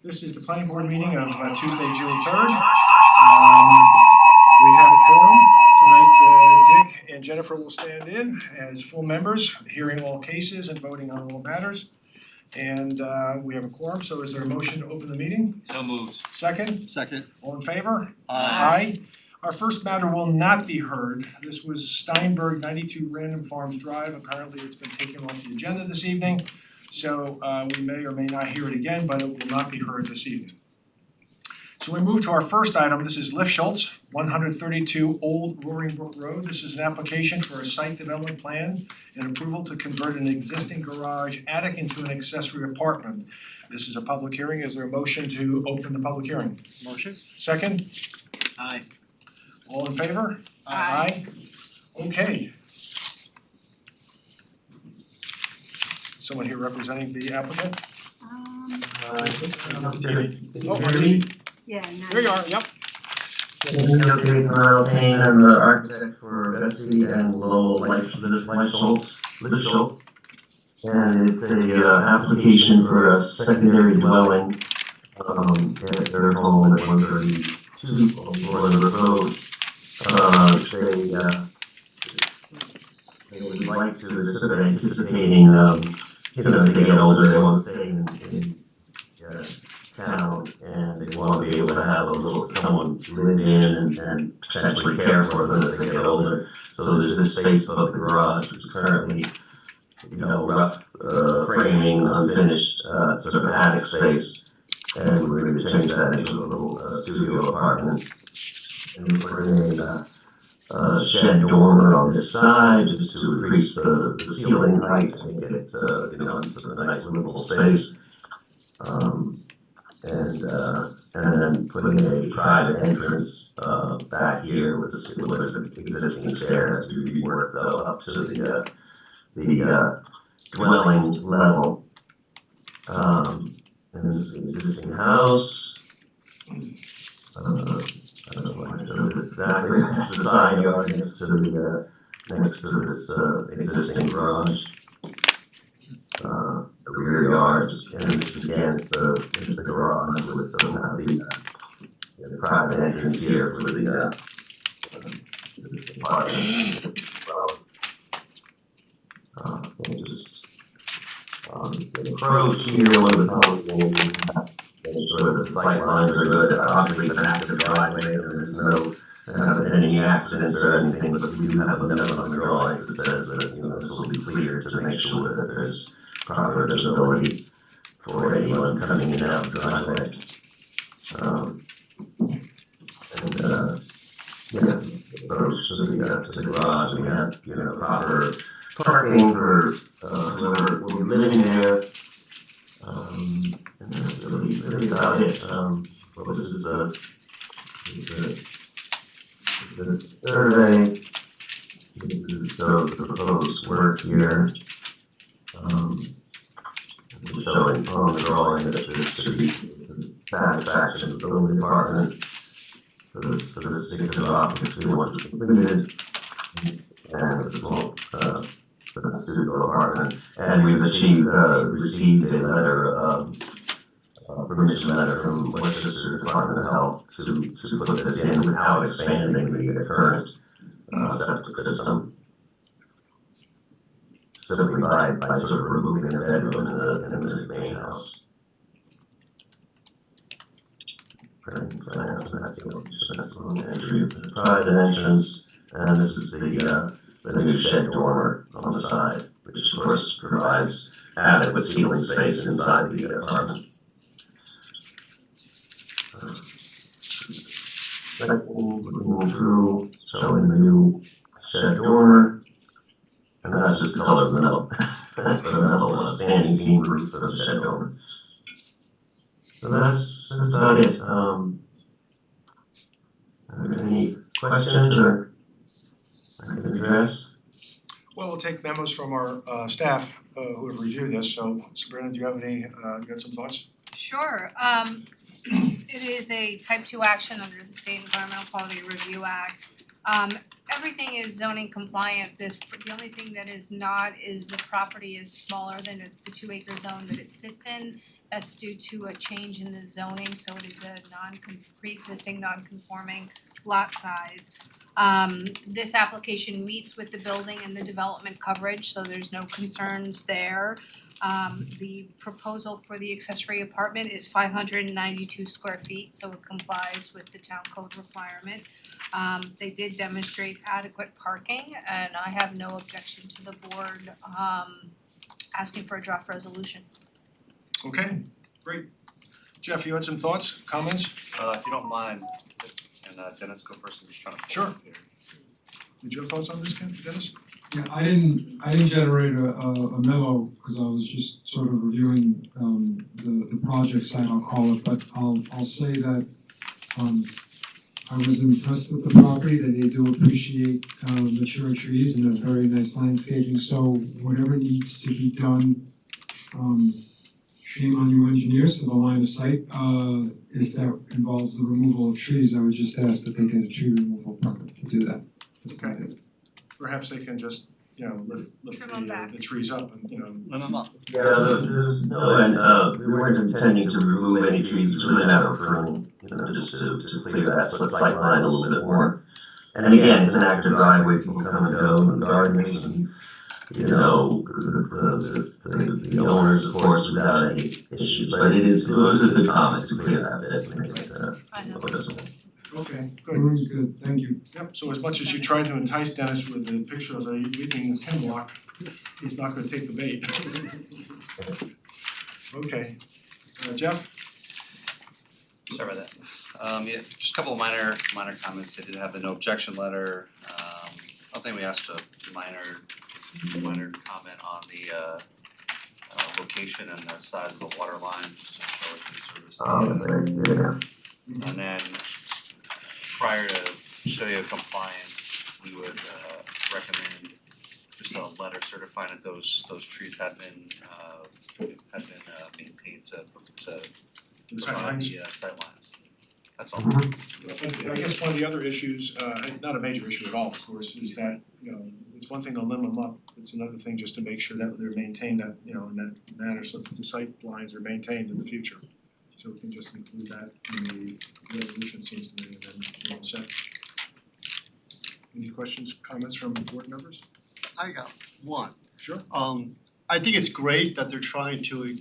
This is the planning board meeting of Tuesday, June 3rd. We have a quorum. Tonight, Dick and Jennifer will stand in as full members, hearing all cases and voting on all matters. And we have a quorum, so is there a motion to open the meeting? So moved. Second? Second. All in favor? Aye. Our first matter will not be heard. This was Steinberg 92 Random Farms Drive. Apparently it's been taken off the agenda this evening. So we may or may not hear it again, but it will not be heard this evening. So we move to our first item. This is Lifschultz, 132 Old Roaring Brook Road. This is an application for a site development plan and approval to convert an existing garage attic into an accessory apartment. This is a public hearing. Is there a motion to open the public hearing? Motion? Second? Aye. All in favor? Aye. Okay. Someone here representing the applicant? Yeah, There you are, yep. Gates Mile Kane, I'm the architect for Bessie and Lowell Lifschultz. And it's a application for a secondary dwelling at their home at 132 Old Road. They would like to, they're sort of anticipating, as they get older, they want to stay in town, and they want to be able to have a little, someone live in and potentially care for them as they get older. So there's this space above the garage, which is currently, rough framing, unfinished, sort of attic space, and we're going to change that into a little studio apartment. And we're putting a shed dormer on this side just to increase the ceiling height to make it, sort of a nice livable space. And then putting a private entrance back here with the existing stairs to rework though up to the dwelling level. And this is an existing house. I don't know why I showed this exactly. That's the side yard next to this existing garage. The rear yard, and this is again the garage with the private entrance here for this apartment. And just approach here, one of the things, make sure that the sight lines are good. Obviously, it's an active driveway, there's no any accidents or anything, but we do have a note on the drawings that says that this will be clear to make sure that there's proper visibility for anyone coming in and out of the driveway. Approach to the garage. We have proper parking for whoever will be living there. And that's really about it. Well, this is this survey. This shows the proposed work here. Showing on the drawing that this should be to satisfaction of the building department for this particular occupancy once it's completed, and a small studio apartment. And we've received a letter, permission letter from Westchester Department of Health to put this in without expanding the current septic system. Simply by sort of removing the bedroom in the main house. That's the entry of the private entrance, and this is the new shed dormer on the side, which of course provides adequate ceiling space inside the apartment. Looking through, showing the new shed dormer. And that's just the color of the metal, the metal standing seam roof of the shed dormer. So that's about it. Any questions or I can address? Well, we'll take memos from our staff who have reviewed this. So Sabrina, do you have any, you got some thoughts? Sure. It is a type 2 action under the State Environmental Quality Review Act. Everything is zoning compliant. The only thing that is not is the property is smaller than the 2 acre zone that it sits in. That's due to a change in the zoning, so it is a pre-existing non-conforming lot size. This application meets with the building and the development coverage, so there's no concerns there. The proposal for the accessory apartment is 592 square feet, so it complies with the town code requirement. They did demonstrate adequate parking, and I have no objection to the board asking for a draft resolution. Okay, great. Jeff, you had some thoughts, comments? If you don't mind, and Dennis go first, I'm just trying to. Sure. Did you have thoughts on this, Dennis? Yeah, I didn't generate a memo because I was just sort of reviewing the project site, I'll call it, but I'll say that I was impressed with the property, that they do appreciate mature trees and a very nice landscaping, so whatever needs to be done, shame on you engineers for the line of sight. If that involves the removal of trees, I would just ask that they get a tree removal permit to do that. That's about it. Perhaps they can just, lift Trim them back. the trees up and, Limit them up. Yeah, there's no, and we weren't intending to remove any trees, it's really a matter of pruning, just to clear that sight line a little bit more. And again, it's an active driveway, people come and go, and gardeners and, the owners, of course, without any issue. But it was a good comment to clear that bit, and make it, I know. noticeable. okay, good. Everyone's good, thank you. Yep, so as much as you tried to entice Dennis with the picture of a weeping hemlock, he's not gonna take the bait. Okay, Jeff? Sorry about that. Yeah, just a couple of minor comments. They did have the no objection letter. I think we asked a minor comment on the location and the size of the water line, just to show it to the service. That's right, yeah. And then prior to study of compliance, we would recommend just a letter certifying that those trees have been maintained to The sight provide lines? the sightlines. That's all. I guess one of the other issues, not a major issue at all, of course, is that, it's one thing to limb them up, it's another thing just to make sure that they're maintained that, in that manner, so that the sight lines are maintained in the future. So we can just include that in the resolution, seems to me, and then we're all set. Any questions, comments from board members? I got one. Sure. I think it's great that they're trying to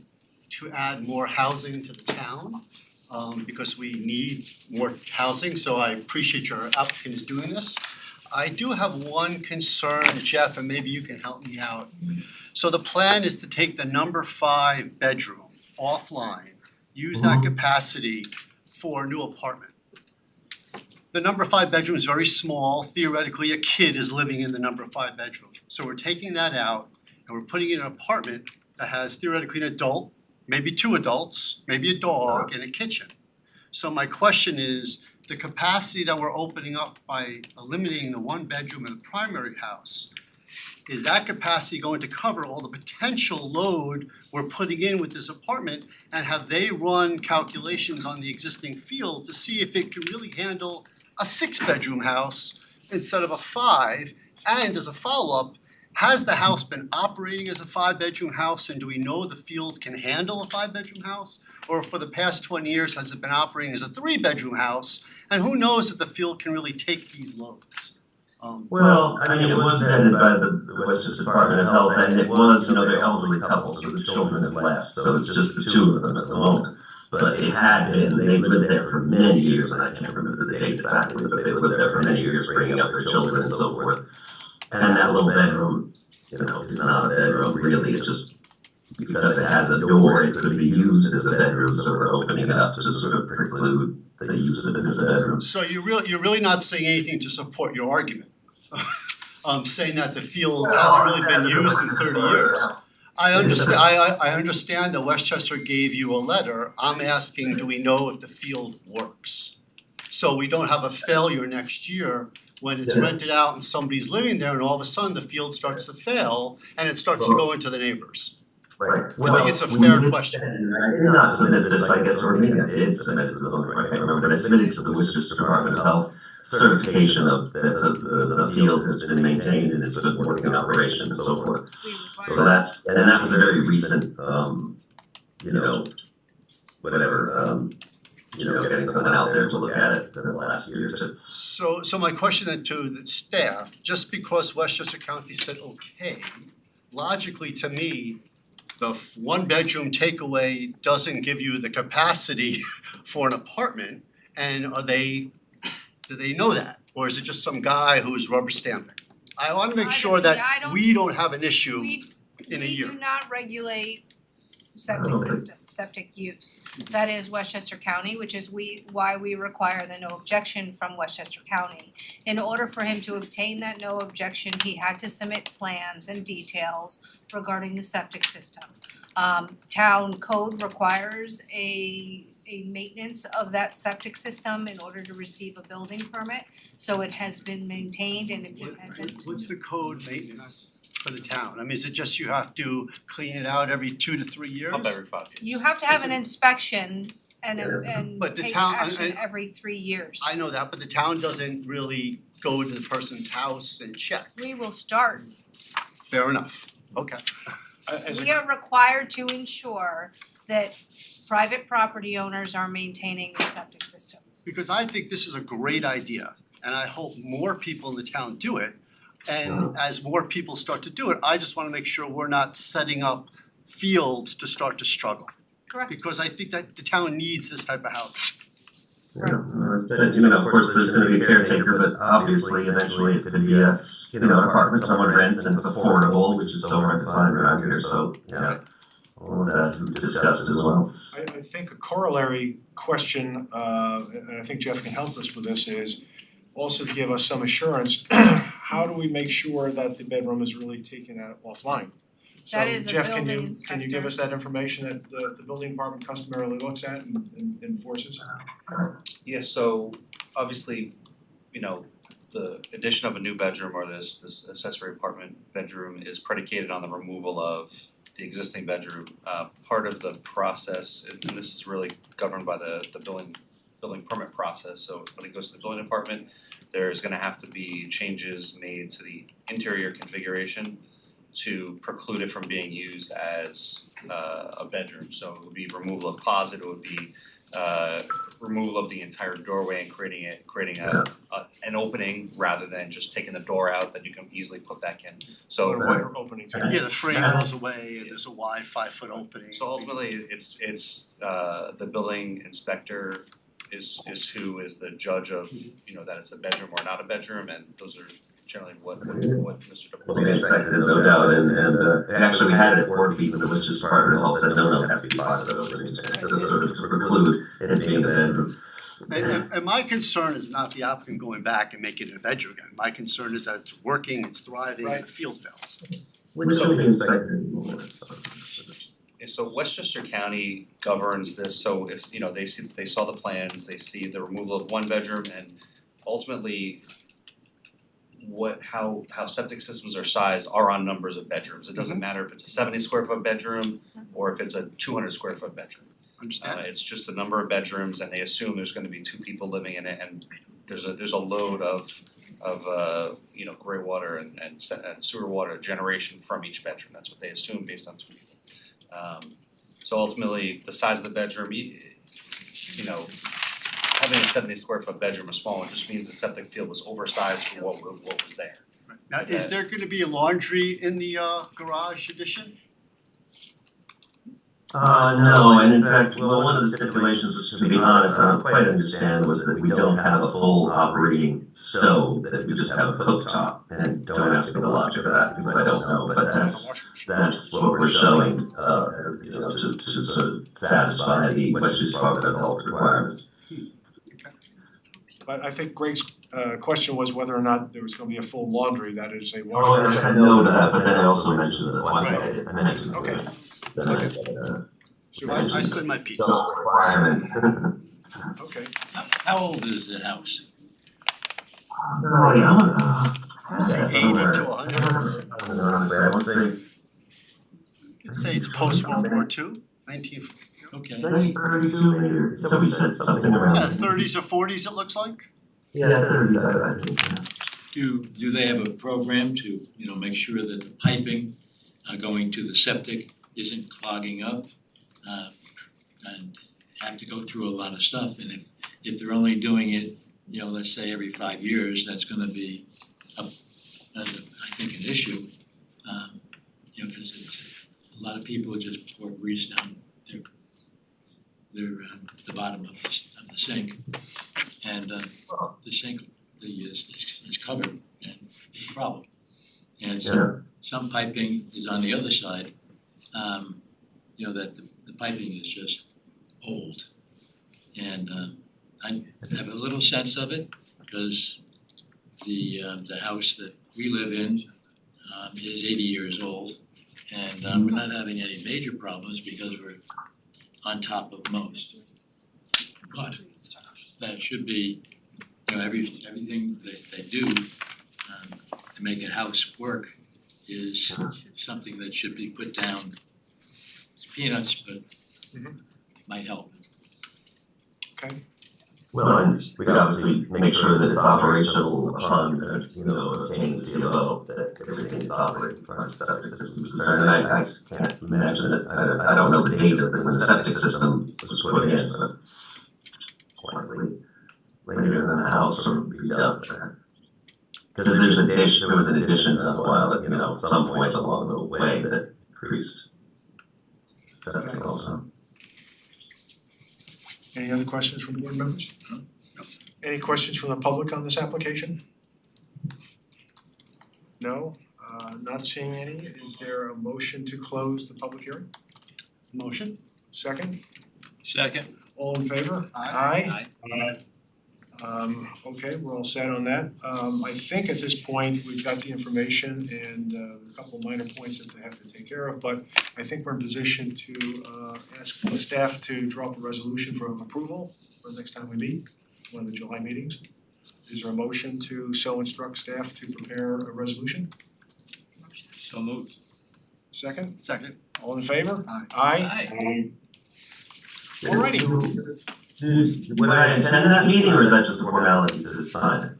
add more housing to the town, because we need more housing, so I appreciate your applicant is doing this. I do have one concern, Jeff, and maybe you can help me out. So the plan is to take the number 5 bedroom offline, use that capacity for a new apartment. The number 5 bedroom is very small, theoretically a kid is living in the number 5 bedroom. So we're taking that out and we're putting in an apartment that has theoretically an adult, maybe 2 adults, maybe a dog and a kitchen. So my question is, the capacity that we're opening up by eliminating the 1 bedroom in the primary house, is that capacity going to cover all the potential load we're putting in with this apartment? And have they run calculations on the existing field to see if it can really handle a 6 bedroom house instead of a 5? And as a follow-up, has the house been operating as a 5 bedroom house, and do we know the field can handle a 5 bedroom house? Or for the past 20 years, has it been operating as a 3 bedroom house? And who knows if the field can really take these loads? Well, I mean, it was vetted by the Westchester Department of Health, and it was, they're elderly couples, so the children have left, so it's just the 2 of them at the moment. But it had been, they lived there for many years, and I can't remember the date exactly, but they lived there for many years, bringing up their children and so forth. And that little bedroom, it's not a bedroom, really, it's just because it has a door, it could be used as a bedroom, so we're opening it up to sort of preclude the use of it as a bedroom. So you're really not saying anything to support your argument? Saying that the field hasn't really been used in 30 years. I understand that Westchester gave you a letter. I'm asking, do we know if the field works? So we don't have a failure next year when it's rented out and somebody's living there and all of a sudden the field starts to fail and it starts to go into the neighbors. Right. I think it's a fair question. I did not submit this, I guess, or maybe I did submit it to the owner, I can't remember, but I submitted to the Worcester Department of Health certification of that the field has been maintained and it's been working in operation and so forth. So that was a very recent, whatever, getting someone out there to look at it in the last year or two. So my question then to the staff, just because Westchester County said okay, logically to me, the one-bedroom takeaway doesn't give you the capacity for an apartment, and do they know that? Or is it just some guy who is rubber stamping? I wanna make sure I that don't- we don't have an issue We in a year. We do not regulate septic Okay. systems, septic use. That is Westchester County, which is why we require the no objection from Westchester County. In order for him to obtain that no objection, he had to submit plans and details regarding the septic system. Town code requires a maintenance of that septic system in order to receive a building permit. So it has been maintained, and if it hasn't, What's the code maintenance for the town? I mean, is it just you have to clean it out every 2 to 3 years? Pump every 5 years. you have to have an inspection and But the take town- action every 3 years. I know that, but the town doesn't really go to the person's house and check. We will start. Fair enough, okay. As a We are required to ensure that private property owners are maintaining their septic systems. Because I think this is a great idea, and I hope more people in the town do it. And as more people start to do it, I just wanna make sure we're not setting up fields to start to struggle. Correct. Because I think that the town needs this type of housing. Of course, there's gonna be a caretaker, but obviously, eventually, it's gonna be an apartment someone rents and it's affordable, which is so hard to find around here, so, all of that we discussed as well. I think a corollary question, and I think Jeff can help us with this, is also to give us some assurance, how do we make sure that the bedroom is really taken out offline? That is a So Jeff, can building you give inspector. us that information that the building department customarily looks at and enforces? Yeah, so obviously, the addition of a new bedroom or this accessory apartment bedroom is predicated on the removal of the existing bedroom. Part of the process, and this is really governed by the building permit process, so when it goes to the building department, there's gonna have to be changes made to the interior configuration to preclude it from being used as a bedroom. So it would be removal of closet, it would be removal of the entire doorway and creating an opening rather than just taking the door out that you can easily put back in. So What a wider opening to Yeah, the frame goes away and there's a wide 5-foot opening. So ultimately, it's the building inspector is who is the judge of, that it's a bedroom or not a bedroom, and those are generally what Mr. Well, we expected it, no doubt, and actually, we had it at 4 feet, but the Worcester Department all said, no, it has to be 5 foot openings, to sort of preclude it being a bedroom. And my concern is not the applicant going back and making it a bedroom again. My concern is that it's working, it's thriving, and the field fails. Which will be inspected anymore, so. So Westchester County governs this, so if, they saw the plans, they see the removal of one bedroom, and ultimately how septic systems are sized are on numbers of bedrooms. It doesn't matter if it's a 70 square foot bedroom or if it's a 200 square foot bedroom. Understand? It's just the number of bedrooms, and they assume there's gonna be 2 people living in it, and there's a load of gray water and sewer water generation from each bedroom. That's what they assume based on 2 people. So ultimately, the size of the bedroom, having a 70 square foot bedroom or smaller just means the septic field was oversized for what was there. Now, is there gonna be a laundry in the garage addition? No, and in fact, well, one of the stipulations, which to be honest, I don't quite understand, was that we don't have a full operating stove, that we just have a cooktop. And don't ask me the logic of that, because I don't know, but that's what we're showing, to sort of satisfy the Western Department of Health requirements. But I think Greg's question was whether or not there was gonna be a full laundry, that is a Oh, washer. yes, I know that, but then I also mentioned that, I mentioned Okay. that I said, So I said my piece. no requirement. okay, How old is the house? No, yeah, I'm Say 80 to 100. Honestly, I would say Could say it's post-World War II, 19, Okay. 32 maybe, somebody said something around. yeah, 30s or 40s it looks like. Yeah, 30s, I think, yeah. Do they have a program to, make sure that the piping going to the septic isn't clogging up? And have to go through a lot of stuff, and if they're only doing it, you know, let's say every 5 years, that's gonna be I think an issue. You know, cause it's, a lot of people just pour grease down their the bottom of the sink. And the sink is covered and it's a problem. And so some piping is on the other side, you know, that the piping is just old. And I have a little sense of it because the house that we live in is 80 years old, and we're not having any major problems because we're on top of most. But that should be, you know, everything that they do to make a house work is something that should be put down. It's peanuts, but might help. Okay, Well, and we could obviously make sure that it's operational upon, obtaining the CLO, that everything's operating from a septic system concerned. And I can't imagine that, I don't know the date of when the septic system was put in, but likely later in the house or be done. Because there was an addition done a while, at some point along the way that increased septic also. any other questions from the board members? No. Any questions from the public on this application? No, not seeing any. Is there a motion to close the public hearing? Motion? Second? Second. All in favor? Aye. Okay, we're all set on that. I think at this point, we've got the information and a couple minor points that they have to take care of, but I think we're in position to ask the staff to draw up a resolution for approval for the next time we meet, one of the July meetings. Is there a motion to so instruct staff to prepare a resolution? So moved. Second? Second. All in favor? Aye. Aye? Alrighty. Would I attend that meeting, or is that just a formality to sign it?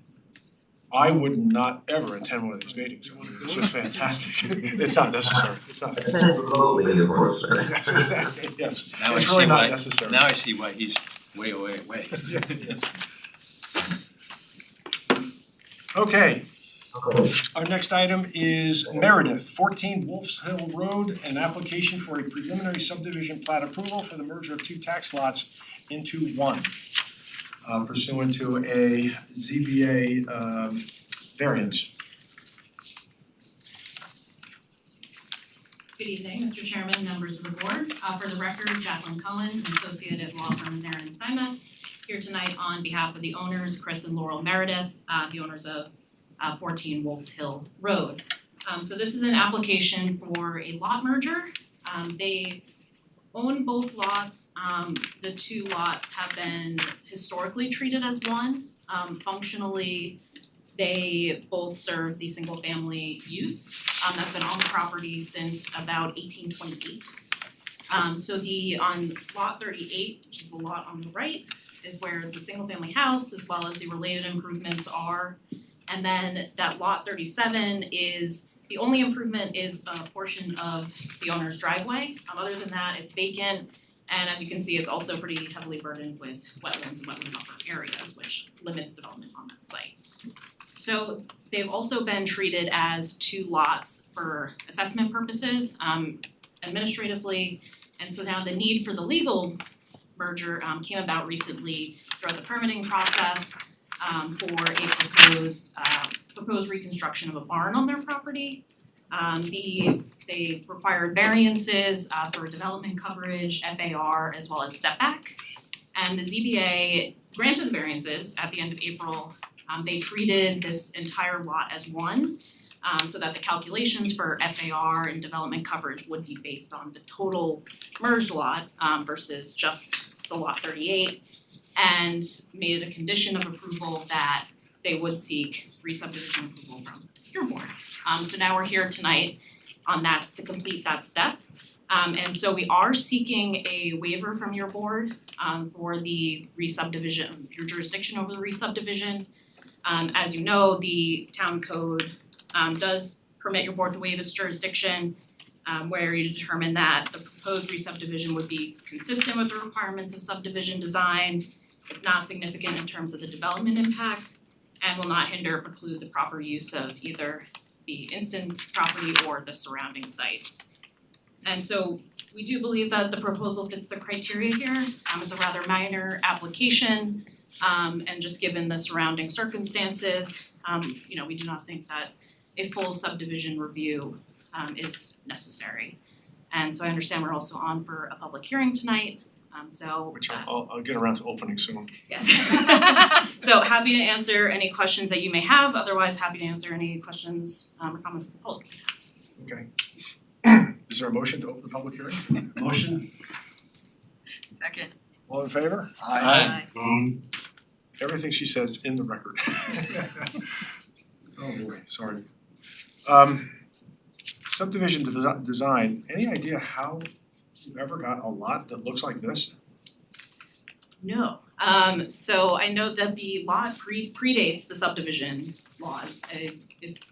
I would not ever attend one of these meetings. It's just fantastic. It's not necessary. It's not. Attend remotely, of course, right? Yes, exactly. Yes. Now I It's see really not why- necessary. Now I see why he's way. Yes. Okay, our next item is Meredith, 14 Wolf's Hill Road, an application for a preliminary subdivision plat approval for the merger of two tax lots into one, pursuant to a ZBA variance. Good evening, Mr. Chairman, members of the board. For the record, Jacqueline Cohen, an associate at law firm Zarin and Steinmetz, here tonight on behalf of the owners, Chris and Laurel Meredith, the owners of 14 Wolf's Hill Road. So this is an application for a lot merger. They own both lots. The two lots have been historically treated as one. Functionally, they both serve the single family use that's been on the property since about 1828. So on lot 38, which is the lot on the right, is where the single family house as well as the related improvements are. And then that lot 37 is, the only improvement is a portion of the owner's driveway. Other than that, it's vacant. And as you can see, it's also pretty heavily burdened with wetlands and wetland buffer areas, which limits development on that site. So they've also been treated as two lots for assessment purposes, administratively. And so now the need for the legal merger came about recently throughout the permitting process for a proposed reconstruction of a barn on their property. They required variances for development coverage, FAR, as well as setback. And the ZBA granted the variances at the end of April. They treated this entire lot as one, so that the calculations for FAR and development coverage would be based on the total merged lot versus just the lot 38, and made it a condition of approval that they would seek re-subdivision approval from your board. So now we're here tonight on that to complete that step. And so we are seeking a waiver from your board for the re-subdivision, your jurisdiction over the re-subdivision. As you know, the town code does permit your board to waive its jurisdiction where you determine that the proposed re-subdivision would be consistent with the requirements of subdivision design, it's not significant in terms of the development impact, and will not hinder or preclude the proper use of either the instant property or the surrounding sites. And so we do believe that the proposal fits the criteria here. It's a rather minor application, and just given the surrounding circumstances, we do not think that a full subdivision review is necessary. And so I understand we're also on for a public hearing tonight, Which I'll get around to opening soon. yes. So happy to answer any questions that you may have, otherwise happy to answer any questions or comments of the public. Okay. Is there a motion to open the public hearing? Motion? Second. All in favor? Aye. Everything she says in the record. Oh boy, sorry. Subdivision design, any idea how you ever got a lot that looks like this? No, so I know that the lot predates the subdivision laws.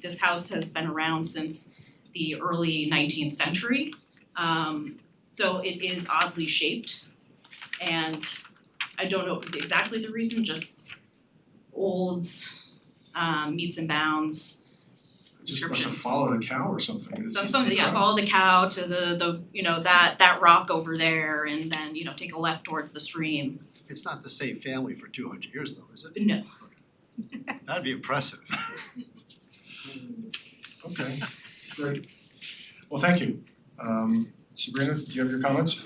This house has been around since the early 19th century. So it is oddly shaped, and I don't know exactly the reason, just olds, meets and bounds, It just must have descriptions. followed a cow or something. It seems Something, yeah, incredible. follow the cow to the that rock over there, and then take a left towards the stream. It's not the same family for 200 years though, is it? No. That'd be impressive. Okay, great. Well, thank you. Sabrina, do you have your comments?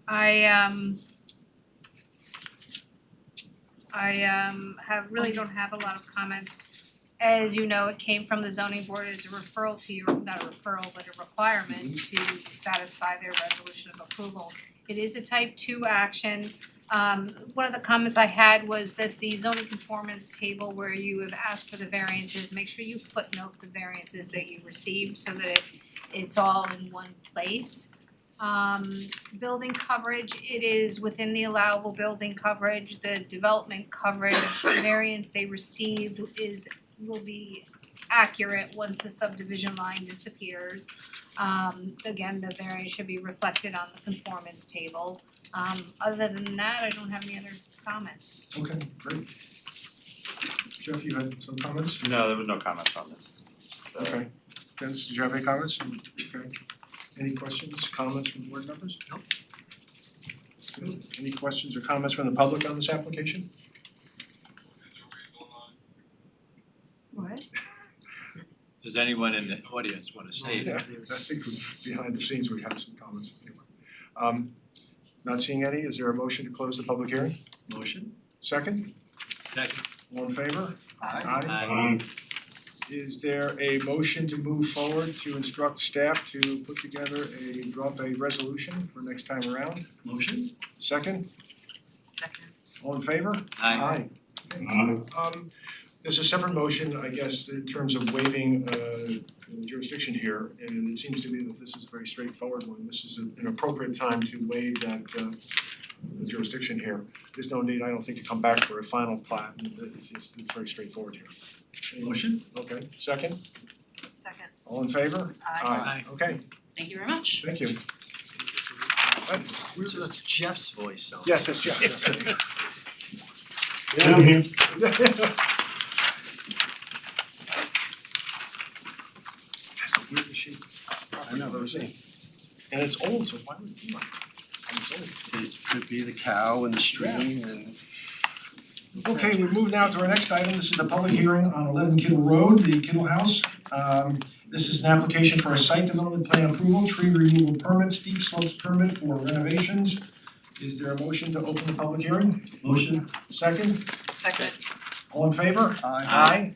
I really don't have a lot of comments. As you know, it came from the zoning board as a referral to your, not a referral, but a requirement to satisfy their resolution of approval. It is a type 2 action. One of the comments I had was that the zoning conformance table where you have asked for the variances, make sure you footnote the variances that you received so that it's all in one place. Building coverage, it is within the allowable building coverage. The development coverage variance they received will be accurate once the subdivision line disappears. Again, the variance should be reflected on the conformance table. Other than that, I don't have any other comments. Okay, great. Jeff, you had some comments? No, there was no comments on this. So, Okay. Dennis, did you have any comments? Okay. Any questions, comments from board members? No. Good. Any questions or comments from the public on this application? What? Does anyone in the audience wanna say Yeah, anything? I think behind the scenes we have some comments anyway. Not seeing any, is there a motion to close the public hearing? Motion? Second, Second. all in favor? Aye. Is there a motion to move forward to instruct staff to put together drop a resolution for next time around? Motion? Second, Second. all in favor? Aye. There's a separate motion, I guess, in terms of waiving jurisdiction here, and it seems to me that this is a very straightforward one. This is an appropriate time to waive that jurisdiction here. There's no need, I don't think, to come back for a final plat, it's very straightforward here. Motion? Okay, second, Second. all in favor? Aye. Okay, Thank you very much. thank you. Where's So this? that's Jeff's voice, so. Yes, that's Jeff. Yeah, I'm here. That's the weirdest shape property I've ever seen. And it's old, so why would it be like that? And it's old. It could be the cow and the stream and. Okay, we move now to our next item. This is the public hearing on 11 Kittle Road, the Kittle House. This is an application for a site development plan approval, tree removal permit, steep slopes permit for renovations. Is there a motion to open the public hearing? Motion? Second, Second. all in favor? Aye.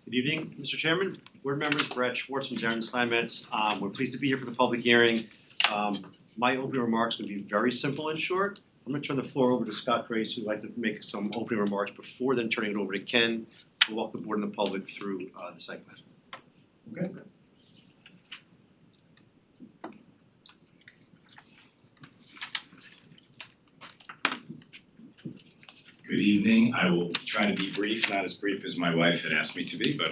Good evening, Mr. Chairman, board members, Brett Schwartz from Zarin Steinmetz. We're pleased to be here for the public hearing. My opening remarks are gonna be very simple and short. I'm gonna turn the floor over to Scott Grace, who'd like to make some opening remarks before then turning it over to Ken to walk the board and the public through the site plan. Okay. Good evening. I will try to be brief, not as brief as my wife had asked me to be, but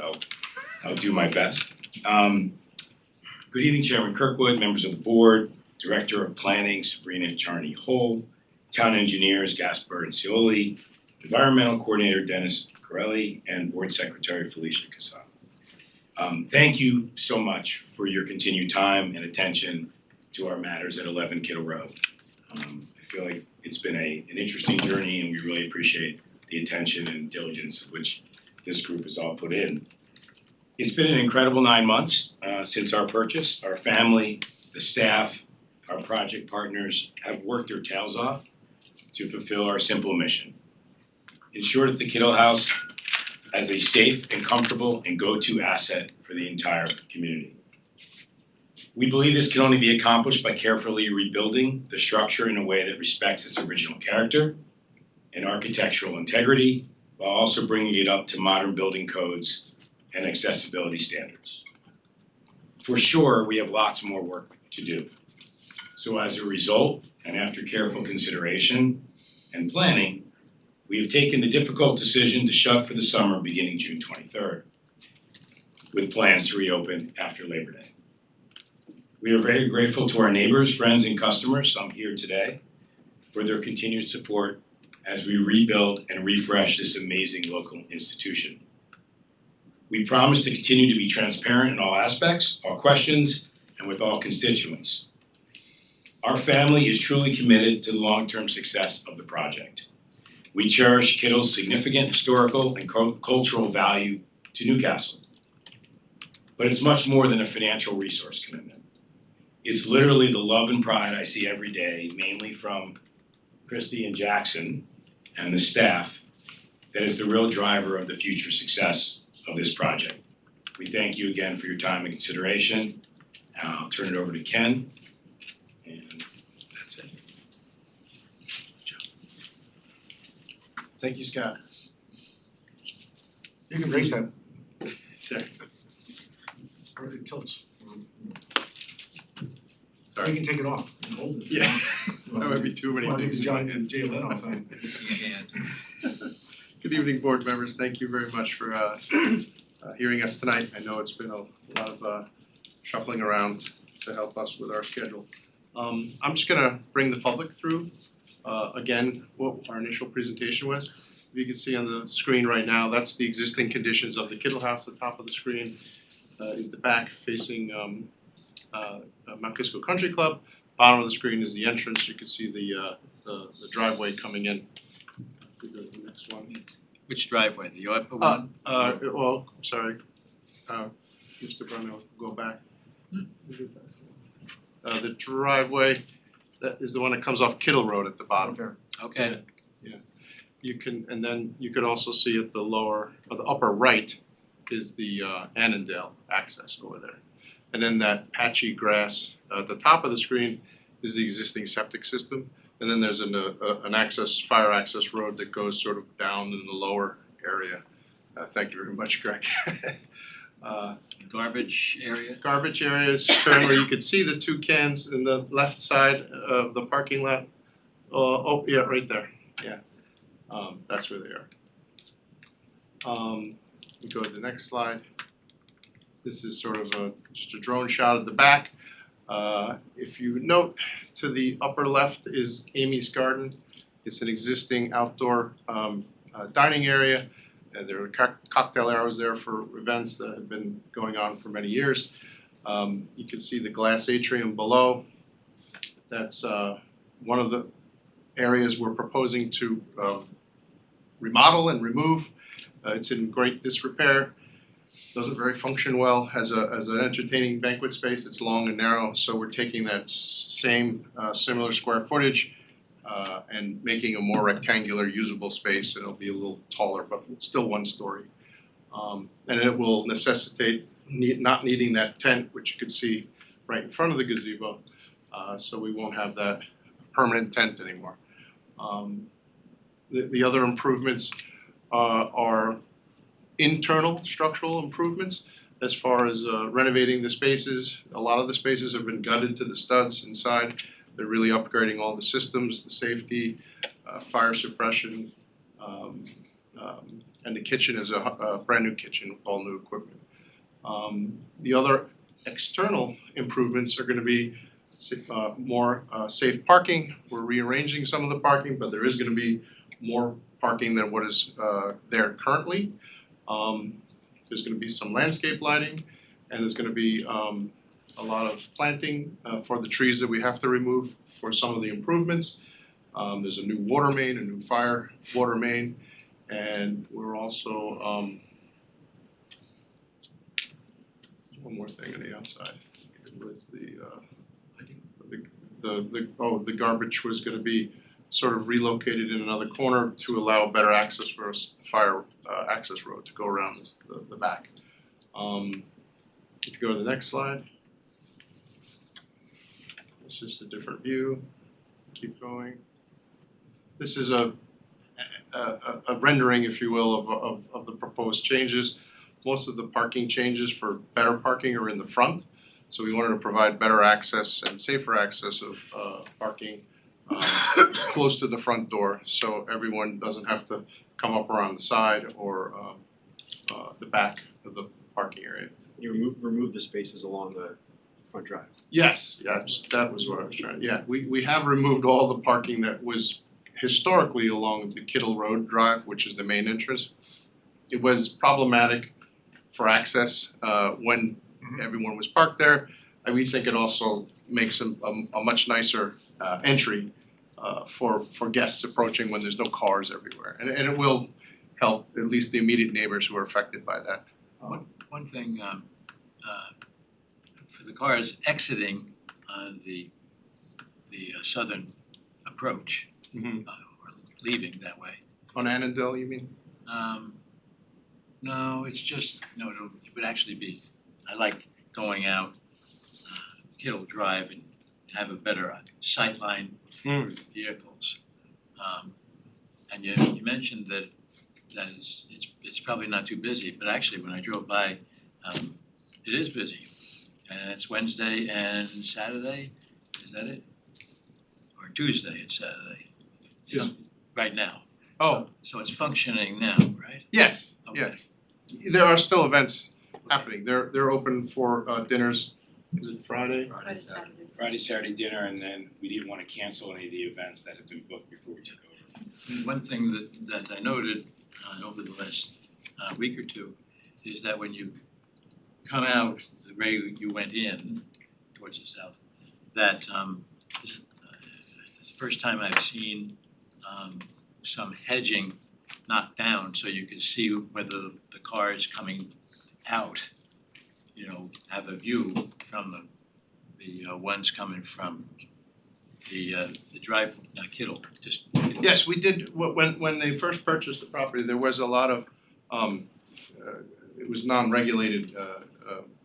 I'll do my best. Good evening, Chairman Kirkwood, members of the board, Director of Planning Sabrina Charney Hull, Town Engineers Gasper and Cioli, Environmental Coordinator Dennis Corelli, and Board Secretary Felicia Casado. Thank you so much for your continued time and attention to our matters at 11 Kittle Road. I feel like it's been an interesting journey, and we really appreciate the attention and diligence which this group has all put in. It's been an incredible 9 months since our purchase. Our family, the staff, our project partners have worked their tails off to fulfill our simple mission. Ensure that the Kittle House as a safe and comfortable and go-to asset for the entire community. We believe this can only be accomplished by carefully rebuilding the structure in a way that respects its original character and architectural integrity, while also bringing it up to modern building codes and accessibility standards. For sure, we have lots more work to do. So as a result, and after careful consideration and planning, we have taken the difficult decision to shut for the summer beginning June 23rd, with plans to reopen after Labor Day. We are very grateful to our neighbors, friends, and customers, some here today, for their continued support as we rebuild and refresh this amazing local institution. We promise to continue to be transparent in all aspects, all questions, and with all constituents. Our family is truly committed to the long-term success of the project. We cherish Kittle's significant historical and cultural value to Newcastle. But it's much more than a financial resource commitment. It's literally the love and pride I see every day, mainly from Christy and Jackson and the staff, that is the real driver of the future success of this project. We thank you again for your time and consideration. I'll turn it over to Ken, and that's it. Thank you, Scott. You can raise that. Sure. Or it tilts. Sorry. You can take it off and hold it. Yeah, that might be too many Well, I think things. the John Jay Leno thing. Good evening, board members. Thank you very much for hearing us tonight. I know it's been a lot of shuffling around to help us with our schedule. I'm just gonna bring the public through again what our initial presentation was. If you can see on the screen right now, that's the existing conditions of the Kittle House. The top of the screen is the back facing Mount Kisco Country Club. Bottom of the screen is the entrance. You can see the driveway coming in. If we go to the next one. Which driveway, the upper one? Well, I'm sorry, Mr. Bruno, go back. The driveway, that is the one that comes off Kittle Road at the bottom. There. Okay, You can, and then you could also see at the lower, or the upper right is the Annandale access over there. And then that patchy grass at the top of the screen is the existing septic system. And then there's an fire access road that goes sort of down in the lower area. Thank you very much, Greg. garbage area? Garbage areas, currently you could see the two cans in the left side of the parking lot. Oh, yeah, right there, yeah. That's where they are. We go to the next slide. This is sort of just a drone shot of the back. If you note, to the upper left is Amy's Garden. It's an existing outdoor dining area. There are cocktail hours there for events that have been going on for many years. You can see the glass atrium below. That's one of the areas we're proposing to remodel and remove. It's in great disrepair. Doesn't very function well as an entertaining banquet space. It's long and narrow, so we're taking that same similar square footage and making a more rectangular usable space. It'll be a little taller, but still one story. And it will necessitate not needing that tent, which you could see right in front of the gazebo. So we won't have that permanent tent anymore. The other improvements are internal structural improvements as far as renovating the spaces. A lot of the spaces have been gutted to the studs inside. They're really upgrading all the systems, the safety, fire suppression, and the kitchen is a brand new kitchen with all new equipment. The other external improvements are gonna be more safe parking. We're rearranging some of the parking, but there is gonna be more parking than what is there currently. There's gonna be some landscape lighting, and there's gonna be a lot of planting for the trees that we have to remove for some of the improvements. There's a new water main, a new fire water main, and we're also one more thing on the outside. It was the garbage was gonna be sort of relocated in another corner to allow better access for a fire access road to go around the back. If you go to the next slide. It's just a different view. Keep going. This is a rendering, if you will, of the proposed changes. Most of the parking changes for better parking are in the front. So we wanted to provide better access and safer access of parking close to the front door, so everyone doesn't have to come up around the side or the back of the parking area. You remove the spaces along the front drive. Yes, that was what I was trying, yeah, we have removed all the parking that was historically along the Kittle Road Drive, which is the main entrance. It was problematic for access when everyone was parked there, and we think it also makes a much nicer entry for guests approaching when there's no cars everywhere, and it will help at least the immediate neighbors who are affected by that. One thing, for the cars exiting the southern approach, or leaving that way. On Annandale, you mean? No, it's just, no, it would actually be, I like going out Kittle Drive and have a better sight line for vehicles. And you mentioned that it's probably not too busy, but actually when I drove by, it is busy. And it's Wednesday and Saturday, is that it? Or Tuesday and Saturday? Right now. Oh. So it's functioning now, right? Yes, Okay. yes. There are still events happening, they're open for dinners, is it Friday? Friday, Saturday dinner, and then we didn't wanna cancel any of the events that had been booked before we took over. One thing that I noted over the last week or two is that when you come out the way you went in towards the south, that this is the first time I've seen some hedging knocked down so you could see whether the cars coming out, have a view from the ones coming from the drive, Kittle, just Kittle. Yes, we did, when they first purchased the property, there was a lot of it was non-regulated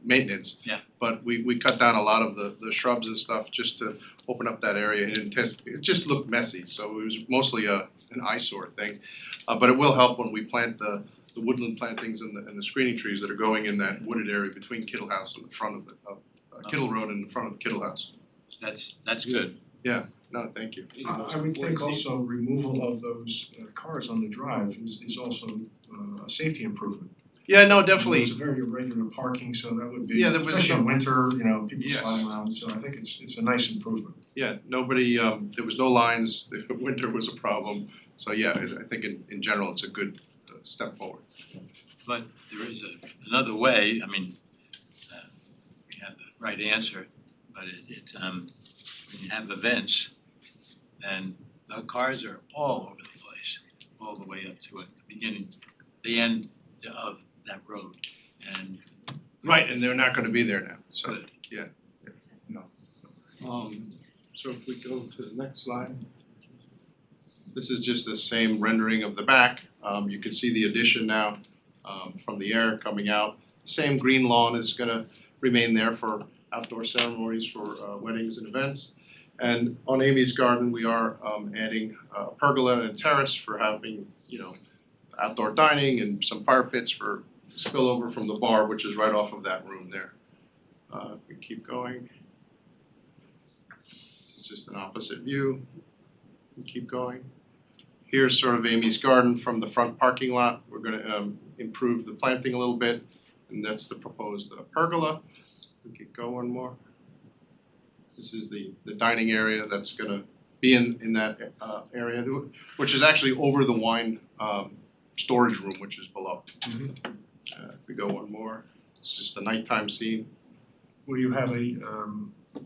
maintenance. Yeah. But we cut down a lot of the shrubs and stuff just to open up that area, and it just looked messy, so it was mostly an eyesore thing. But it will help when we plant the woodland plantings and the screening trees that are going in that wooded area between Kittle House and the front of Kittle Road and the front of Kittle House. That's good. No, thank you. I would think also removal of those cars on the drive is also a safety improvement. Yeah, no, definitely. It's a very irregular parking, so that would be, Yeah, there was especially in winter, people Yes. sliding around, so I think it's a nice improvement. Yeah, nobody, there was no lines, the winter was a problem, so yeah, I think in general, it's a good step forward. But there is another way, we have the right answer, but when you have events, then the cars are all over the place, all the way up to the end of that road, and Right, and they're not gonna be there now, so, good. So if we go to the next slide. This is just the same rendering of the back, you can see the addition now, from the air coming out. Same green lawn is gonna remain there for outdoor ceremonies for weddings and events. And on Amy's Garden, we are adding a pergola and terrace for having, outdoor dining and some fire pits for spillover from the bar, which is right off of that room there. We keep going. This is just an opposite view. We keep going. Here's sort of Amy's Garden from the front parking lot. We're gonna improve the planting a little bit. and that's the proposed pergola. We could go one more. This is the dining area that's gonna be in that area, which is actually over the wine storage room, which is below. If we go one more, it's just a nighttime scene. Will you have a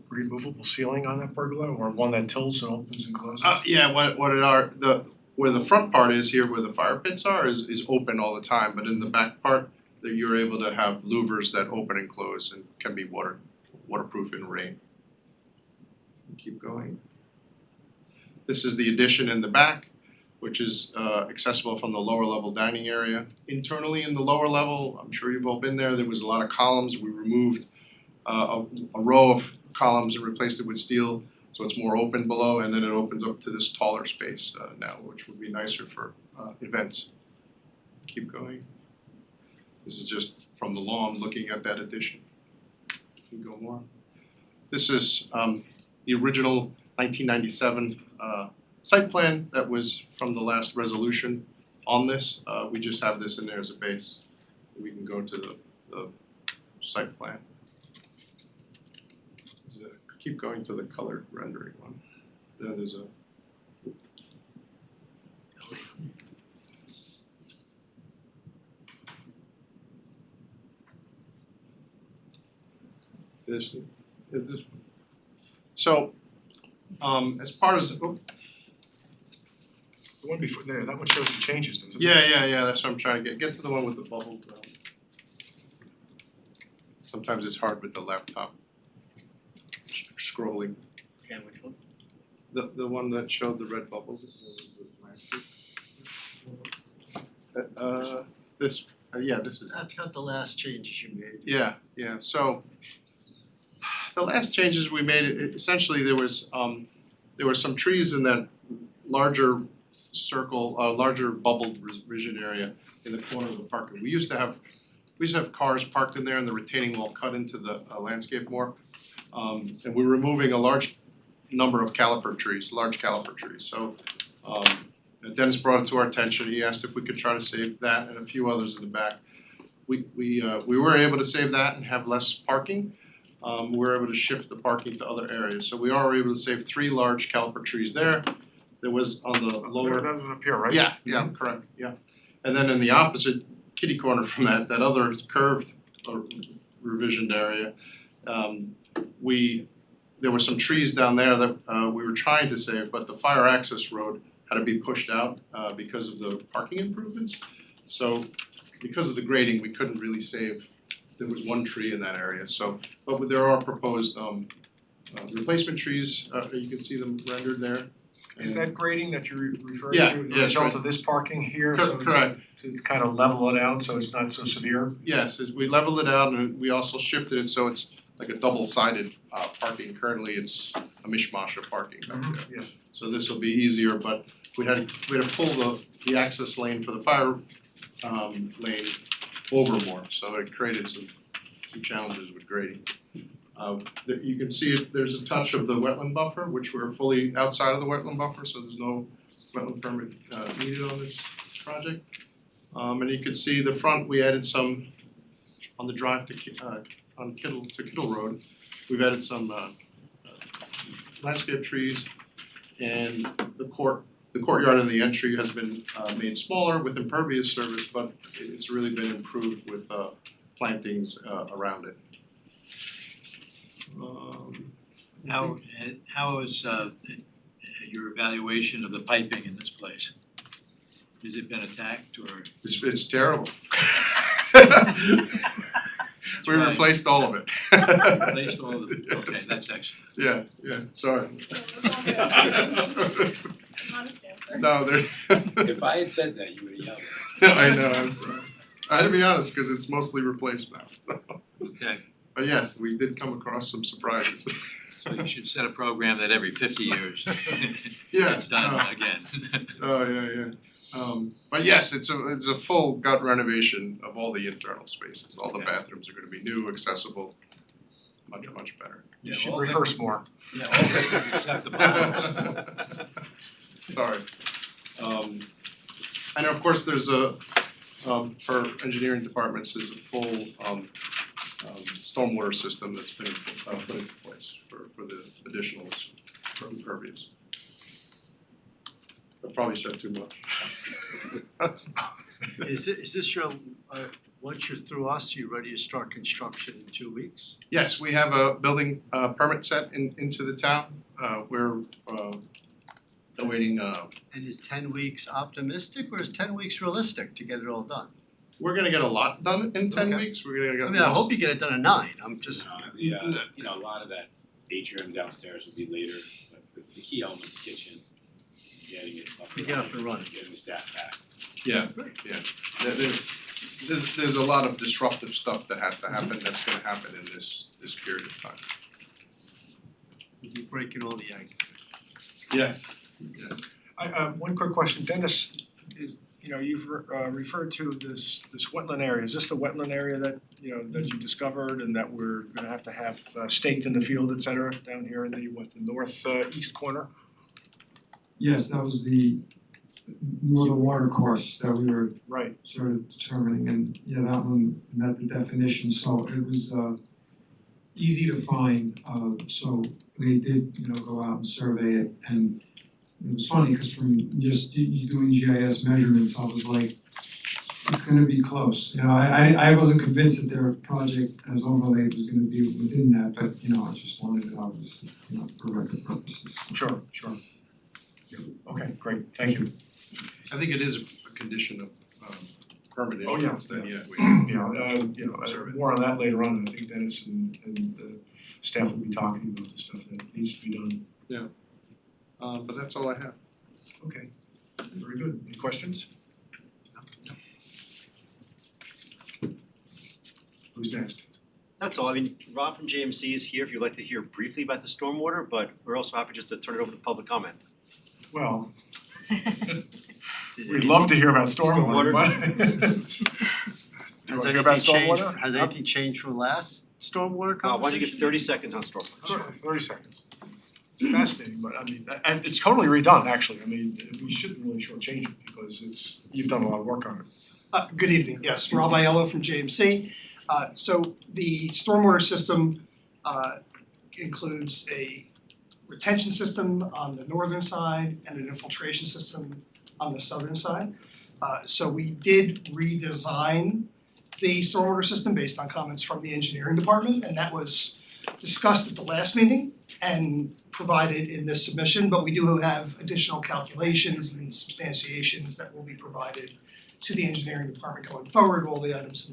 removable ceiling on that pergola or one that tilts and opens and closes? Yeah, what it are, where the front part is here, where the fire pits are, is open all the time, but in the back part, that you're able to have louvers that open and close and can be waterproof in rain. Keep going. This is the addition in the back, which is accessible from the lower level dining area. Internally in the lower level, I'm sure you've all been there was a lot of columns. We removed a row of columns and replaced it with steel, so it's more open below, and then it opens up to this taller space now, which would be nicer for events. Keep going. This is just from the lawn looking at that addition. Can go more. This is the original 1997 site plan that was from the last resolution on this. We just have this in there as a base. We can go to the site plan. Keep going to the colored rendering one. There's a this is this one. So as part of The one before there, that one shows the changes, doesn't it? yeah, that's what I'm trying to get to the one with the bubble. Sometimes it's hard with the laptop scrolling. Yeah, which one? The one that showed the red bubbles. This this is. That's got the last changes you made. Yeah, so the last changes we made, essentially there were some trees in that larger circle, larger bubbled vision area in the corner of the park. We used to have cars parked in there and the retaining wall cut into the landscape more. And we're removing a large number of large caliper trees. So Dennis brought it to our attention. He asked if we could try to save that and a few others in the back. We were able to save that and have less parking. We were able to shift the parking to other areas. So we are able to save 3 large caliper trees there. There was on the lower. That was up here, right? Yeah, correct, yeah. And then in the opposite kitty corner from that other curved revisioned area, there were some trees down there that we were trying to save, but the fire access road had to be pushed out because of the parking improvements. So because of the grading, we couldn't really save. There was 1 tree in that area, so but there are proposed replacement trees. You can see them rendered there. Is that grading that you're referring Yeah, to the yeah, result right. of this parking here? So Correct. to kind of level it out so it's not so severe? Yes, we leveled it out and we also shifted it so it's like a double-sided parking. Currently, it's a mishmash of parking back there. Yes. So this will be easier, but we had to pull the access lane for the fire lane over more, so it created some challenges with grading. You can see it, there's a touch of the wetland buffer, which we're fully outside of the wetland buffer, so there's no wetland permit needed on this project. And you can see the front, we added some on the drive to Kittle Road. We've added some landscape trees, and the courtyard and the entry has been made smaller with impervious surface, but it's really been improved with plantings around it. How is your evaluation of the piping in this place? Has it been attacked or? It's terrible. We right. replaced all of it. Replaced all of it? Okay, that's excellent. Yeah, sorry. No, there. If I had said that, you would have yelled. I know, I'm sorry. I had to be honest, cause it's mostly replaced now. Okay, But yes, we did come across some surprises. so you should set a program that every 50 years Yeah. it's done again. Oh, yeah. But yes, it's a full gut renovation of all the internal spaces. All the Yeah. bathrooms are gonna be new, accessible, much better. You Yeah, should all rehearse more. Yeah, all victims except the bottom. Sorry. And of course, there's a for engineering departments is a full stormwater system that's been put into place for the additionals for impervious. I probably said too much. Is this your, once you're through us, you're ready to start construction in 2 weeks? Yes, we have a building permit set into the town. We're awaiting And is 10 weeks optimistic or is 10 weeks realistic to get it all done? we're gonna get a lot done in 10 Okay. weeks. We're gonna get I mean, I hope you get it done in 9, I'm just, You know, a lot of that atrium downstairs will be later, but the key element, the kitchen, getting it up To get up and running. getting the staff back. Yeah, yeah. There's a lot of disruptive stuff that has to happen, that's gonna happen in this period of time. you're breaking all the eggs. Yes, yes. One quick question, Dennis, is, you've referred to this wetland area, is this the wetland area that, that you discovered and that we're gonna have to have staked in the field, et cetera, down here in the northeast corner? Yes, that was the northern water course that we were Right, sort of determining, and yeah, that one met the definition, so it was easy to find, so they did, go out and survey it, and it was funny, cause from just you doing GIS measurements, I was like, it's gonna be close, I wasn't convinced that their project as overlaid was gonna be within that, but I just wanted it obviously, for record purposes. sure. Okay, great, thank you. I think it is a condition of permit Oh, yeah. issuance that, yeah, we More on that later on, I think Dennis and the staff will be talking about the stuff that needs to be done. but that's all I have. Okay, very good. Any questions? Who's next? That's all, I mean, Rob from JMC is here if you'd like to hear briefly about the stormwater, but we're also happy just to turn it over to public comment. Well, we'd love to hear about stormwater, but do you Has wanna hear about anything changed, stormwater? has anything changed from last stormwater conversation? Why don't you get 30 seconds on stormwater? Sure, 30 seconds. It's fascinating, but I mean, and it's totally redone, actually. I mean, we shouldn't really shortchange it because you've done a lot of work on it. Good evening, yes, Rob Aiello from JMC. So the stormwater system includes a retention system on the northern side and an infiltration system on the southern side. So we did redesign the stormwater system based on comments from the engineering department, and that was discussed at the last meeting and provided in this submission, but we do have additional calculations and substantiations that will be provided to the engineering department going forward, all the items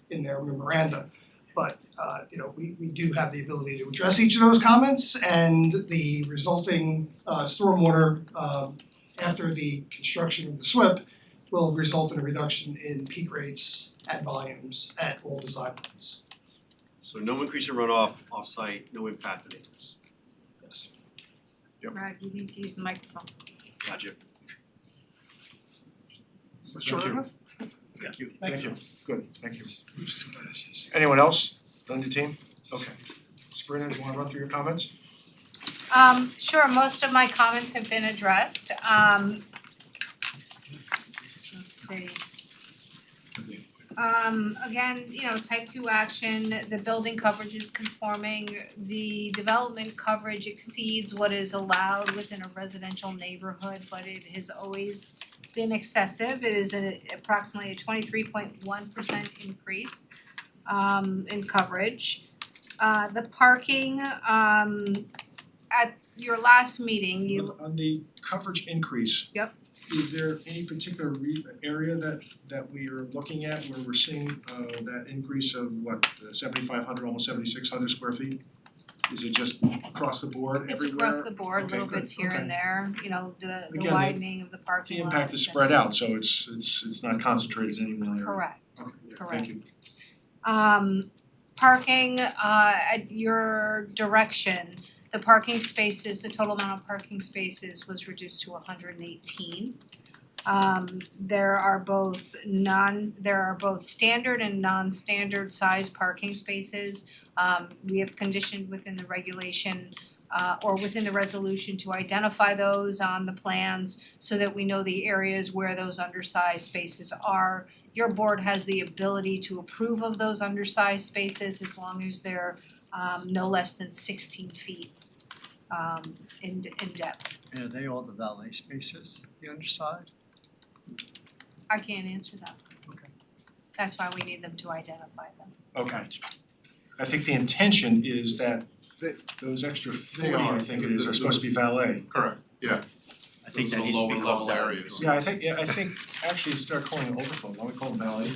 in their memoranda. But we do have the ability to address each of those comments, and the resulting stormwater after the construction of the SWIP will result in a reduction in peak rates and volumes at all design points. So no increase in runoff off-site, no impact to neighbors. Yes. Brad, you need to use the microphone. Gotcha. Is that short enough? Thank you. Thank you. Good, thank you. Anyone else on your team? Okay. Sabrina, do you wanna run through your comments? Sure, most of my comments have been addressed. Let's see. Again, type 2 action, the building coverage is conforming, the development coverage exceeds what is allowed within a residential neighborhood, but it has always been excessive. It is approximately a 23.1% increase in coverage. The parking, at your last meeting, you, On the coverage increase. Yep. Is there any particular area that we are looking at where we're seeing that increase of 7,500, almost 7,600 square feet? Is it just across the board everywhere? it's across the board, Okay, little good, bits here okay. and there, the Again, widening of the The parking lot. impact is spread out, so it's not concentrated in any one area. Correct. Okay, yeah, thank you. Parking, at your direction, the parking spaces, the total amount of parking spaces was reduced to 118. There are both standard and non-standard size parking spaces. We have conditioned within the regulation or within the resolution to identify those on the plans so that we know the areas where those undersized spaces are. Your board has the ability to approve of those undersized spaces as long as they're no less than 16 feet in depth. And are they all the valet spaces, the underside? I can't answer that. Okay. That's why we need them to identify them. Okay. I think the intention is that They- those extra They 40, are. I think it is, are supposed to be valet. Correct, yeah. I think that Those are needs to be lower called level out. areas. Yeah, I think actually start calling it overflow, why don't we call them valet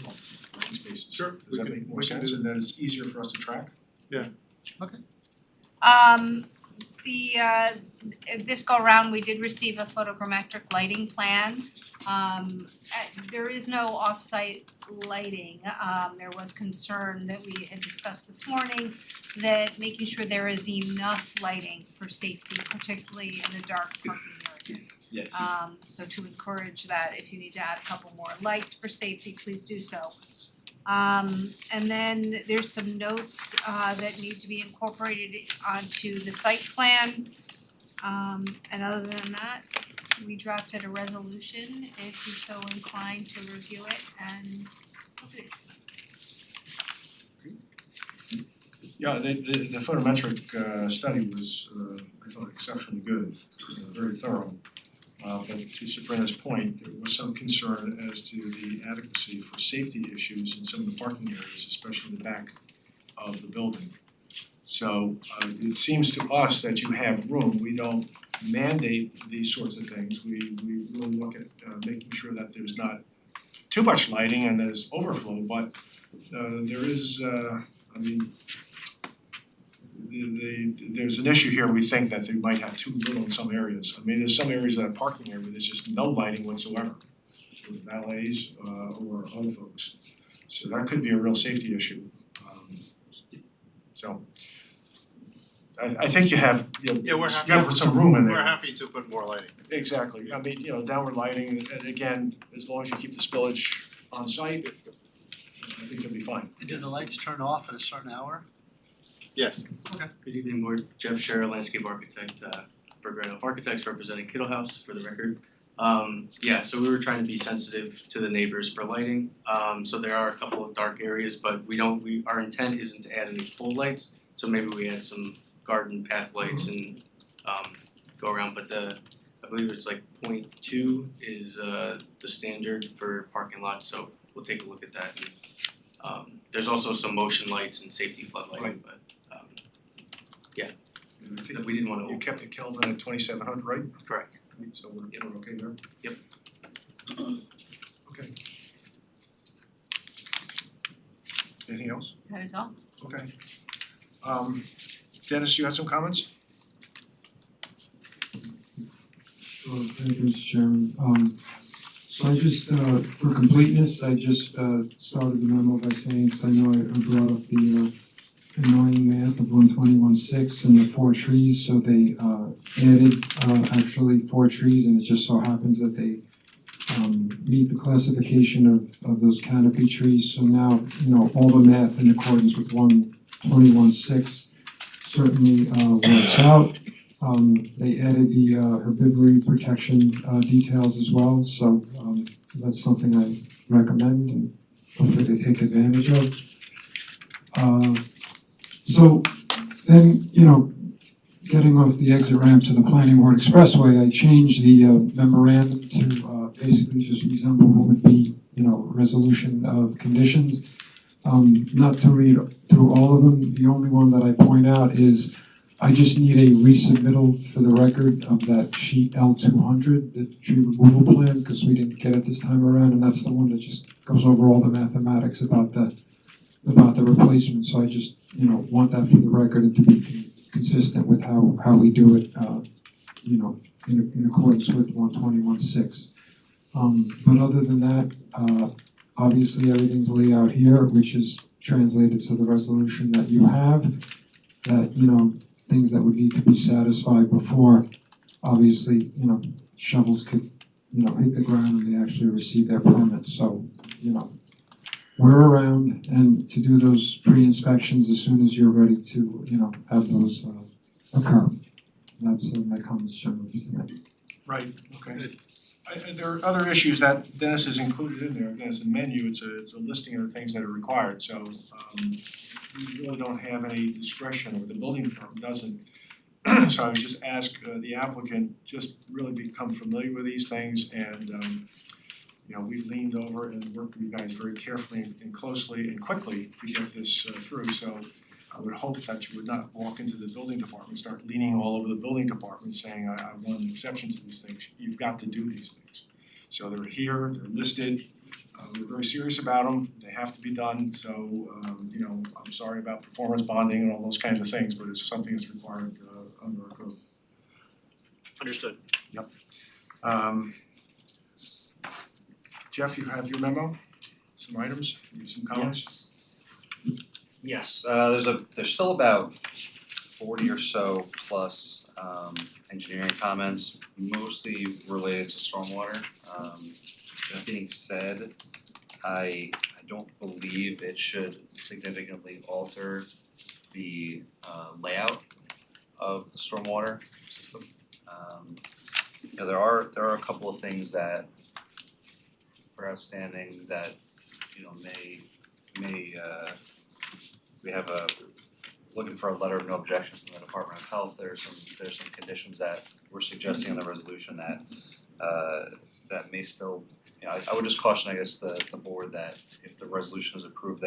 parking spaces? Sure, Does we that can- make more we can sense do and then it's easier for us to track? This go around, we did receive a photogrammetric lighting plan. There is no off-site lighting. There was concern that we had discussed this morning that making sure there is enough lighting for safety, particularly in the dark parking areas. Yeah. So to encourage that, if you need to add a couple more lights for safety, please do so. And then there's some notes that need to be incorporated onto the site plan. And other than that, we drafted a resolution if you're so inclined to review it and Yeah, the photometric study was I thought exceptionally good, very thorough. But to Sabrina's point, there was some concern as to the adequacy for safety issues in some of the parking areas, especially the back of the building. So it seems to us that you have room, we don't mandate these sorts of things, we really look at making sure that there's not too much lighting and there's overflow, but there is I mean there's an issue here, we think that they might have too little in some areas. I mean, there's some areas of that parking area where there's just no lighting whatsoever for valets or other folks. So that could be a real safety issue. So I think you have, Yeah, we're happy. you have some room in there. We're happy to put more lighting. Exactly, I mean, downward lighting, and again, as long as you keep the spillage on site, I think you'll be fine. Do the lights turn off at a certain hour? Yes. Good evening, Board. Jeff Scherer, landscape architect for Grand Oak Architects, representing Kittle House for the record. So we were trying to be sensitive to the neighbors for lighting. So there are a couple of dark areas, but our intent isn't to add any full lights. So maybe we add some garden path lights and go around, but I believe it's like 0.2 is the standard for parking lots, so we'll take a look at that. There's also some motion lights and safety floodlighting, but I think we didn't wanna you kept the Kelvin at 2700, right? correct. So we're okay there? Yep. Okay. Anything else? that is all. Okay. Dennis, you had some comments? Sure, thank you, Mr. Chairman. So I just, for completeness, I just started the memo by saying, because I know I brought up the annoying math of 120.16 and the 4 trees, so they added actually 4 trees, and it just so happens that they meet the classification of those canopy trees. So now, all the math in accordance with 121.6 certainly works out. They added the herbivory protection details as well, so that's something I recommend and hopefully they take advantage of. So then, getting off the exit ramp to the Planning Board Expressway, I changed the memorandum to basically just resemble what would be, resolution of conditions. Not to read through all of them, the only one that I point out is I just need a resubmittal for the record of that sheet L200, the tree removal plan, because we didn't get it this time around, and that's the one that just goes over all the mathematics about the replacement. So I just, want that for the record and to be consistent with how we do it, in accordance with 121.6. But other than that, obviously everything's laid out here, which is translated to the resolution that you have, that, things that would need to be satisfied before, obviously, shovels could, hit the ground and they actually receive their permits. So, we're around and to do those pre-inspections as soon as you're ready to, have those occur. that's my comments generally for tonight. Right, okay. There are other issues that Dennis has included in there, again, it's a menu, it's a listing of the things that are required, so we really don't have any discretion, or the building department doesn't. So I would just ask the applicant, just really become familiar with these things and you know, we've leaned over and worked with you guys very carefully and closely and quickly to get this through, so I would hope that you would not walk into the building department and start leaning all over the building department saying, I want an exception to these things. You've got to do these things. So they're here, they're listed, we're very serious about them, they have to be done, so you know, I'm sorry about performance bonding and all those kinds of things, but it's something that's required under our code. Understood. Jeff, you have your memo, some items, you have some comments? Yes, there's still about 40 or so plus engineering comments, mostly related to stormwater. That being said, I don't believe it should significantly alter the layout of the stormwater system. You know, there are a couple of things that are outstanding that, you know, may we have looking for a letter of no objection from the Department of Health. There's some conditions that we're suggesting in the resolution that that may still, you know, I would just caution, I guess, the board that if the resolution is approved,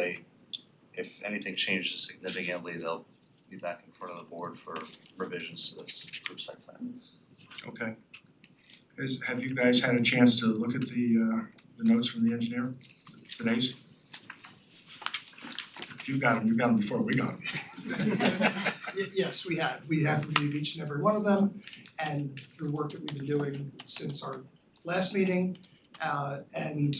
if anything changes significantly, they'll be back in front of the board for revisions to this approved site plan. Okay. Have you guys had a chance to look at the notes from the engineer, today's? If you got them before we got them. Yes, we have reviewed each and every one of them, and the work that we've been doing since our last meeting, and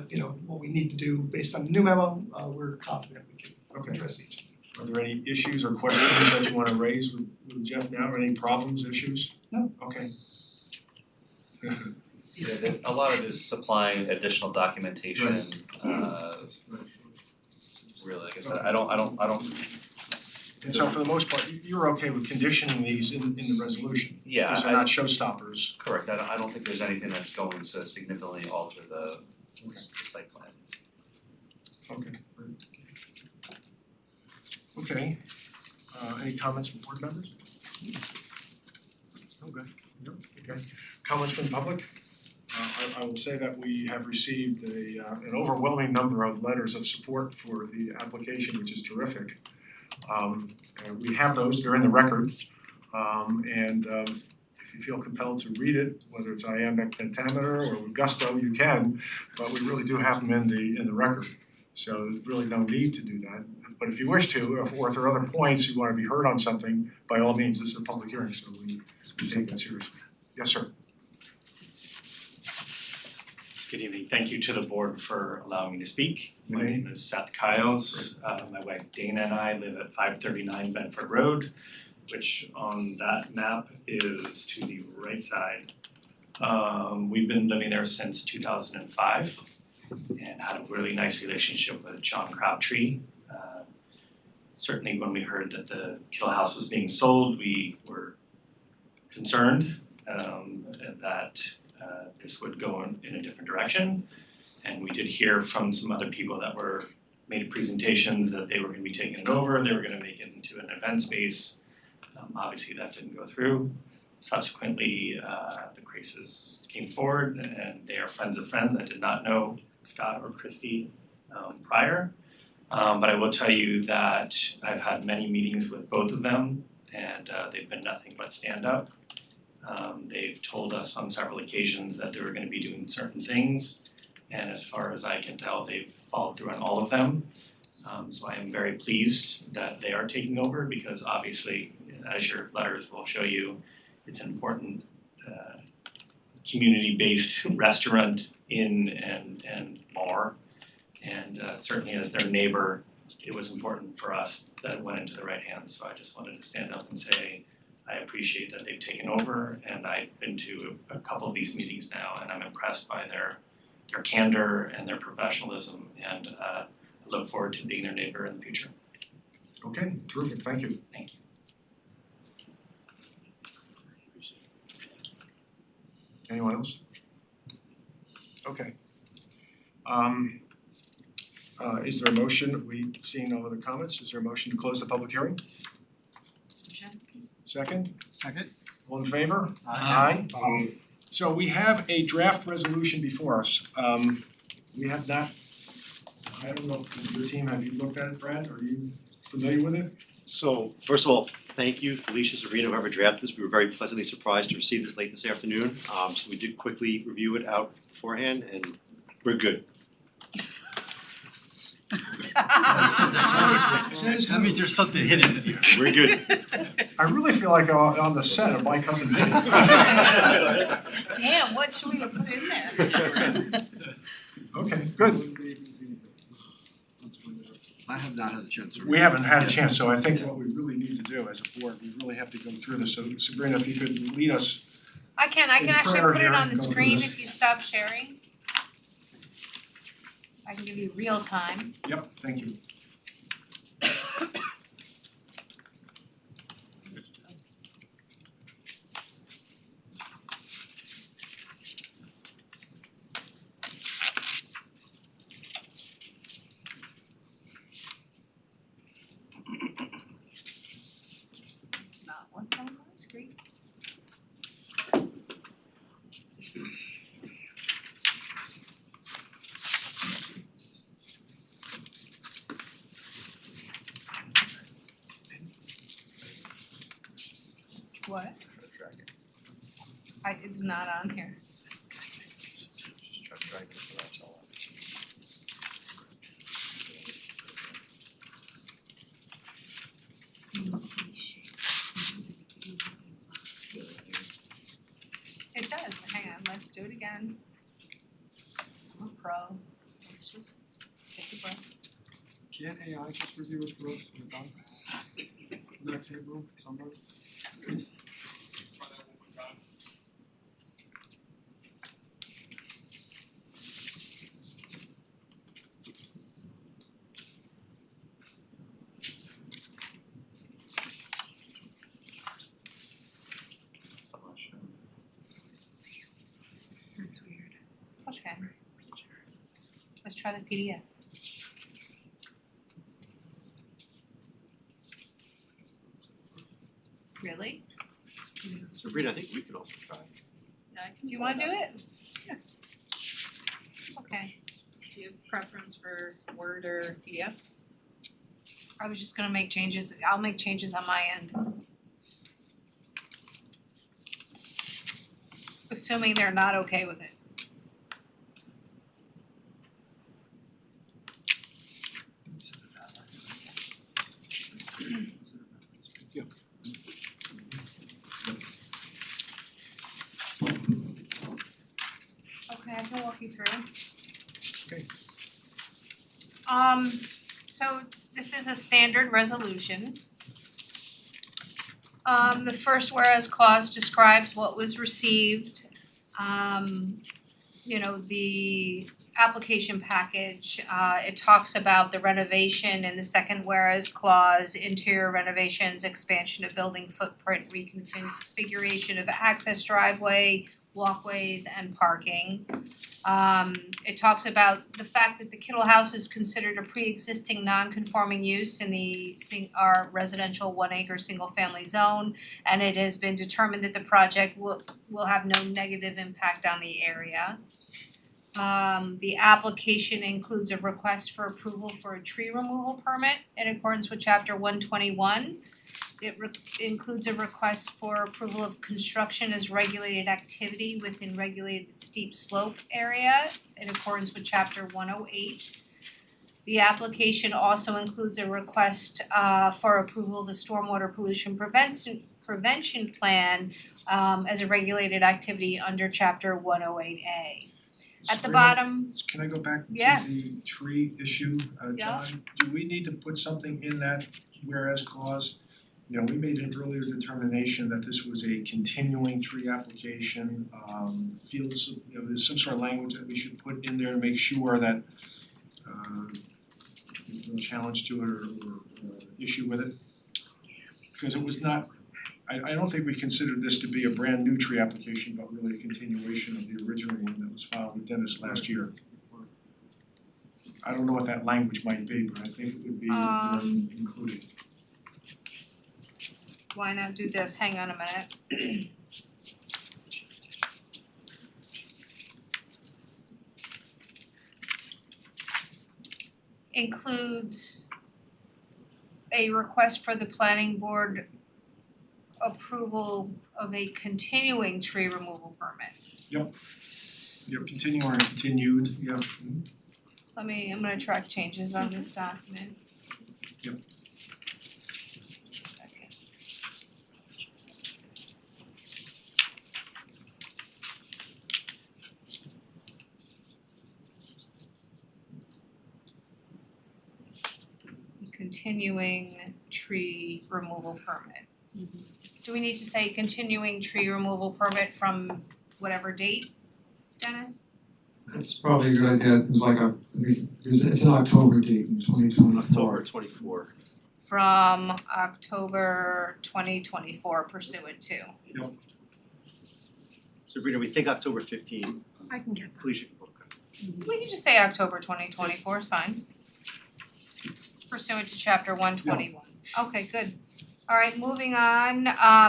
you know, what we need to do based on the new memo, we're confident we can address each. Are there any issues or questions that you wanna raise with Jeff now, or any problems, issues? No. Okay. Yeah, a lot of it is supplying additional documentation, really, like I said, I don't. And so for the most part, you're okay with conditioning these in the resolution? Yeah, Because they're not showstoppers. Correct, I don't think there's anything that's going to significantly alter the site plan. Okay. Okay, any comments from board members? Okay, no, okay. Comments from the public? I will say that we have received an overwhelming number of letters of support for the application, which is terrific. And we have those, they're in the record. If you feel compelled to read it, whether it's iambic pentameter or with gusto, you can, but we really do have them in the record. So there's really no need to do that. But if you wish to, or if there are other points you wanna be heard on something, by all means, this is a public hearing, so we take it seriously. Yes, sir. Good evening, thank you to the board for allowing me to speak. My Your name is Seth Kiles, my wife Dana and I live at 539 Bedford Road, which on that map is to the right side. We've been living there since 2005 and had a really nice relationship with John Crabtree. Certainly when we heard that the Kittle House was being sold, we were concerned that this would go in a different direction. And we did hear from some other people that made presentations that they were gonna be taking it over, they were gonna make it into an event space. Obviously that didn't go through. Subsequently, the Graces came forward and they are friends of friends. I did not know Scott or Christy prior. But I will tell you that I've had many meetings with both of them and they've been nothing but stand up. They've told us on several occasions that they were gonna be doing certain things, and as far as I can tell, they've followed through on all of them. So I am very pleased that they are taking over because obviously, as your letters will show you, it's an important community-based restaurant, inn and bar. And certainly as their neighbor, it was important for us that it went into the right hands, so I just wanted to stand up and say, I appreciate that they've taken over, and I've been to a couple of these meetings now, and I'm impressed by their candor and their professionalism, and I look forward to being their neighbor in the future. Okay, terrific, thank you. Thank you. Anyone else? Okay. Is there a motion, seeing no other comments, is there a motion to close the public hearing? Second? Second. All in favor? Aye. So we have a draft resolution before us. We have not, I don't know, if your team, have you looked at it, Brad? Are you familiar with it? So first of all, thank you, Felicia, Sabrina, whoever drafted this. We were very pleasantly surprised to receive this late this afternoon. So we did quickly review it out beforehand and we're good. That means there's something hidden in here. We're good. I really feel like I'm on the set of My Cousin Vinny. Damn, what should we have put in there? Okay, good. I have not had a chance to. We haven't had a chance, so I think what we really need to do as a board, we really have to go through this. So Sabrina, if you could lead us. I can In actually prayer put it here, on the go through screen this. if you stop sharing. I can give you real time. Yep, thank you. It's not what's on my screen. What? It's not on here. It does, hang on, let's do it again. I'm a pro, let's just take a breath. Can't AI just review it for us when it's done? In that same room, somewhere? That's weird. Okay. Let's try the PDF. Really? Sabrina, I think we could also try. Do you wanna do it? Yeah. Okay, Do you have preference for Word or PDF? I was just gonna make changes, I'll make changes on my end. Assuming they're not okay with it. Okay, I can walk you through. Okay. So this is a standard resolution. The first whereas clause describes what was received. The application package, it talks about the renovation in the second whereas clause, interior renovations, expansion of building footprint, reconfiguration of access driveway, walkways and parking. It talks about the fact that the Kittle House is considered a pre-existing non-conforming use in the our residential 1 acre single family zone, and it has been determined that the project will have no negative impact on the area. The application includes a request for approval for a tree removal permit in accordance with chapter 121. It includes a request for approval of construction as regulated activity within regulated steep slope area in accordance with chapter 108. The application also includes a request for approval of the stormwater pollution prevention plan as a regulated activity under chapter 108A. At the Sabrina, bottom, can I go back to Yes. the tree issue, Yeah. John? Do we need to put something in that whereas clause? You know, we made an earlier determination that this was a continuing tree application, feels, you know, there's some sort of language that we should put in there to make sure that there's no challenge to it or issue with it. Because it was not, I don't think we considered this to be a brand new tree application, but really a continuation of the original one that was filed with Dennis last year. I don't know what that language might be, but I think it would be worth including. Why not do this? Hang on a minute. Includes a request for the planning board approval of a continuing tree removal permit. You're continuing or continued, yeah. I'm gonna track changes on this document. Yep. Second. Continuing tree removal permit. Do we need to say continuing tree removal permit from whatever date, Dennis? That's probably a good idea, it's like it's an October date in 2024. October 24. From October 2024 pursuant to. Sabrina, we think October 15. I can get Please, you can book. We can just say October 2024 is fine. It's pursuant to chapter 121. Okay, good. Alright, moving on,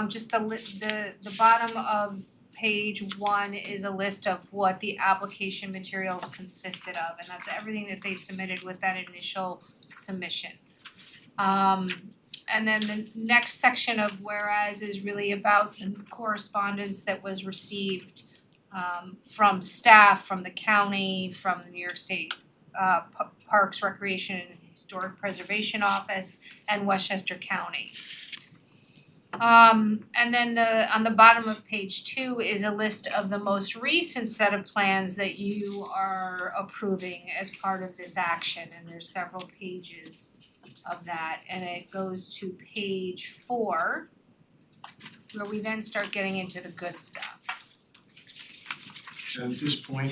just the bottom of page 1 is a list of what the application materials consisted of, and that's everything that they submitted with that initial submission. And then the next section of whereas is really about the correspondence that was received from staff, from the county, from the New York State Parks, Recreation and Historic Preservation Office and Westchester County. And then on the bottom of page 2 is a list of the most recent set of plans that you are approving as part of this action, and there's several pages of that, and it goes to page 4, where we then start getting into the good stuff. And at this point,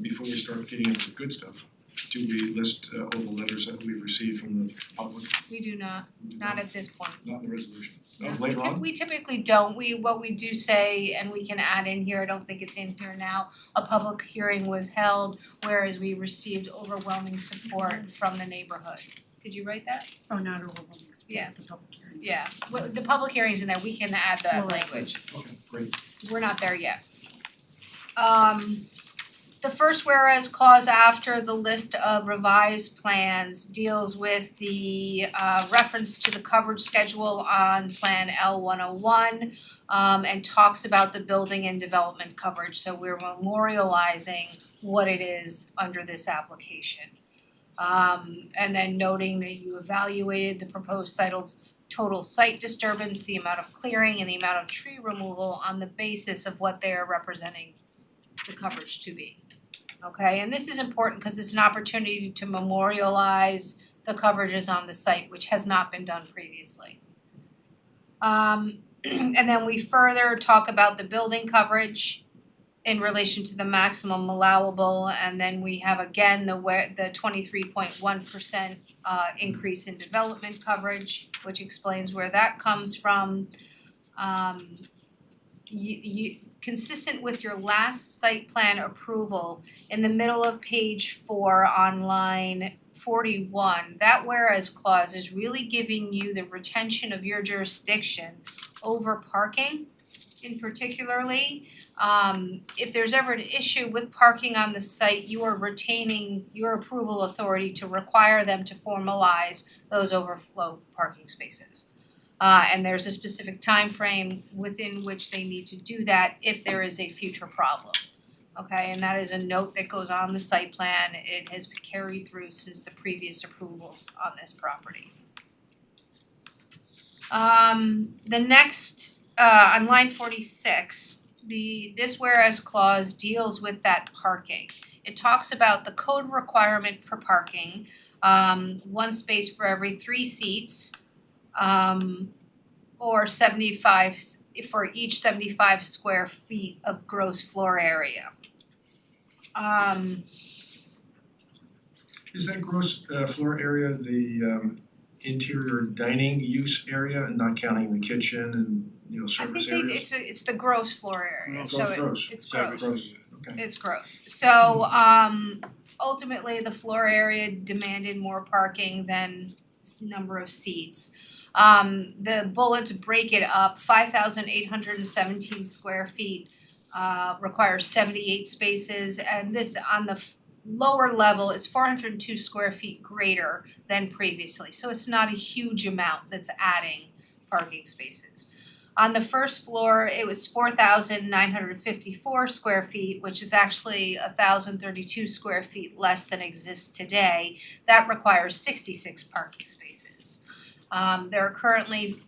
before we start getting into the good stuff, do we list all the letters that we received from the public? We do not at this point. Not in the resolution. No, Later on? we typically don't, what we do say, and we can add in here, I don't think it's in here now, a public hearing was held, whereas we received overwhelming support from the neighborhood. Did you write that? Oh, not overwhelming, Yeah. the public hearing. Yeah, the public hearing's in there, we can add that language. Okay, great. We're not there yet. The first whereas clause after the list of revised plans deals with the reference to the coverage schedule on Plan L101 and talks about the building and development coverage, so we're memorializing what it is under this application. And then noting that you evaluated the proposed total site disturbance, the amount of clearing and the amount of tree removal on the basis of what they are representing the coverage to be. Okay, and this is important because it's an opportunity to memorialize the coverages on the site, which has not been done previously. And then we further talk about the building coverage in relation to the maximum allowable, and then we have again the 23.1% increase in development coverage, which explains where that comes from. Consistent with your last site plan approval, in the middle of page 4 on line 41, that whereas clause is really giving you the retention of your jurisdiction over parking in particularly. If there's ever an issue with parking on the site, you are retaining your approval authority to require them to formalize those overflow parking spaces. And there's a specific time frame within which they need to do that if there is a future problem. Okay, and that is a note that goes on the site plan. It has been carried through since the previous approvals on this property. The next, on line 46, this whereas clause deals with that parking. It talks about the code requirement for parking, 1 space for every 3 seats, or 75 for each 75 square feet of gross floor area. Is that gross floor area the interior dining use area and not counting the kitchen and, I service think areas? it's the gross floor area, so Gross. it's So gross. okay. It's gross. So ultimately, the floor area demanded more parking than number of seats. The bullets break it up, 5,817 square feet requires 78 spaces, and this on the lower level is 402 square feet greater than previously. So it's not a huge amount that's adding parking spaces. On the first floor, it was 4,954 square feet, which is actually 1,032 square feet less than exists today. That requires 66 parking spaces. There are currently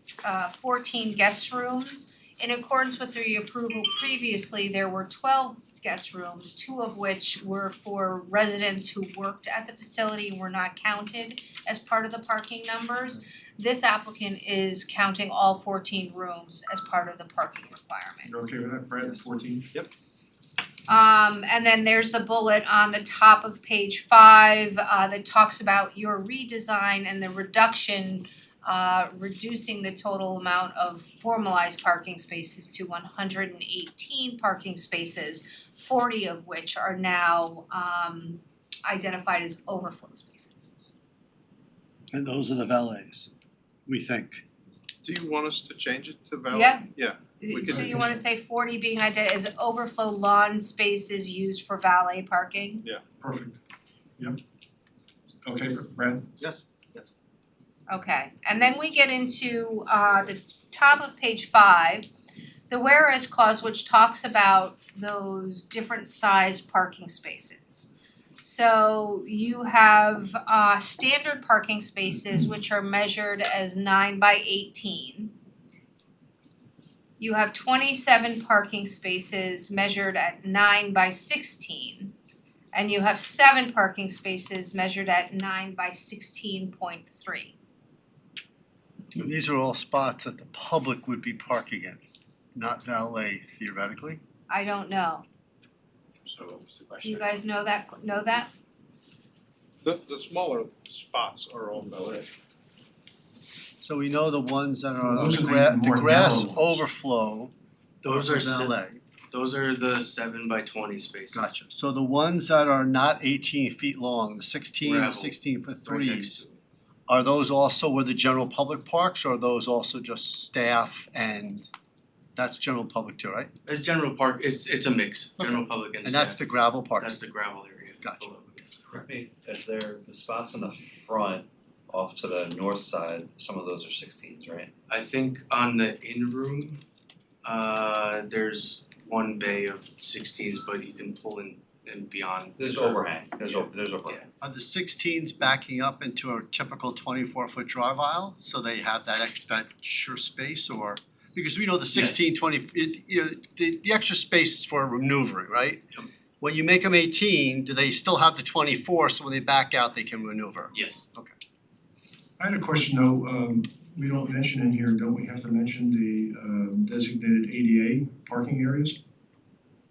14 guest rooms. In accordance with the approval previously, there were 12 guest rooms, 2 of which were for residents who worked at the facility and were not counted as part of the parking numbers. This applicant is counting all 14 rooms as part of the parking requirement. You're okay with that, Brad, 14? Yep. And then there's the bullet on the top of page 5 that talks about your redesign and the reduction, reducing the total amount of formalized parking spaces to 118 parking spaces, 40 of which are now identified as overflow spaces. And those are the valets, we think. Do you want us to change it to valet? Yeah. Yeah. We could- So you wanna say 40 being as overflow lawn spaces used for valet parking? Perfect. Yep. Okay, Brad? Yes. Okay, and then we get into the top of page 5, the whereas clause, which talks about those different sized parking spaces. So you have standard parking spaces which are measured as 9 by 18. You have 27 parking spaces measured at 9 by 16. And you have 7 parking spaces measured at 9 by 16.3. These are all spots that the public would be parking in, not valet theoretically. I don't know. So what was the Do question? you guys know that? The smaller spots are all valet. So we know the ones that are on Those the are the more grass narrow ones. overflow Those are valet. those are the 7 by 20 spaces. Gotcha. So the ones that are not 18 feet long, the 16 Gravel, and 16 for Right next threes, to it. are those also where the general public parks, or are those also just staff and that's general public too, right? It's general park, it's a mix, general public and And that's staff. the gravel park. That's the gravel area. Gotcha. below, yes. Correct me, is there the spots in the front off to the north side, some of those are 16s, right? I think on the in-room, there's one bay of 16s, but you can pull in and beyond. There's the curb. overhang, there's overhang. Are the 16s backing up into a typical 24-foot drive aisle, so they have that extra space, or? Because we know the 16, 20, the extra space is for maneuvering, right? Yep. When you make them 18, do they still have the 24, so when they back out, they can maneuver? Yes. I had a question though, we don't mention in here, don't we have to mention the designated ADA parking areas?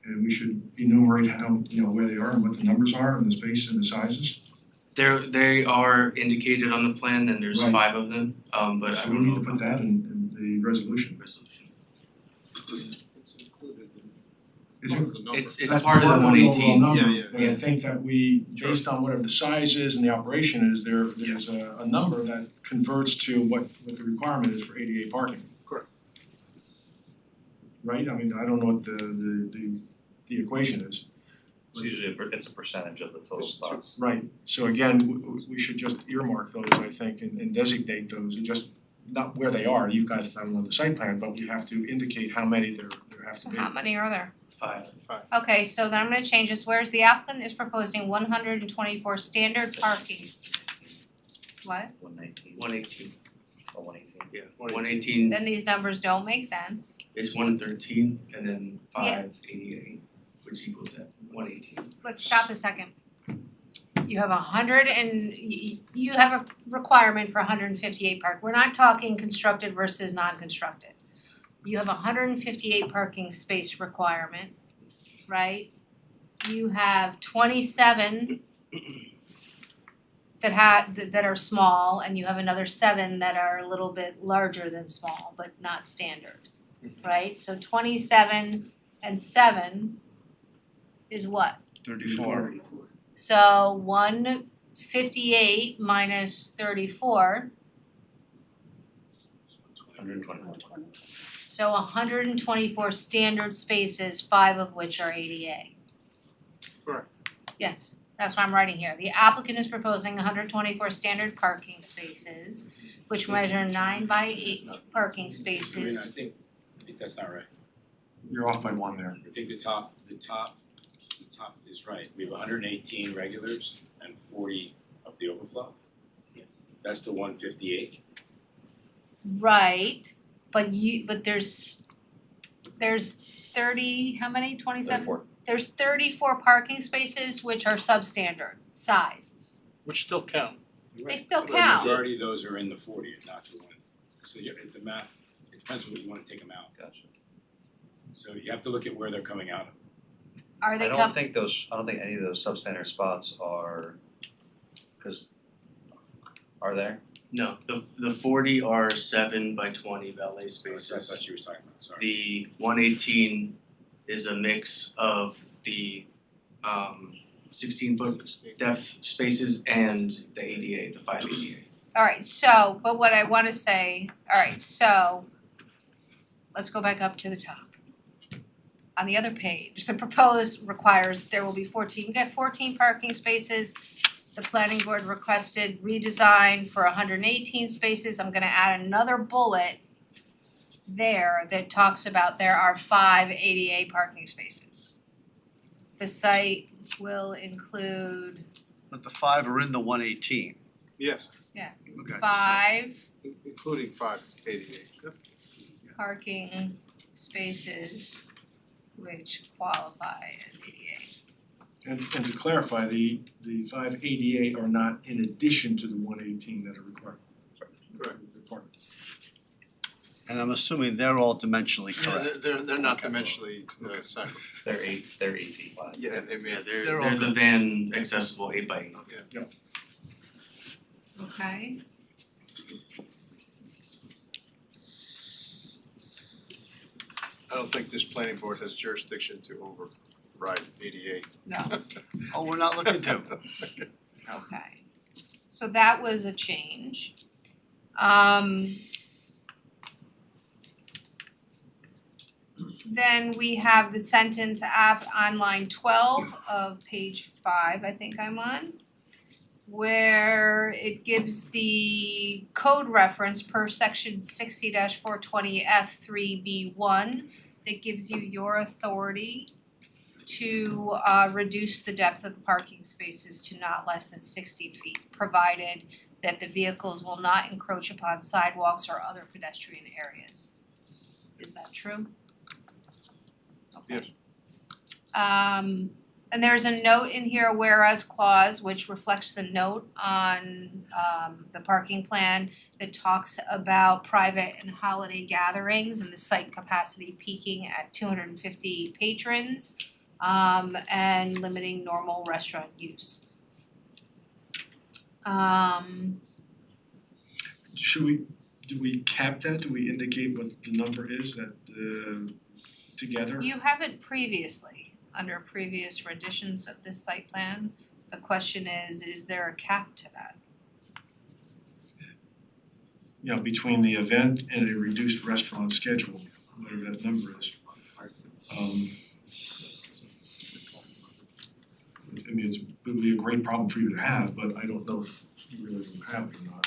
And we should enumerate how, where they are and what the numbers are and the space and the sizes. They are indicated on the plan, and there's Right. 5 of them, but I So we don't know need to put about that in the resolution. the resolution. It's included in Is part it- of the number. It's That's part of the overall 118. number, Yeah, yeah. but I think that we, based on whatever the size is and the operation is, there's a number that converts to what the requirement is for ADA parking. Correct. Right, I mean, I don't know what the equation is. It's usually it's a percentage of the total spots. Right, so again, we should just earmark those, I think, and designate those, and just not where they are, you've got them on the site plan, but we have to indicate how many there have to So be. how many are there? 5. Okay, so then I'm gonna change this, whereas the applicant is proposing 124 standard parking. What? 119 118, or 118. yeah, 118, Then these numbers don't make sense. it's 113, and then Yeah. 588, which equals that 118. Let's stop a second. You have you have a requirement for 158 park. We're not talking constructed versus non-constructed. You have a 158 parking space requirement, right? You have 27 that are small, and you have another 7 that are a little bit larger than small, but not standard, right? So 27 and 7 is what? 34. So 158 minus 34, 124. so 124 standard spaces, 5 of which are ADA. Correct. Yes, that's what I'm writing here. The applicant is proposing 124 standard parking spaces, which measure 9 by 8 parking spaces. I think that's not right. You're off by 1 there. I think the top is right. We have 118 regulars and 40 of the overflow. That's the 158. Right, but there's 30, how many, 27? 34. There's 34 parking spaces which are substandard sizes. Which still count. They still The count. majority of those are in the 40 and not the one. So the math, it depends on what you wanna take them out. Gotcha. So you have to look at where they're coming out of. Are they I don't think any of those substandard spots are, cause are there? No, the 40 are 7 by 20 valet That's spaces. what you was talking about, sorry. The 118 is a mix of the 16-foot depth spaces and the ADA, the 5 ADA. Alright, so, but what I wanna say, alright, so let's go back up to the top. On the other page, the proposed requires there will be 14, you get 14 parking spaces. The planning board requested redesign for 118 spaces. I'm gonna add another bullet there that talks about there are 5 ADA parking spaces. The site will include But the 5 are in the 118. Yes, Okay. 5 including 5 88. Yep. parking spaces which qualify as ADA. And to clarify, the 5 ADA are not in addition to the 118 that are required. Correct. They're part of it. And I'm assuming they're all dimensionally Yeah, correct. they're not dimensionally separate. They're 8 feet wide. Yeah, they may. Yeah, They're they're all the good. van accessible 8 by 8. Okay. I don't think this planning board has jurisdiction to override ADA. No, Oh, we're not looking to. okay. So that was a change. Then we have the sentence on line 12 of page 5, I think I'm on, where it gives the code reference per section 60-420 F3B1 that gives you your authority to reduce the depth of the parking spaces to not less than 60 feet, provided that the vehicles will not encroach upon sidewalks or other pedestrian areas. Is that true? Okay. And there's a note in here, a whereas clause, which reflects the note on the parking plan that talks about private and holiday gatherings and the site capacity peaking at 250 patrons, and limiting normal restaurant use. Do we cap that? Do we indicate what the number is that together? You haven't previously, under previous renditions of this site plan. The question is there a cap to that? You know, between the event and a reduced restaurant schedule, whatever that number is. I mean, it would be a great problem for you to have, but I don't know if you really will have it or not.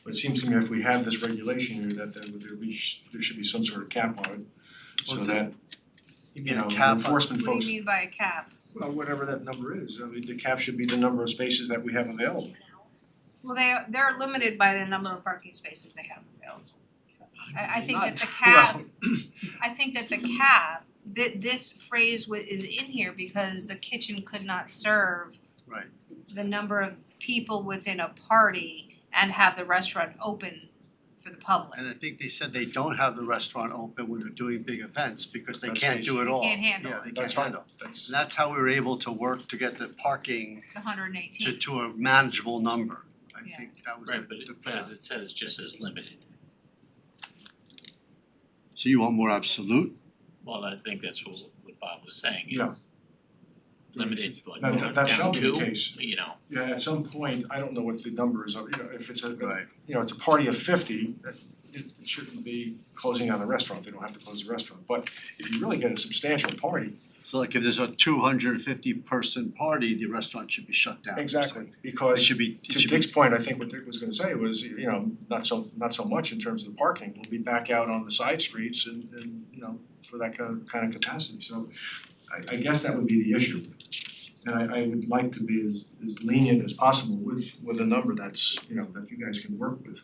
But it seems to me if we have this regulation here, that there should be some sort of cap on it, so that, You you mean know, a cap on, enforcement What do folks, you mean by a cap? well, whatever that number is, I mean, the cap should be the number of spaces that we have available. Well, they're limited by the number of parking spaces they have available. I think that the cap, this phrase is in here because the kitchen could not serve right, the number of people within a party and have the restaurant open for the public. And I think they said they don't have the restaurant open when they're doing big events because they That's can't do it They all. can't handle Yeah, it. they That's can't fine. handle. That's, And that's how we were able to work to get the parking The 118. to a manageable number. I Yeah. think that was Right, but the it, plan. as it says, just as limited. So you want more absolute? Well, I think that's what Bob was saying Yeah. is limited, like That- down that shall to be the case. you know. yeah, at some point, I don't know what the number is, if it's a, Right. it's a party of 50, it shouldn't be closing down the restaurant, they don't have to close the restaurant. But if you really get a substantial party, So like if there's a 250 person party, the restaurant should be shut down. exactly, It because should be, it to should be, Dick's point, I think what Dick was gonna say was, not so much in terms of the parking, we'll be back out on the side streets and for that kind of capacity, so I guess that would be the issue. And I would like to be as lenient as possible with a number that's, that you guys can work with.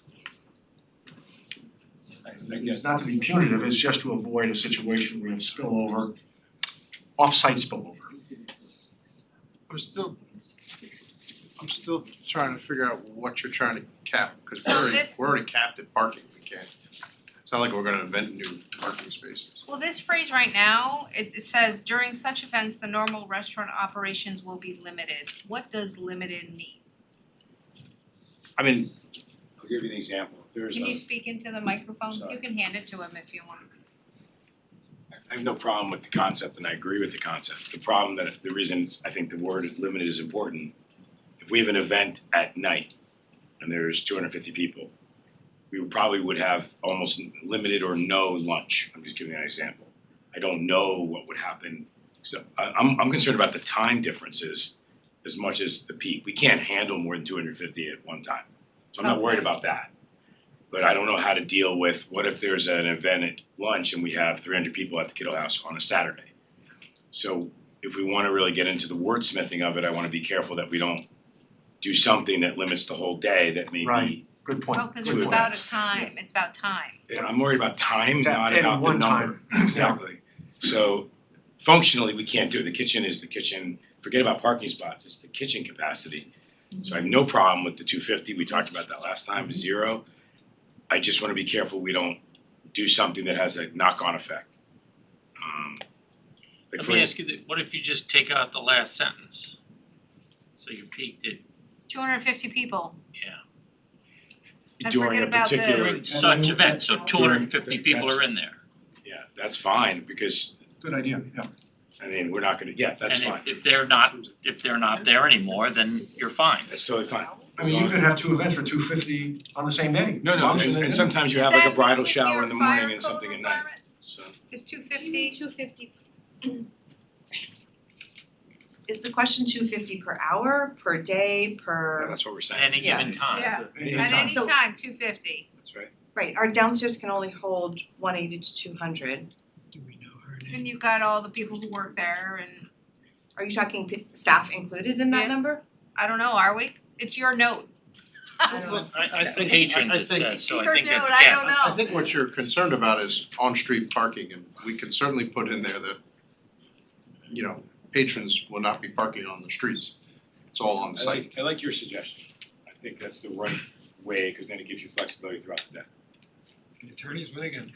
It's not to be punitive, it's just to avoid a situation where you have spillover, off-site spillover. I'm still trying to figure out what you're trying to cap, cause So this- we're already capped at parking, we can't. It's not like we're gonna invent new parking spaces. Well, this phrase right now, it says during such events, the normal restaurant operations will be limited. What does limited mean? I mean, I'll give you an example. There's Can a, you speak into the microphone? Sorry. You can hand it to him if you want. I have no problem with the concept and I agree with the concept. The reason I think the word limited is important, if we have an event at night and there's 250 people, we would have almost limited or no lunch. I'm just giving you an example. I don't know what would happen. So I'm concerned about the time differences as much as the peak. We can't handle more than 250 at one time. So I'm not worried about that. But I don't know how to deal with what if there's an event at lunch and we have 300 people at the Kiddo House on a Saturday. So if we wanna really get into the wordsmithing of it, I wanna be careful that we don't do something that limits the whole day that may be. Right. Good point. Oh, cause Two it's about events. a time, it's about time. And I'm worried about time, It's at not any about the one number. time. Exactly. So functionally, we can't do it. The kitchen is the kitchen. Forget about parking spots, it's the kitchen capacity. So I have no problem with the 250, we talked about that last time, 0. I just wanna be careful we don't do something that has a knock-on effect. Like Let for me instance, ask you, what if you just take out the last sentence? So you peaked at, 250 people. yeah, and during forget a about the- particular, such event, so 250 people are in there. yeah, that's fine, because, Good idea, yeah. I mean, we're not gonna, yeah, that's fine, And if they're not there anymore, then you're fine. that's totally fine. I mean, you could have two events for 250 on the same day. No, Lunch and then and dinner. sometimes you Does have like that a bridal mean with shower your in the morning fire and code something at night, requirement? so. Is 250? 250. Is the question 250 per hour, per day, Yeah, per? that's what we're At saying, any given time. Yeah, Anytime. at any So- time, 250. that's right. Right, our downstairs can only hold 180 to 200. And you've got all the people who work there and, Are you talking staff included in that Yeah. number? I don't know, are we? It's your note. I don't know. Well, I think, Patrons, I it think, says, so I Your think that's note, I don't guests. know. I think what you're concerned about is on-street parking, and we can certainly put in there that, patrons will not be parking on the streets. It's all on site. I like your suggestion. I think that's the right way, cause then it gives you flexibility throughout the day. The attorneys win again.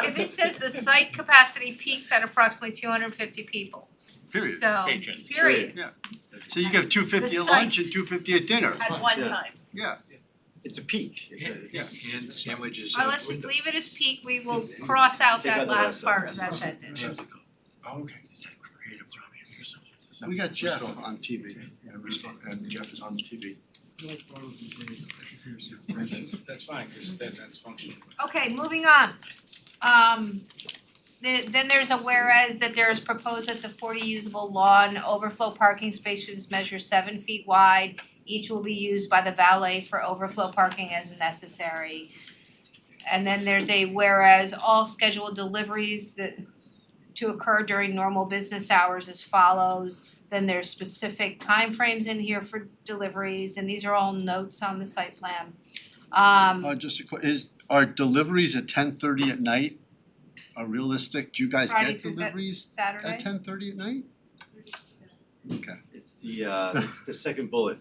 And this says the site capacity peaks at approximately 250 people. Period. So, Patrons. period. So you have 250 The at lunch site. and 250 at dinner. At one Yeah. time. Yeah. it's a peak, it's And sandwiches. Well, let's just leave it as peak, we will cross out Take that out the last last part of that sentence. Oh, okay. We got Jeff on TV. Yeah, and Jeff is on TV. That's fine, cause that's functional. Okay, moving on. Then there's a whereas that there is proposed that the 40 usable lawn overflow parking spaces measure 7 feet wide. Each will be used by the valet for overflow parking as necessary. And then there's a whereas all scheduled deliveries that to occur during normal business hours as follows. Then there's specific timeframes in here for deliveries, and these are all notes on the site plan. Just are deliveries at 10:30 at night realistic? Do you guys Friday get through deliveries Saturday? at 10:30 at night? Okay. it's the second bullet.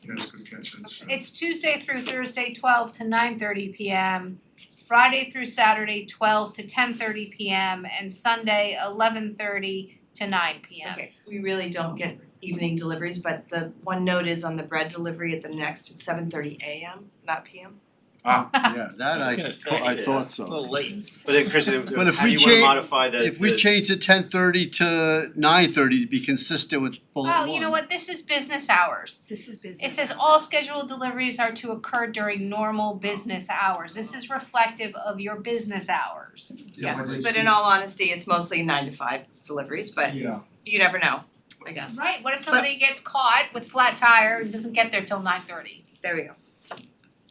Yes, good catch, that's It's Tuesday through Thursday, 12 to 9:30 p.m. Friday through Saturday, 12 to 10:30 p.m. and Sunday, 11:30 to 9 p.m. Okay, we really don't get evening deliveries, but the one note is on the bread delivery at the next, it's 7:30 a.m., not p.m. Yeah, that I thought so. But then Chris, But if how we do you wanna change- modify the If we change the 10:30 to 9:30 to be consistent with bullet one. Oh, you know what, this is business hours. This is business. It says all scheduled deliveries are to occur during normal business hours. This is reflective of your business hours. Yeah, Yes, it's- but in all honesty, it's mostly 9 to 5 deliveries, but Yeah, you never know, I guess. Right, what if somebody gets caught with flat tire and doesn't get there till 9:30? There we go.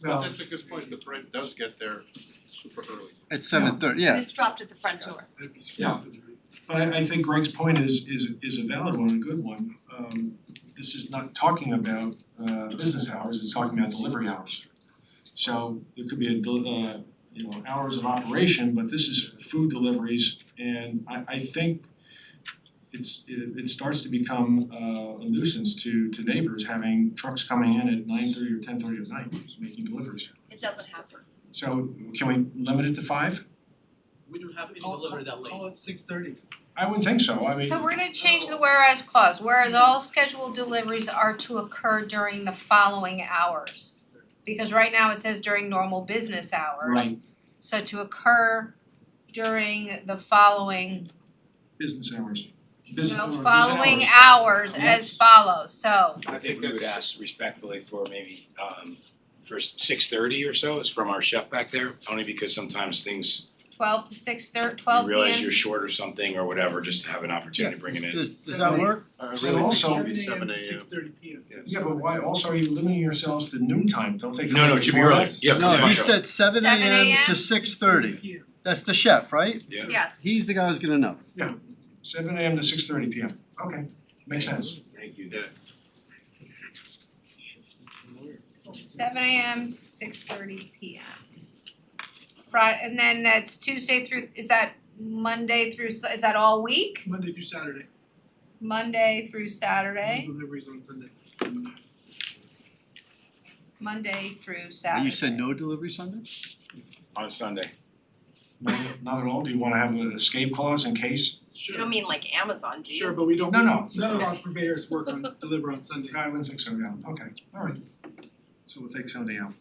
But that's a good point, the bread does get there super early. At 7:30, yeah. It's dropped at the front door. yeah. But I think Greg's point is a valid one, a good one. This is not talking about business hours, it's talking about delivery hours. So there could be hours of operation, but this is food deliveries, and I think it starts to become a nuisance to neighbors having trucks coming in at 9:30 or 10:30 at night, just making deliveries. It doesn't happen. So can we limit it to 5? We don't have any delivery that late. Call it 6:30. I wouldn't think so, I mean. So we're gonna change the whereas clause, whereas all scheduled deliveries are to occur during the following hours. Because right now it says during normal business hours. Right, So to occur during the following, business hours. following hours as follows, so. I think we would ask respectfully for maybe for 6:30 or so, is from our chef back there, only because sometimes things 12 to 6:30, 12 you p.m. realize you're short or something or whatever, just to have an opportunity to bring it in. Does that work? But also, 7 a.m. 6:30 p.m. yeah, but why also are you limiting yourselves to noon time? Don't they come No, in no, it should be before early, that? yeah, No, come on, he show. said 7 7 a.m. to a.m.? 6:30. That's the chef, right? Yeah. Yes. He's the guy who's gonna know. 7 a.m. to 6:30 p.m. Okay, makes sense. Thank you. 7 a.m. to 6:30 p.m. Friday, and then that's Tuesday through, is that Monday through, is that all week? Monday through Saturday. Monday through Saturday, No deliveries on Sunday. Monday through And Saturday. you said no delivery Sunday? On Sunday. Not at all, do you wanna have an escape clause in case? You don't mean like Amazon, do you? Sure, but we don't, No, no. none of our purveyors work on, deliver on Sunday. I wouldn't think so, yeah, okay, alright. So we'll take Sunday out.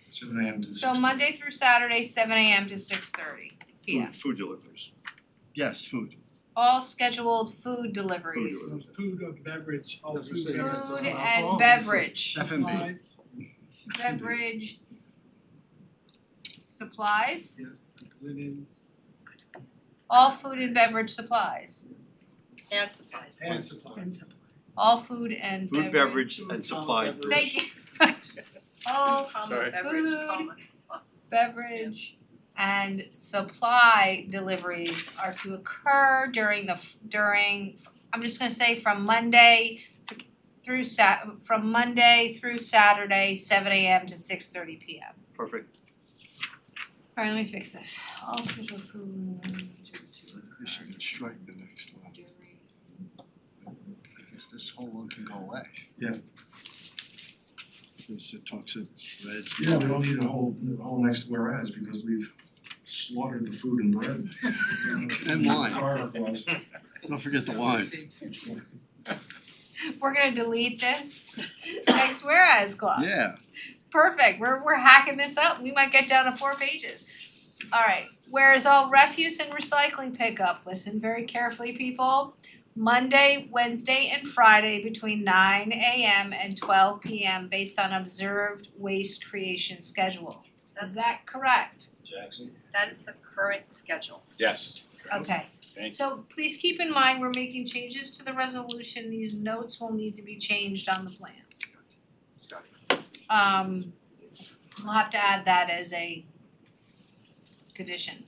7 a.m. to 6:30. So Monday through Saturday, 7 a.m. to 6:30 p.m. Food deliveries. Yes, food. All scheduled food deliveries. Food or beverage, all food, Food beverage. Food and beverage. F&B. Supplies, Beverage. Supplies, yes, linens all food and beverage supplies. And supplies. and supplies. All food and Food, beverage, and supply. Thank you. All Sorry. food, beverage, and supply deliveries are to occur during I'm just gonna say from Monday through Saturday, 7 a.m. to 6:30 p.m. Perfect. Alright, let me fix this. All scheduled food I should strike the next line. I guess this whole one can go away. Yeah. Because it talks of bread. Yeah, we don't need the whole next whereas because we've slaughtered the food and bread. And wine. Our clause. Don't forget the wine. We're gonna delete this next whereas clause. Yeah. Perfect, we're hacking this up, we might get down to 4 pages. Alright, whereas all refuse and recycling pickup, listen very carefully, people. Monday, Wednesday, and Friday between 9 a.m. and 12 p.m. based on observed waste creation schedule. Is that correct? Jackson? That is the current schedule. Yes. Okay. Thank you. So please keep in mind, we're making changes to the resolution, these notes will need to be changed on the plans. We'll have to add that as a condition.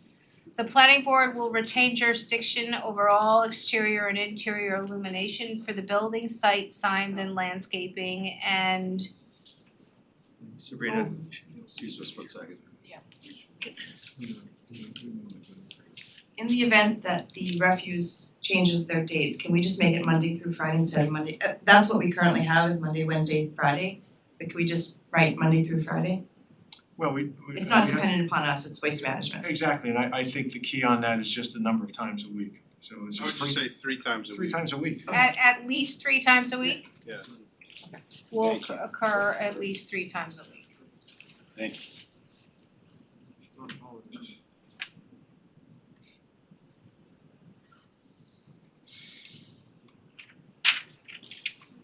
The planning board will retain jurisdiction over all exterior and interior illumination for the building, site, signs and landscaping and Sabrina, excuse us 1 second. In the event that the refuse changes their dates, can we just make it Monday through Friday instead of Monday? That's what we currently have is Monday, Wednesday, Friday, but can we just write Monday through Friday? Well, we It's not we have- dependent upon us, it's waste management. Exactly, and I think the key on that is just the number of times a week. So it's I would just just say 3 times a week. 3 times a week. At least 3 times a week? Yeah. Will Thank you. occur at least 3 times a week. Thank you. It's not a holiday.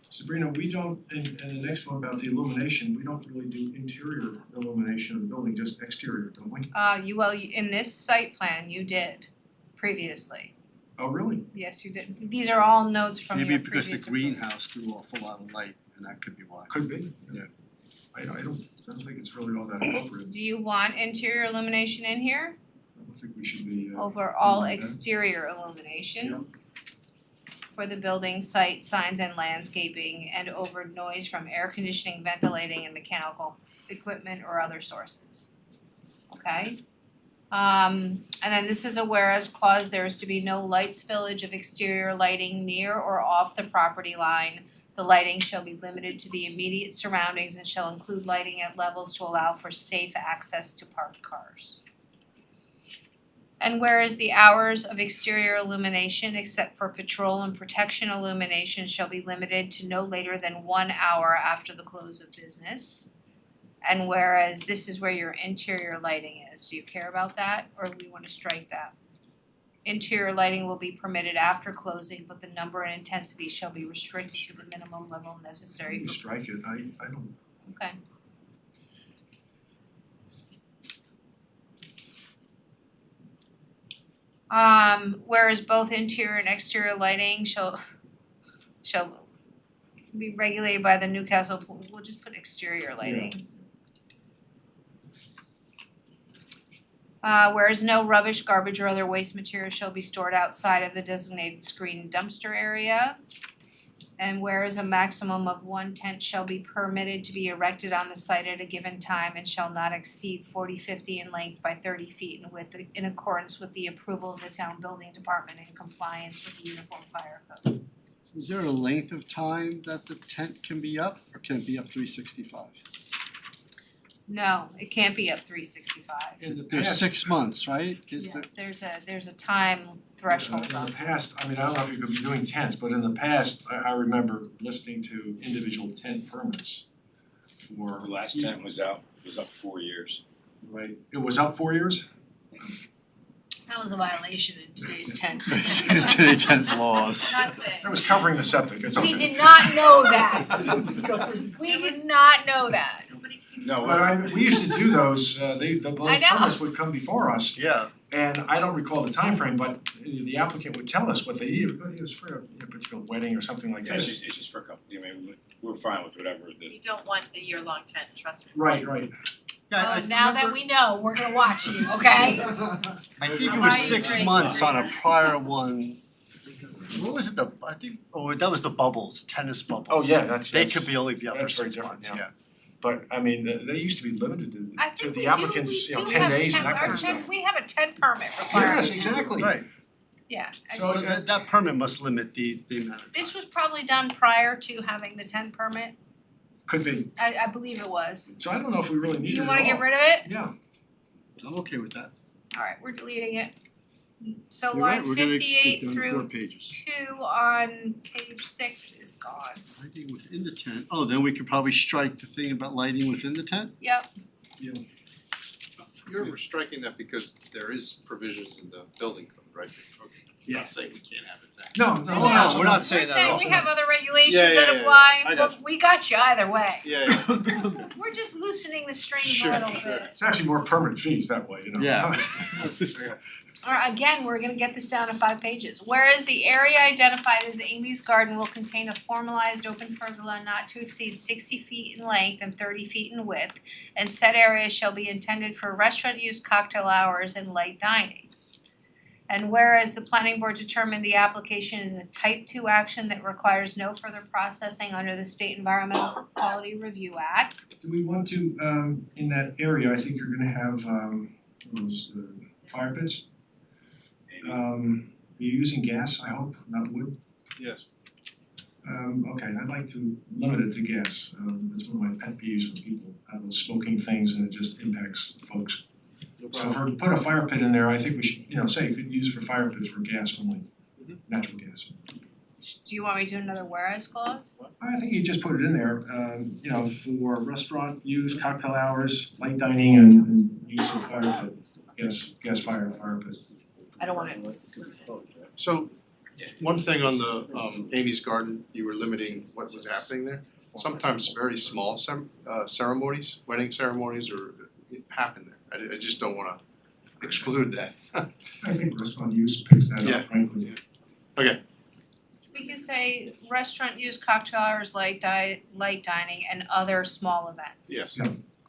Sabrina, we don't, and the next one about the illumination, we don't really do interior illumination of the building, just exterior, don't we? In this site plan, you did previously. Oh, really? Yes, you did. These are all notes from your Maybe previous because the approval. greenhouse threw off a lot of light, and that could be why. Could be. Yeah. I don't think it's really all that appropriate. Do you want interior illumination in here? I don't think we should be Over all doing that. exterior illumination for the building, site, signs and landscaping, and over noise from air conditioning, ventilating and mechanical equipment or other sources. Okay? And then this is a whereas clause, there is to be no light spillage of exterior lighting near or off the property line. The lighting shall be limited to the immediate surroundings and shall include lighting at levels to allow for safe access to parked cars. And whereas the hours of exterior illumination except for patrol and protection illumination shall be limited to no later than 1 hour after the close of business. And whereas this is where your interior lighting is, do you care about that or do we wanna strike that? Interior lighting will be permitted after closing, but the number and intensity shall be restricted to the minimum level necessary We for. strike it, I don't, Okay. Whereas both interior and exterior lighting shall be regulated by the Newcastle, we'll just put exterior lighting. Whereas no rubbish, garbage or other waste material shall be stored outside of the designated screened dumpster area. And whereas a maximum of 1 tent shall be permitted to be erected on the site at a given time and shall not exceed 40-50 in length by 30 feet in width in accordance with the approval of the town building department in compliance with the Uniform Fire Code. Is there a length of time that the tent can be up, or can it be up 365? No, it can't be up 365. in the There's past. 6 months, right? Is there- Yes, there's a time threshold In on the it. past, I mean, I don't know if you could be doing tents, but in the past, I remember listening to individual tent permits for. The last tent was up 4 years. Right, it was up 4 years? That was a violation in today's 10. Today tent laws. Not saying. It was covering the septic, it's okay. We did not know that. We did not know that. No, But we used to do those, those I know. permits would come before us, Yeah. and I don't recall the time frame, but the applicant would tell us what they needed, it was for a particular wedding or something like yeah, that. it's just for a couple, I mean, we're fine with whatever the. You don't want a year-long tent, trust me. Right. Yeah, I Now that remember- we know, we're gonna watch you, okay? I think it Why was are you 6 crazy? months on a prior one. What was it, that was the bubbles, the tennis bubbles. Oh, yeah, that's They could be only be up for that's very 6 different, months, yeah. yeah. But I mean, they used to be limited I to think the we applicants, do, you know, we 10 do have days and that kind our of stuff. we have a 10 permit requirement. Yes, exactly. Right, Yeah. So so that permit must limit the amount of time. This was probably done prior to having the 10 permit. could be, I believe it was. so I don't know if we really need Do it you at wanna get all. rid of it? Yeah, I'm okay with that. Alright, we're deleting it. So You're right, line we're gonna 58 get down to 4 through pages. 2 on page 6 is gone. Lighting within the tent, oh, then we could probably strike the thing about lighting within the tent? Yep. You're striking that because there is provisions in the building code, right? You're not saying we can't have a tent. no, No, we're not saying that at all. We're saying we have other regulations Yeah, that yeah, yeah, apply, I got but we got you either way. Yeah, We're just loosening the strings Sure, a little sure. bit. it's actually more permanent fees that way, you know. Yeah. Alright, again, we're gonna get this down to 5 pages. Whereas the area identified as Amy's Garden will contain a formalized open pergola not to exceed 60 feet in length and 30 feet in width, and said area shall be intended for restaurant use, cocktail hours, and light dining. And whereas the planning board determined the application is a type 2 action that requires no further processing under the State Environmental Quality Review Act. Do we want to, in that area, I think you're gonna have those fire pits. You're using gas, I hope, not wood? Yes. Okay, I'd like to limit it to gas. That's one of my pet peeves when people have those smoking things and it just impacts folks. No So if problem. we put a fire pit in there, I think we should, say you could use for fire pits for gas only, natural gas. Do you want me to do another whereas clause? I think you just put it in there, for restaurant use, cocktail hours, light dining and use of fire pit, gas fire pit. I don't want it. So, one thing on the Amy's Garden, you were limiting what was happening there. Sometimes very small ceremonies, wedding ceremonies happen there. I just don't wanna exclude that. I think restaurant use picks that Yeah. up, frankly. Okay, We could say restaurant use, cocktail hours, light dining and other small events. yes, Yeah.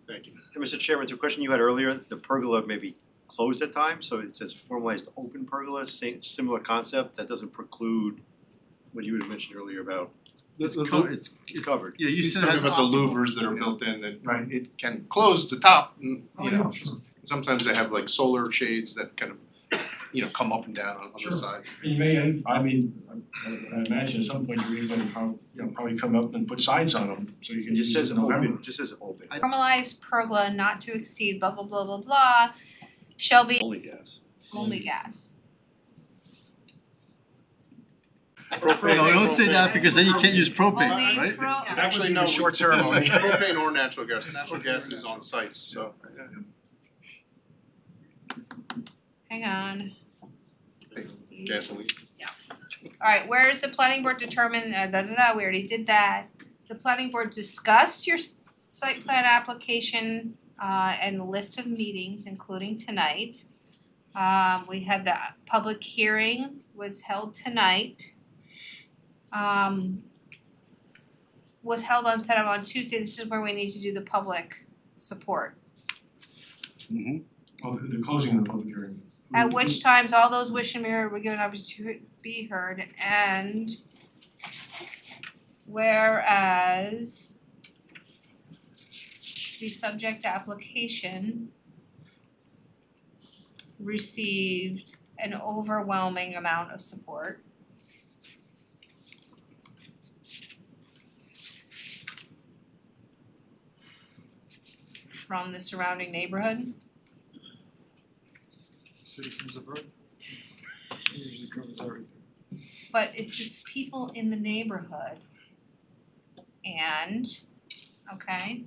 thank you. Hey, Mr. Chairman, to a question you had earlier, the pergola may be closed at times, so it says formalized open pergola, similar concept, that doesn't preclude what you had mentioned earlier about it's covered. Yeah, you He's said it talking has about the optimal- louvers that are built in that Right. it can close the top, and, Oh, you yeah, know, sure. sometimes they have like solar shades that kind of, come up and down on Sure. the sides. You may, I imagine at some point you're even probably come up and put signs on them, so you It can just use says it in November. open, just says open. Formalized pergola not to exceed blah blah blah blah blah shall be Only gas. only gas. No, don't say that because then you can't use propane, Only right? pro- Actually, no, a short ceremony. propane or natural gas, natural gas is on site, so. hang on. Gasoline. Alright, whereas the planning board determined, we already did that. The planning board discussed your site plan application and list of meetings, including tonight. We had the public hearing was held tonight. Was held on set up on Tuesday, this is where we need to do the public support. Well, they're closing the public hearing. At which times all those wishing to be heard were given opportunity to be heard, and whereas the subject application received an overwhelming amount of support. From the surrounding neighborhood. Citizens of Earth. It usually covers everything. But it's just people in the neighborhood. And, okay,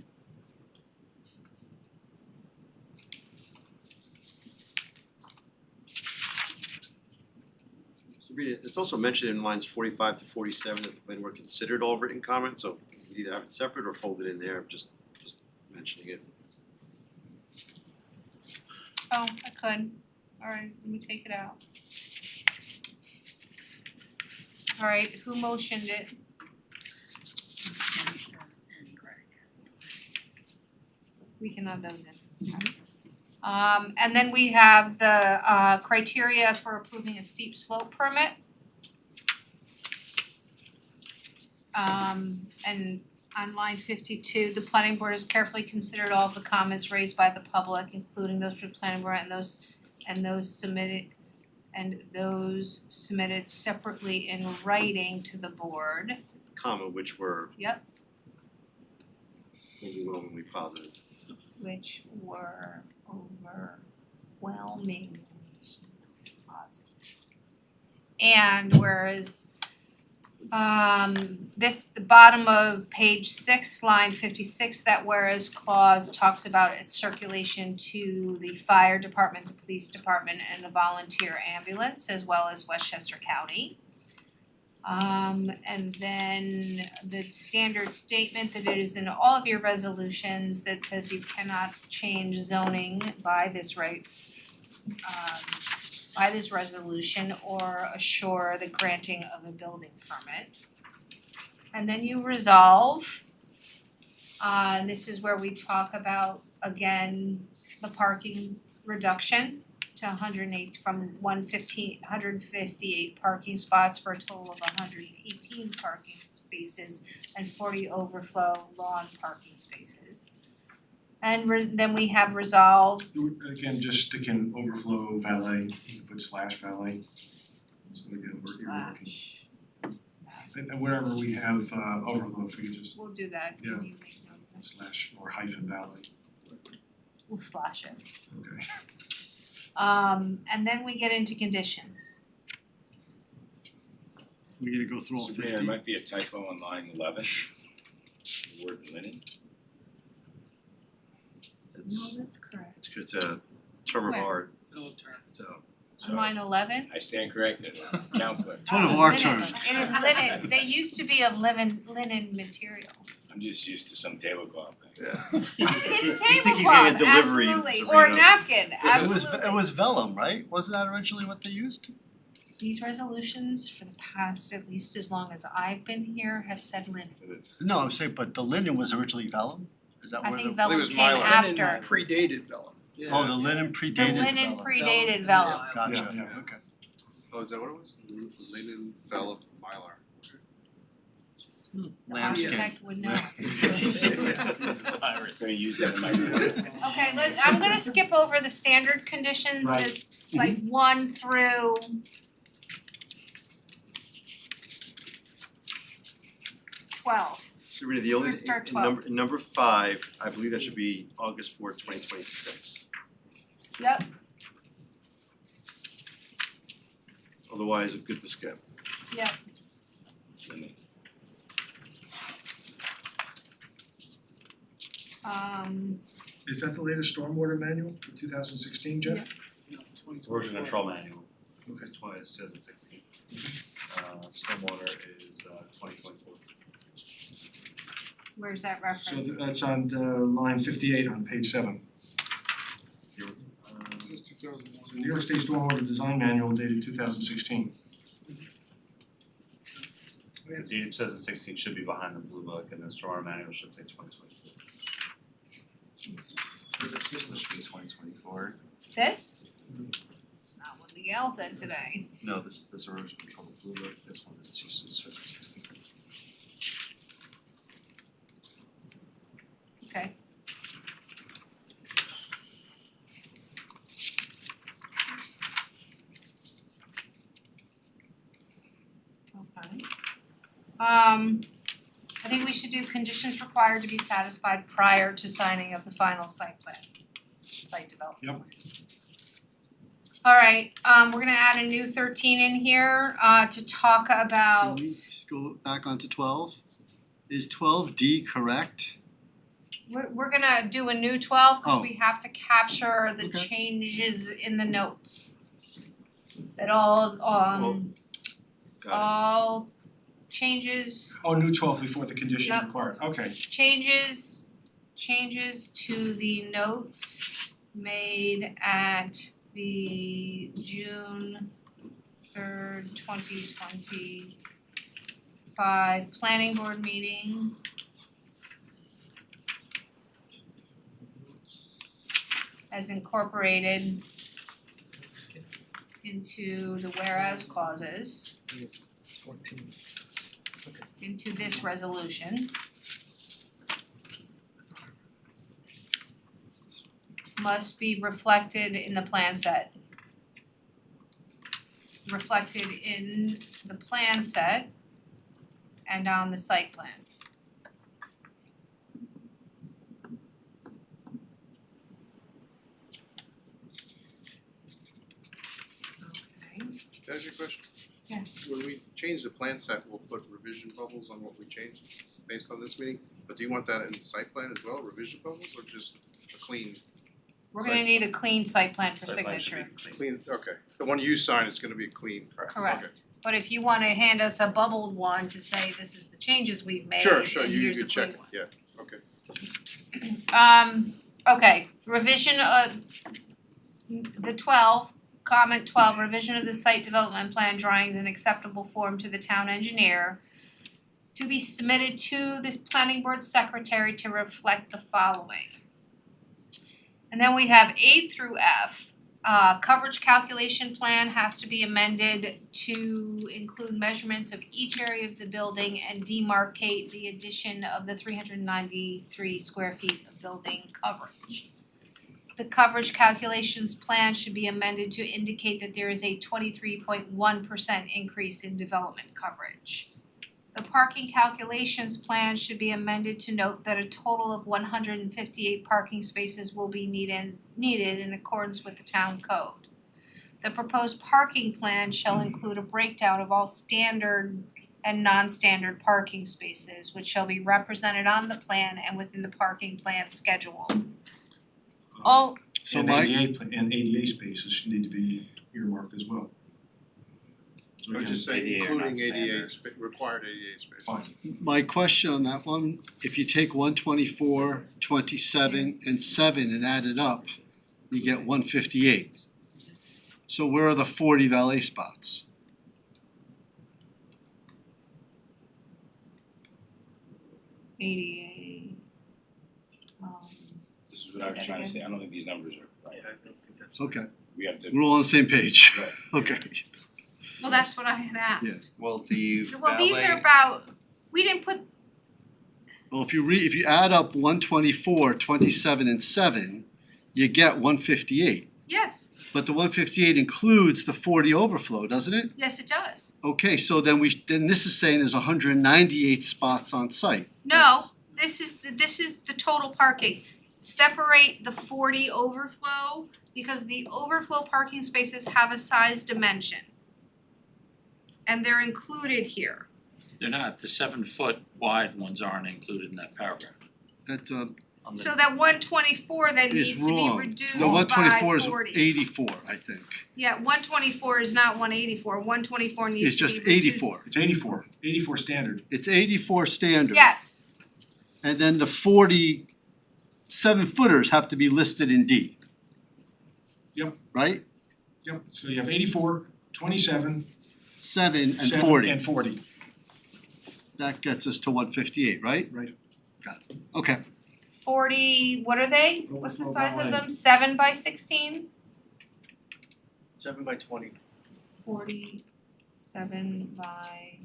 Sabrina, it's also mentioned in lines 45 to 47 that the planning board considered all written comments, so you can either have it separate or fold it in there, just mentioning it. oh, I could, alright, let me take it out. Alright, who motioned it? We can add those in. And then we have the criteria for approving a steep slope permit. And on line 52, the planning board has carefully considered all of the comments raised by the public, including those from the planning board and those submitted separately in writing to the board. Comma, which were Yep, overwhelmingly positive. which were overwhelmingly positive. And whereas the bottom of page 6, line 56, that whereas clause talks about its circulation to the fire department, the police department, and the volunteer ambulance, as well as Westchester County. And then the standard statement that it is in all of your resolutions that says you cannot change zoning by this by this resolution or assure the granting of a building permit. And then you resolve, and this is where we talk about, again, the parking reduction to 108 from 158 parking spots for a total of 118 parking spaces and 40 overflow lawn parking spaces. And then we have resolved, Again, just stick in overflow valet, you can put / valet. So again, we're looking. And wherever we have overflow, if we could just We'll do that. Yeah. Can you make note of that? slash or hyphen valley, We'll slash it. okay. And then we get into conditions. We're gonna go through all Sabrina, 50. there might be a typo on line 11, the word linen. It's, No, that's correct. it's a term of Where? art, It's an old term. so. So Line 11? I stand corrected, counselor. It's one of Oh, our linen. terms. It is linen. They used to be of linen material. I'm just used to some tablecloth thing. Yeah. It is a He's thinking he's getting a tablecloth, delivery, absolutely, or a Sabrina. napkin, It absolutely. was vellum, right? Wasn't that originally what they used? These resolutions for the past, at least as long as I've been here, have said linen. No, I'm saying, but the linen was originally vellum? Is that I where the? think vellum was came mylar. after. Predated vellum. Oh, the linen The predated linen vellum. predated vellum. Gotcha, Yeah, yeah. okay. Oh, is that what it was? Linen, vellum, mylar. The Lambskin. architect would know. I'm gonna use that in my. Okay, I'm gonna skip over the standard conditions that Right. like 1 through 12. Sabrina, the only, Or start in number 5, I believe that should be August 4th, 2026. Yep, Otherwise, it's good to skip. yep. Linen. Is that the latest stormwater manual for 2016, Jeff? No, 2024. Erosion control manual, Okay. it's 2016. Stormwater is 2024. Where's that So reference? that's on line 58 on page 7. This is 2001. So New York State Stormwater Design Manual dated 2016. Dated 2016 should be behind the blue book and the stormwater manual should say 2024. So this should be 2024. This? It's not what Miguel said today. No, this erosion control blue book, this one is 2016. Okay. Okay. I think we should do conditions required to be satisfied prior to signing of the final site plan, site development. Alright, we're gonna add a new 13 in here, to talk Can about, we just go back onto 12? Is 12D correct? we're gonna do a new 12, cause Oh. we have to capture the Okay. changes in the notes. That all, Got all changes, Oh, new 12 before the conditions Yep. required, okay. changes to the notes made at the June 3rd, 2025 planning board meeting. As incorporated into the whereas clauses. Into this resolution. Must be reflected in the plan set. Reflected in the plan set and on the site plan. Okay. Can I ask you a question? Yeah. When we change the plan set, we'll put revision bubbles on what we changed based on this meeting? But do you want that in the site plan as well, revision bubbles, or just a clean, We're gonna need a clean site plan for Site plan should signature. be clean. okay, the one you sign is gonna be clean, Correct. okay. But if you wanna hand us a bubbled one to say this is the changes we've made Sure, and you here's the could check clean it, one. yeah, okay. Okay, revision of the 12, comment 12, revision of the site development plan drawings in acceptable form to the town engineer to be submitted to this planning board secretary to reflect the following. And then we have A through F. Coverage calculation plan has to be amended to include measurements of each area of the building and demarcate the addition of the 393 square feet of building coverage. the coverage calculations plan should be amended to indicate that there is a 23.1% increase in development coverage. The parking calculations plan should be amended to note that a total of 158 parking spaces will be needed in accordance with the town code. The proposed parking plan shall include a breakdown of all standard and non-standard parking spaces, which shall be represented on the plan and within the parking plan schedule. All So and my- ADA spaces should need to be earmarked as well. So I would again, just say ADA or including ADA, non-standard. required ADA space. fine. My question on that one, if you take 124, 27, and 7 and add it up, you get 158. So where are the 40 valet spots? ADA. This is what I was trying to say, I don't think these numbers are right. I don't think that's. Okay, We have to. we're all on the same page. Right. Okay. Well, that's what I had asked. Well, the Well, these are valet- about, we didn't put, Well, if you add up 124, 27, and 7, you get 158. yes, But the 158 includes the 40 overflow, doesn't it? yes, it does. Okay, so then this is saying there's 198 spots on site. No, this is the total parking. Separate the 40 overflow because the overflow parking spaces have a size dimension. And they're included here. They're not, the 7-foot wide ones aren't included in that paragraph. That On the- So that 124 then needs is to be wrong. reduced The by 124 is 40. 84, I think. Yeah, 124 is not 184. 124 needs It's to be just reduced. 84. It's 84, 84 standard. It's 84 standard. Yes, And then the 40 7-footers have to be listed in D. Yep. Right? Yep, so you have 84, 27, 7 and 7 40. and 40. That gets us to 158, right? Right. Got it. Okay. 40, what are they? What's the Overflow size of valet. them? 7 by 16? 7 by 20. 47 by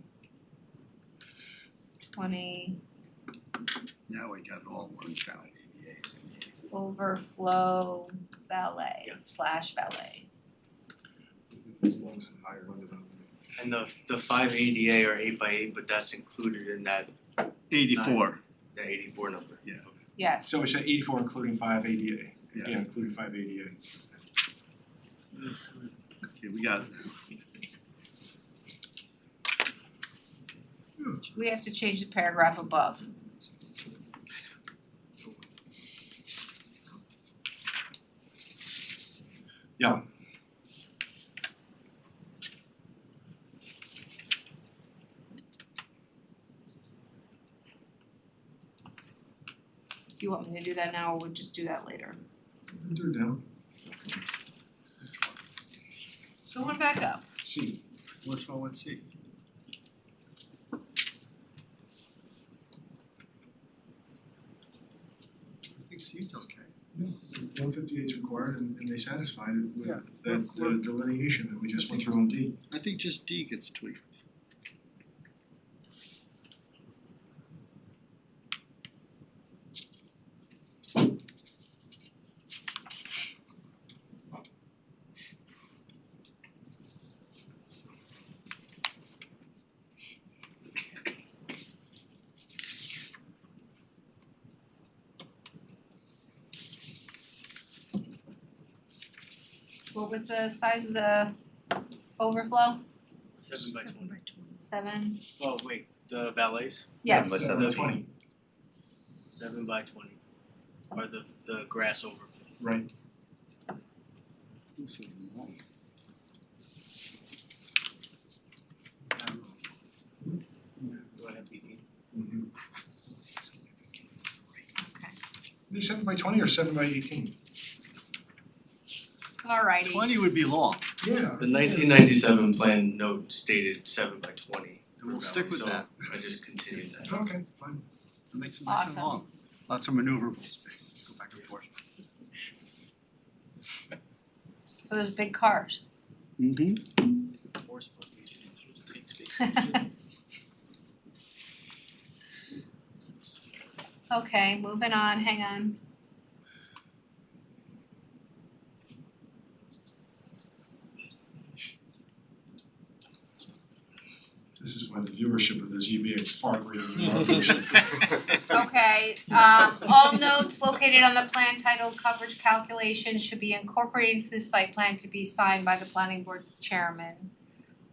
20 Now we got it all one count. overflow valet / valet. And the 5 ADA or 8 by 8, but that's included in that 84. the 84 number. Yes. So we said 84 including 5 ADA. Yeah. Again, including 5 ADA. Okay, we got it now. We have to change the paragraph above. Yeah. Do you want me to do that now or we'll just do that later? Do it now. Going back up. C. What's wrong with C? I think C's okay. 158 is required and they satisfied it with Yeah. the delineation that we just went through on D. I think just D gets tweaked. What was the size of the overflow? 7 by 20. 7? Oh, wait, the valets? Yes. By 7 by 20. 7 by 20. Or the grass overflow. Right. Do I have 18? Mm-hmm. Okay. Is it 7 by 20 or 7 by 18? Alrighty. 20 would be long. Yeah. The 1997 plan note stated 7 by 20. And we'll stick with so that. I just continued that. Okay, fine. That makes it nice and Awesome. long. Lots of maneuverable space, go back and forth. For those big cars. Mm-hmm. Horse buggies, street space. Okay, moving on, hang on. viewership of the ZBA is far greater than our viewership. Okay, all notes located on the plan titled coverage calculation should be incorporated into the site plan to be signed by the planning board chairman.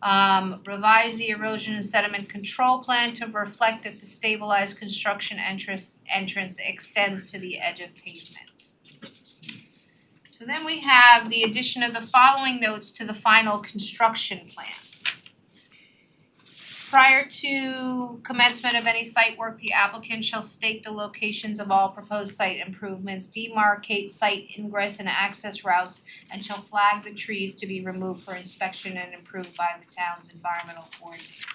Revise the erosion and sediment control plan to reflect that the stabilized construction entrance extends to the edge of pavement. So then we have the addition of the following notes to the final construction plans. Prior to commencement of any site work, the applicant shall stake the locations of all proposed site improvements, demarcate site ingress and access routes, and shall flag the trees to be removed for inspection and improved by the town's environmental coordinator.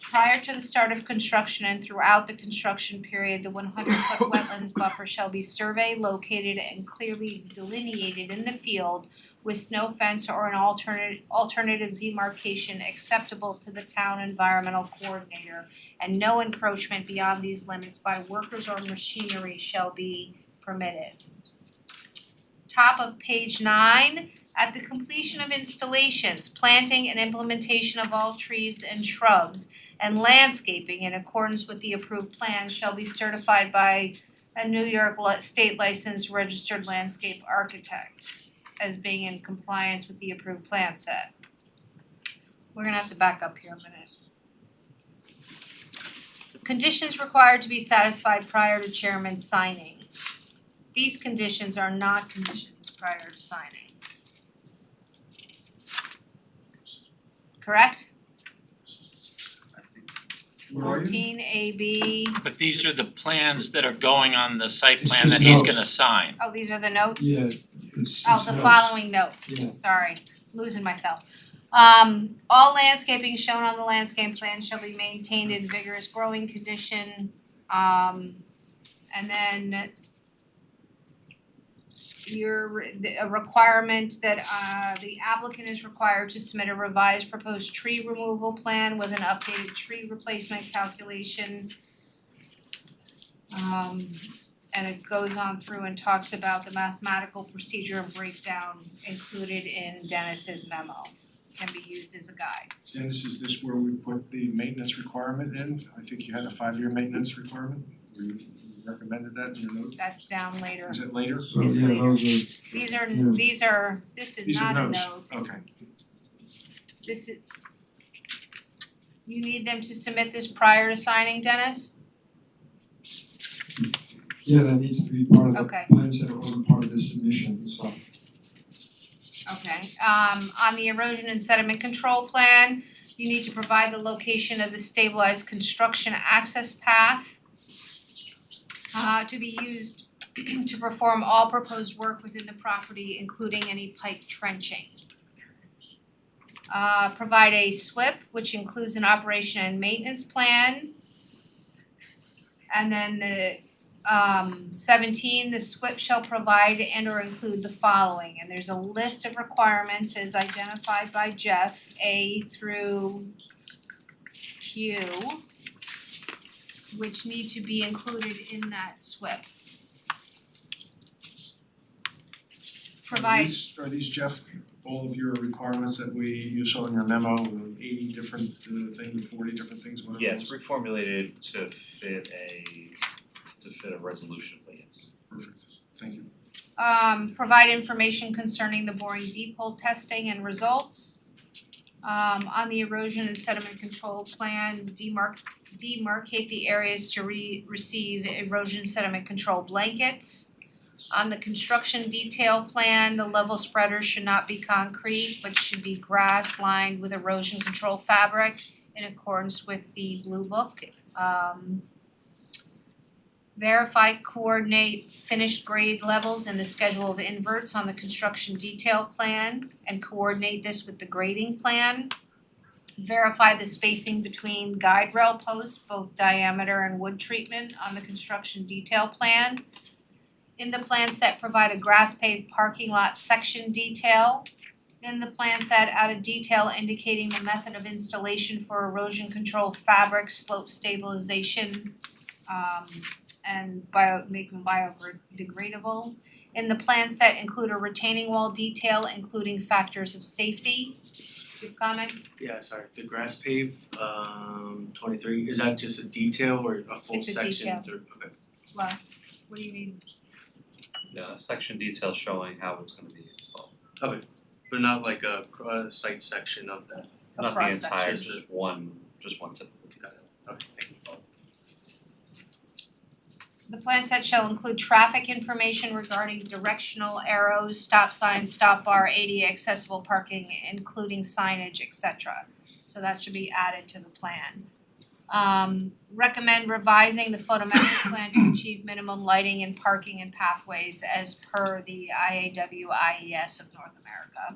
Prior to the start of construction and throughout the construction period, the 100-foot wetlands buffer shall be surveyed, located, and clearly delineated in the field with snow fence or an alternative demarcation acceptable to the town environmental coordinator, and no encroachment beyond these limits by workers or machinery shall be permitted. Top of page 9, at the completion of installations, planting and implementation of all trees and shrubs and landscaping in accordance with the approved plans shall be certified by a New York state licensed registered landscape architect as being in compliance with the approved plan set. We're gonna have to back up here a minute. Conditions required to be satisfied prior to chairman signing. These conditions are not conditions prior to signing. Correct? 14AB. But these are the plans that are going on the site plan that he's gonna sign. Oh, these are the notes? Yeah, it's Oh, the notes. following notes, Yeah. sorry, losing myself. All landscaping shown on the landscape plan shall be maintained in vigorous growing condition. And then a requirement that the applicant is required to submit a revised proposed tree removal plan with an updated tree replacement calculation. And it goes on through and talks about the mathematical procedure and breakdown included in Dennis's memo. Can be used as a guide. Dennis, is this where we put the maintenance requirement in? I think you had a 5-year maintenance requirement. We recommended that in your note. That's down later. Is it later? So It's yeah, later. those are, These are, this is These are not a notes. note. Okay. This is, you need them to submit this prior to signing, Dennis? yeah, that needs to be part of the Okay. plan set or part of the submission, so. Okay, on the erosion and sediment control plan, you need to provide the location of the stabilized construction access path to be used to perform all proposed work within the property, including any pipe trenching. Provide a SWIP, which includes an operation and maintenance plan. And then the 17, the SWIP shall provide and or include the following, and there's a list of requirements as identified by Jeff, A through Q, which need to be included in that SWIP. Provide, Are these, Jeff, all of your requirements that you saw in your memo, the 80 different things, 40 different things, whatever Yeah, it it's was? reformulated to fit a resolution, but yes. Perfect, thank you. provide information concerning the boring deep hole testing and results. On the erosion and sediment control plan, demarcate the areas to receive erosion sediment control blankets. On the construction detail plan, the level spreader should not be concrete, but should be grass lined with erosion control fabric in accordance with the Blue Book. Verify, coordinate finished grade levels in the schedule of inverts on the construction detail plan and coordinate this with the grading plan. Verify the spacing between guide rail posts, both diameter and wood treatment on the construction detail plan. In the plan set, provide a grass paved parking lot section detail. In the plan set, add a detail indicating the method of installation for erosion control fabric, slope stabilization, and make them biodegradable. In the plan set, include a retaining wall detail including factors of safety. you have comments? Yeah, sorry, the grass pave, 23, is that just a detail or a full It's a section detail. through, okay. Well, what do you mean? Yeah, a section detail showing how it's gonna be installed. But not like a site section of that. Not the cross entire, section. just one typical. Okay, thank you. The plan set shall include traffic information regarding directional arrows, stop signs, stop bar, ADA accessible parking, including signage, etc. So that should be added to the plan. Recommend revising the photometric plan to achieve minimum lighting and parking and pathways as per the IAW IES of North America.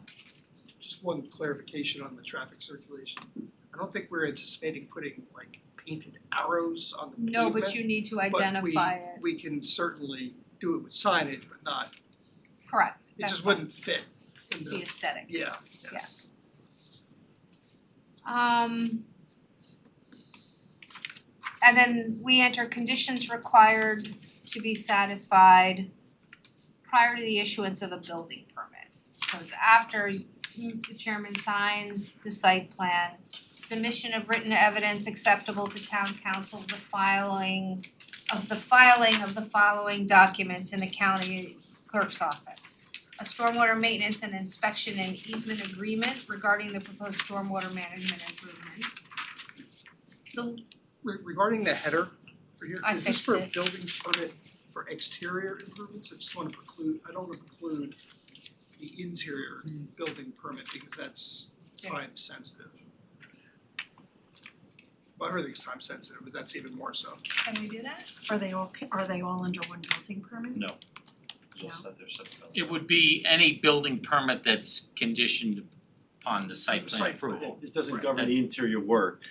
Just one clarification on the traffic circulation. I don't think we're anticipating putting like painted arrows on the pavement. No, but you need to identify it. But we can certainly do it with signage, but not, Correct, it that's just fine. wouldn't fit in The the, aesthetic. yeah. And then we enter conditions required to be satisfied prior to the issuance of a building permit. So it's after the chairman signs the site plan, submission of written evidence acceptable to town council, the filing of the following documents in the county clerk's office. A stormwater maintenance and inspection and easement agreement regarding the proposed stormwater management improvements. Regarding the header for here, I is this fixed for a it. building permit for exterior improvements? I just wanna I don't wanna preclude the interior building permit because that's time sensitive. Well, everything's time sensitive, but that's even more so. Can we do that? Are they all under one building permit? No. Just that they're separate. It would be any building permit that's conditioned upon the site plan Site approval. This doesn't Right. govern the interior work.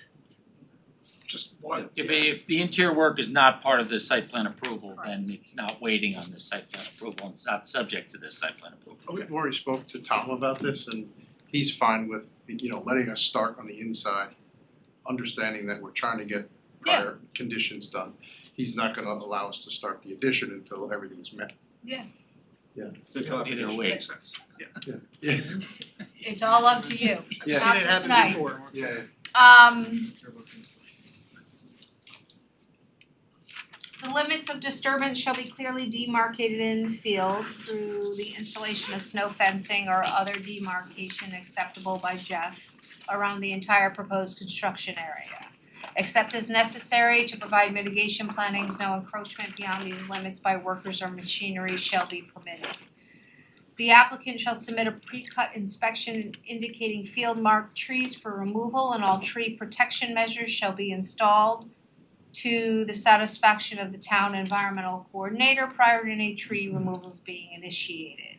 Just one, If the interior work is not part of the site plan approval, then it's not waiting on the site plan approval, and it's not subject to the site plan approval. We've already spoke to Tom about this and he's fine with, letting us start on the inside, understanding that we're trying to get prior conditions done. He's not gonna allow us to start the addition until everything's met. Yeah. Good Either clarification. way. makes sense, yeah. Yeah. It's all up to you. Yeah. Not Seen it for happen tonight. before. Yeah. The limits of disturbance shall be clearly demarcated in the field through the installation of snow fencing or other demarcation acceptable by Jeff around the entire proposed construction area. Except as necessary to provide mitigation plantings, no encroachment beyond these limits by workers or machinery shall be permitted. The applicant shall submit a pre-cut inspection indicating field marked trees for removal, and all tree protection measures shall be installed to the satisfaction of the town environmental coordinator prior to any tree removals being initiated.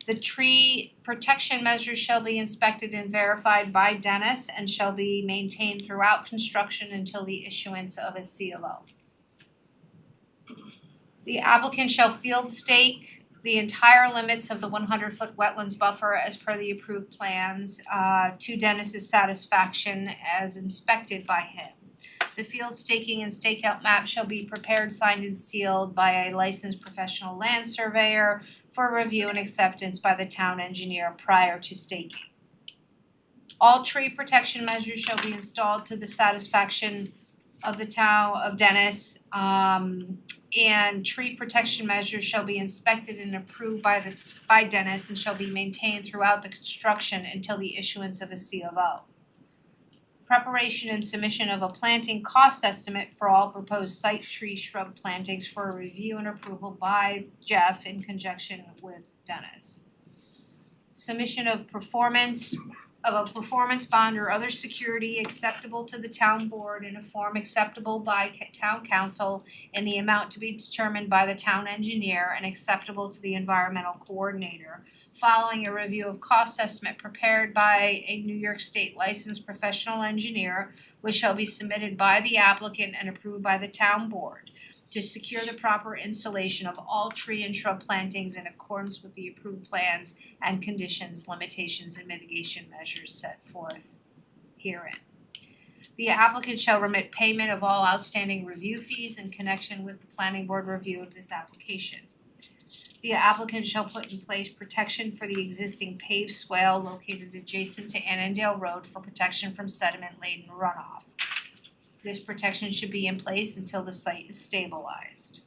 The tree protection measures shall be inspected and verified by Dennis and shall be maintained throughout construction until the issuance of a CLO. The applicant shall field stake the entire limits of the 100-foot wetlands buffer as per the approved plans to Dennis's satisfaction as inspected by him. The field staking and stakeout map shall be prepared, signed and sealed by a licensed professional land surveyor for review and acceptance by the town engineer prior to staking. All tree protection measures shall be installed to the satisfaction of the town of Dennis, and tree protection measures shall be inspected and approved by Dennis and shall be maintained throughout the construction until the issuance of a CFO. Preparation and submission of a planting cost estimate for all proposed site tree shrub plantings for review and approval by Jeff in conjunction with Dennis. Submission of a performance bond or other security acceptable to the town board in a form acceptable by town council in the amount to be determined by the town engineer and acceptable to the environmental coordinator, following a review of cost estimate prepared by a New York State licensed professional engineer, which shall be submitted by the applicant and approved by the town board to secure the proper installation of all tree and shrub plantings in accordance with the approved plans and conditions, limitations, and mitigation measures set forth herein. The applicant shall remit payment of all outstanding review fees in connection with the planning board review of this application. The applicant shall put in place protection for the existing paved swale located adjacent to Annandale Road for protection from sediment-laden runoff. This protection should be in place until the site is stabilized.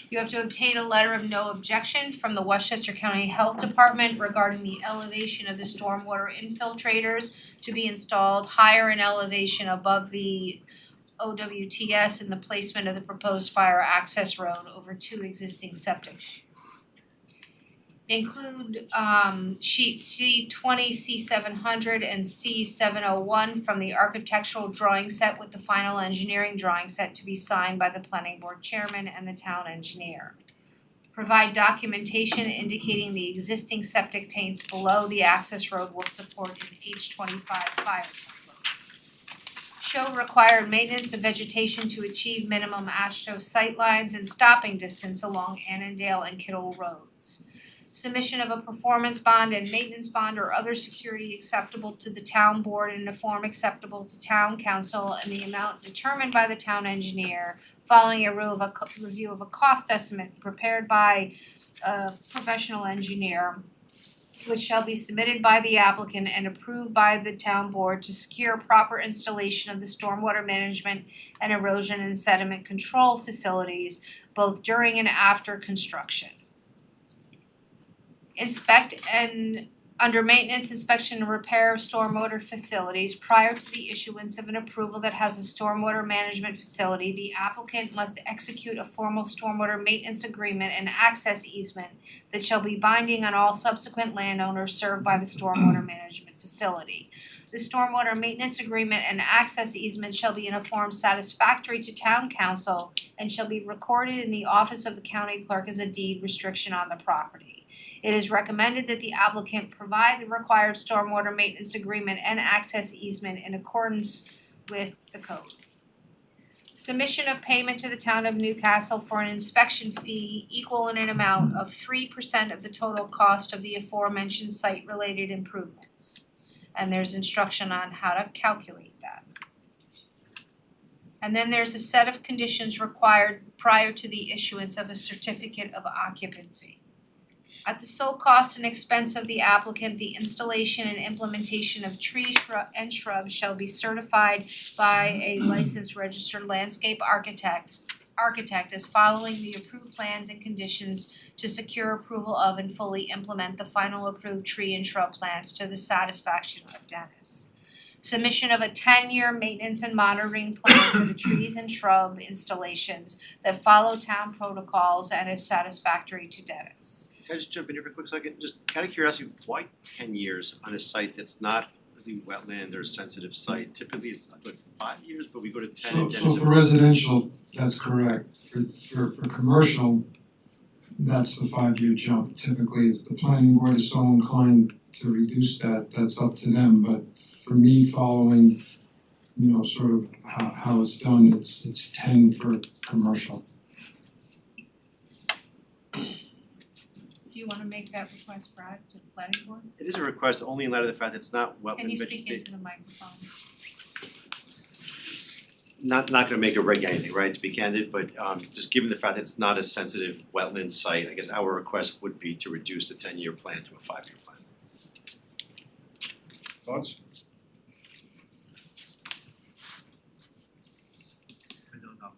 You have to obtain a letter of no objection from the Westchester County Health Department regarding the elevation of the stormwater infiltrators to be installed higher in elevation above the OWTS and the placement of the proposed fire access road over two existing septic tanks. Include sheet C20, C700 and C701 from the architectural drawing set with the final engineering drawing set to be signed by the planning board chairman and the town engineer. Provide documentation indicating the existing septic tanks below the access road will support an H25 fire truck load. Show required maintenance of vegetation to achieve minimum ASHTO sightlines and stopping distance along Annandale and Kittle roads. Submission of a performance bond and maintenance bond or other security acceptable to the town board in a form acceptable to town council and the amount determined by the town engineer following a review of a cost estimate prepared by a professional engineer, which shall be submitted by the applicant and approved by the town board to secure proper installation of the stormwater management and erosion and sediment control facilities both during and after construction. Inspect and under maintenance, inspection and repair of stormwater facilities prior to the issuance of an approval that has a stormwater management facility, the applicant must execute a formal stormwater maintenance agreement and access easement that shall be binding on all subsequent landowners served by the stormwater management facility. The stormwater maintenance agreement and access easement shall be in a form satisfactory to town council and shall be recorded in the office of the county clerk as a deed restriction on the property. It is recommended that the applicant provide the required stormwater maintenance agreement and access easement in accordance with the code. Submission of payment to the town of Newcastle for an inspection fee equal in an amount of 3% of the total cost of the aforementioned site-related improvements. And there's instruction on how to calculate that. And then there's a set of conditions required prior to the issuance of a certificate of occupancy. At the sole cost and expense of the applicant, the installation and implementation of trees and shrubs shall be certified by a licensed registered landscape architect as following the approved plans and conditions to secure approval of and fully implement the final approved tree and shrub plans to the satisfaction of Dennis. Submission of a 10-year maintenance and monitoring plan for the trees and shrub installations that follow town protocols and is satisfactory to Dennis. Can I just jump in here for a quick second? Just kind of curiosity, why 10 years on a site that's not really wetland or sensitive site? Typically it's like 5 years, but we go to 10 and So for residential, that's correct. For commercial, that's the 5-year jump. Typically, if the planning board is so inclined to reduce that, that's up to them. But for me, following, sort of how it's done, it's 10 for commercial. Do you wanna make that request, Brad, to the planning board? It is a request only in light of the fact that it's not Can you wetland speak vegetation. into the microphone? Not gonna make or break anything, right, to be candid, but just given the fact that it's not a sensitive wetland site, I guess our request would be to reduce the 10-year plan to a 5-year plan. Thoughts? I don't know.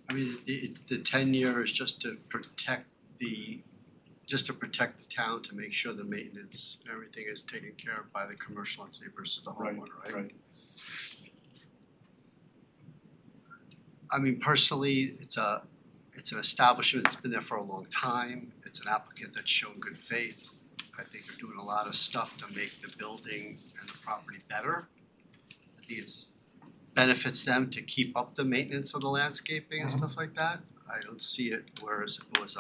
I mean, it's the 10-year is just to protect the town, to make sure the maintenance and everything is taken care of by the commercial entity versus the homeowner, right? I mean, personally, it's an establishment that's been there for a long time. It's an applicant that's shown good faith. I think they're doing a lot of stuff to make the building and the property better. I think it's benefits them to keep up the maintenance of the landscaping and stuff like that. I don't see it, whereas if it was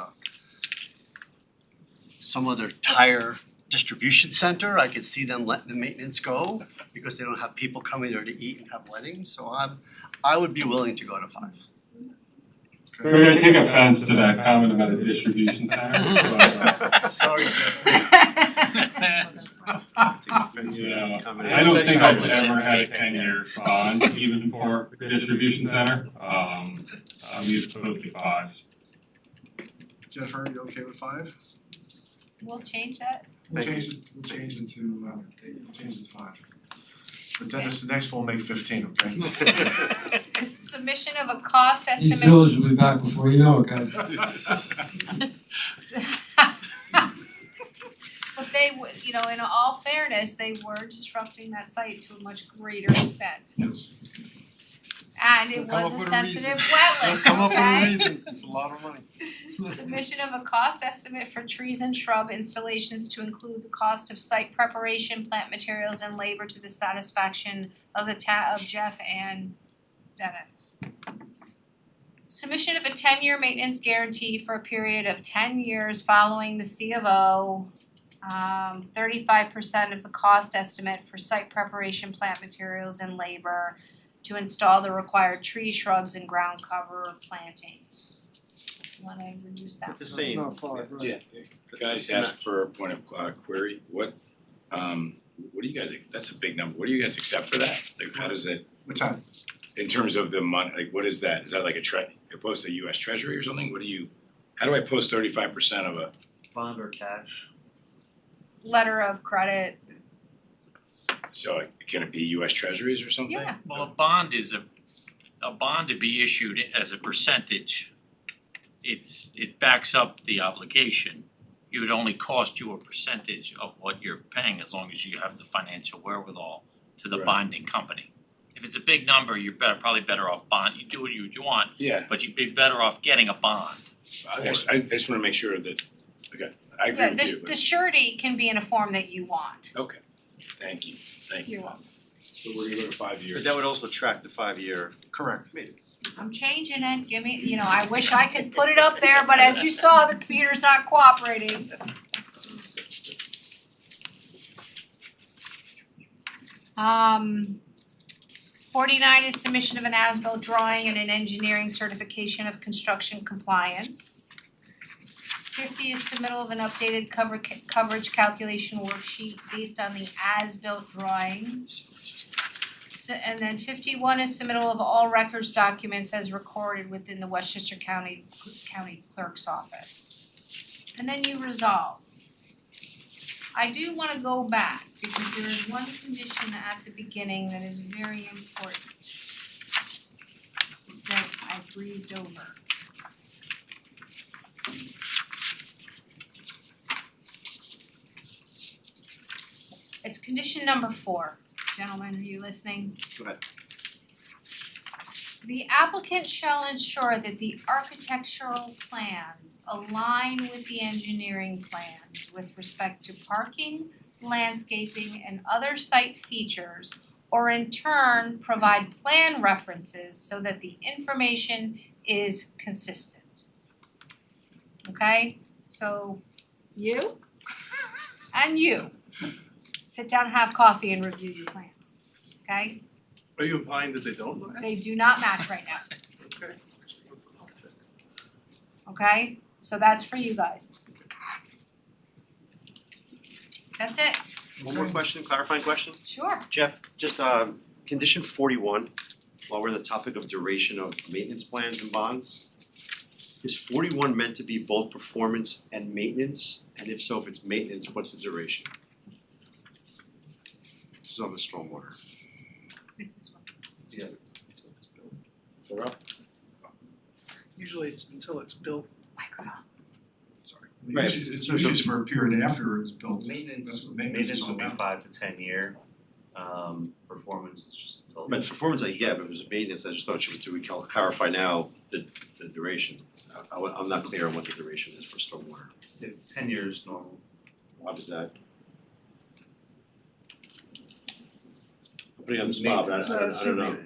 some other tire distribution center, I could see them letting the maintenance go because they don't have people coming there to eat and have weddings, so I would be willing to go to 5. We're gonna take offense to that comment about a distribution center. Sorry. Yeah, I don't think I've ever had a 10-year bond, even for the distribution center. I'm used to mostly 5s. Jennifer, you okay with 5? We'll change that. We'll change it to 5. But Dennis, the next one will make 15, okay? Submission of a cost These estimate. village will be back before you know it, guys. But they you know, in all fairness, they were disrupting that site to a much greater extent. Yes. And it was a sensitive wetland, okay? reason, it's a lot of money. Submission of a cost estimate for trees and shrub installations to include the cost of site preparation, plant materials, and labor to the satisfaction of of Jeff and Dennis. Submission of a 10-year maintenance guarantee for a period of 10 years following the C of O. 35% of the cost estimate for site preparation, plant materials, and labor to install the required tree, shrubs, and ground cover plantings. Wanna reduce that? It's the same. Yeah, can I just ask for a point of query, what do you guys, that's a big number, what do you guys accept for that? Like, how does it, What's that? in terms of the money, like, what is that? Is that like opposed to US Treasury or something? How do I post 35% of a, Bond or cash? Letter of credit, so like, can it be US Treasuries or something? yeah. Well, a bond to be issued as a percentage, it backs up the obligation. It would only cost you a percentage of what you're paying as long as you have the financial wherewithal to the Right. bonding company. If it's a big number, you're probably better off bond, you do what you want, Yeah, but you'd be better off getting a bond. I just wanna make sure that, okay, I agree Yeah, with you, the surety can be in a form that you want. okay, thank you. You're welcome. So we're gonna go to 5 years. But that would also track the 5-year Correct. maintenance. I'm changing it, give me, you know, I wish I could put it up there, but as you saw, the computer's not cooperating. 49 is submission of an as-built drawing and an engineering certification of construction compliance. 50 is submittal of an updated coverage calculation worksheet based on the as-built drawing. And then 51 is submittal of all records documents as recorded within the Westchester County Clerk's Office. And then you resolve. I do wanna go back because there is one condition at the beginning that is very important that I breezed over. It's condition number 4. Gentlemen, are you listening? Go ahead. The applicant shall ensure that the architectural plans align with the engineering plans with respect to parking, landscaping, and other site features, or in turn provide plan references so that the information is consistent. Okay, so you and you sit down, have coffee, and review your plans, okay? Are you implying that they don't look? They do not match right now, Okay. okay? So that's for you guys. That's it, One more question, clarifying question? sure. Jeff, just condition 41, while we're on the topic of duration of maintenance plans and bonds. Is 41 meant to be both performance and maintenance? And if so, if it's maintenance, what's the duration? This is on the stormwater. This is one. They're up. Usually it's until it's built. Microphone. Right. It's usually for a period after it's built. That's Maintenance what maintenance is all would be about. 5 to 10 year. Performance is just until. But performance I get, but if it was maintenance, I just thought should we clarify now the duration? I'm not clear on what the duration is for stormwater. 10 years normal. How does that? I'm putting you on the spot, but I don't know.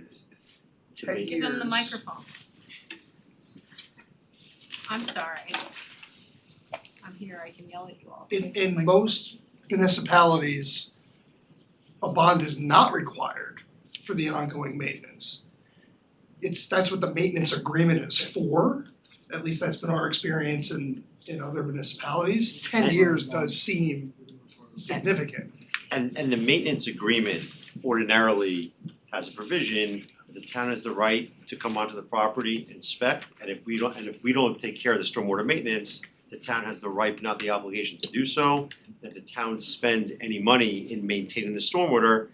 Give them the microphone. I'm sorry. I'm here, I can yell at you all. In most municipalities, a bond is not required for the ongoing maintenance. That's what the maintenance agreement is for, at least that's been our experience in other municipalities. 10 years does seem significant. And the maintenance agreement ordinarily has a provision, the town has the right to come onto the property, inspect, and if we don't take care of the stormwater maintenance, the town has the right but not the obligation to do so. If the town spends any money in maintaining the stormwater,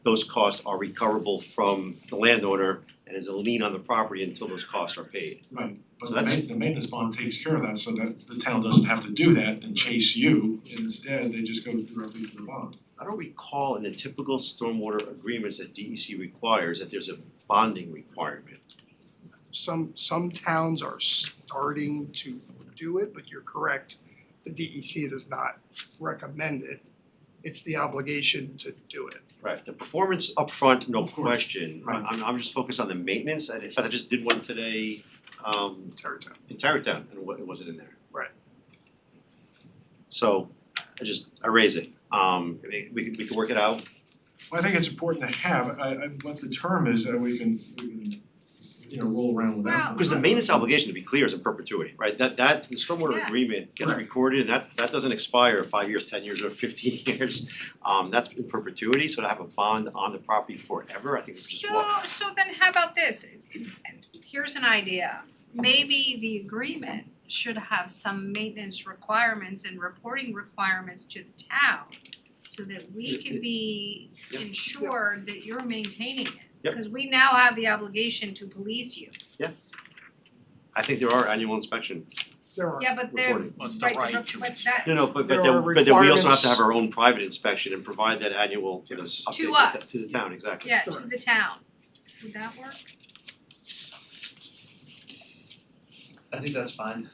those costs are recoverable from the landowner and is a lien on the property until those costs are paid. Right, but So the that's- the maintenance bond takes care of that, so that the town doesn't have to do that and chase you. Instead, they just go directly to the bond. I don't recall in the typical stormwater agreements that DEC requires that there's a bonding requirement. Some towns are starting to do it, but you're correct, the DEC does not recommend it. It's the obligation to do it. Right, the performance upfront, no Of course. question, Right. I'm just focused on the maintenance, and in fact, I just did one today, Tarrytown. in Tarrytown, and it wasn't in there. Right. So, I raise it, I mean, we can work it out. Well, I think it's important to have, what the term is that we can, roll around with that. Because the maintenance obligation, to be clear, is in perpetuity, right? That the stormwater Yeah. agreement gets Correct. recorded, and that doesn't expire 5 years, 10 years, or 15 years. That's in perpetuity, so to have a bond on the property forever, I think it's just what. So then how about this? Here's an idea. Maybe the agreement should have some maintenance requirements and reporting requirements to the town so that we can be Yep. ensured that you're maintaining it. Yep. Because we now have the obligation to police you. I think there are annual inspection. There are. Yeah, but they're, Reporting. What's the right, right but to that, No, but There then are but then we also have to requirements- have our own private inspection and provide that annual to the Yes. update To us. to the town, exactly. yeah, to the town. Would that work? I think that's fine,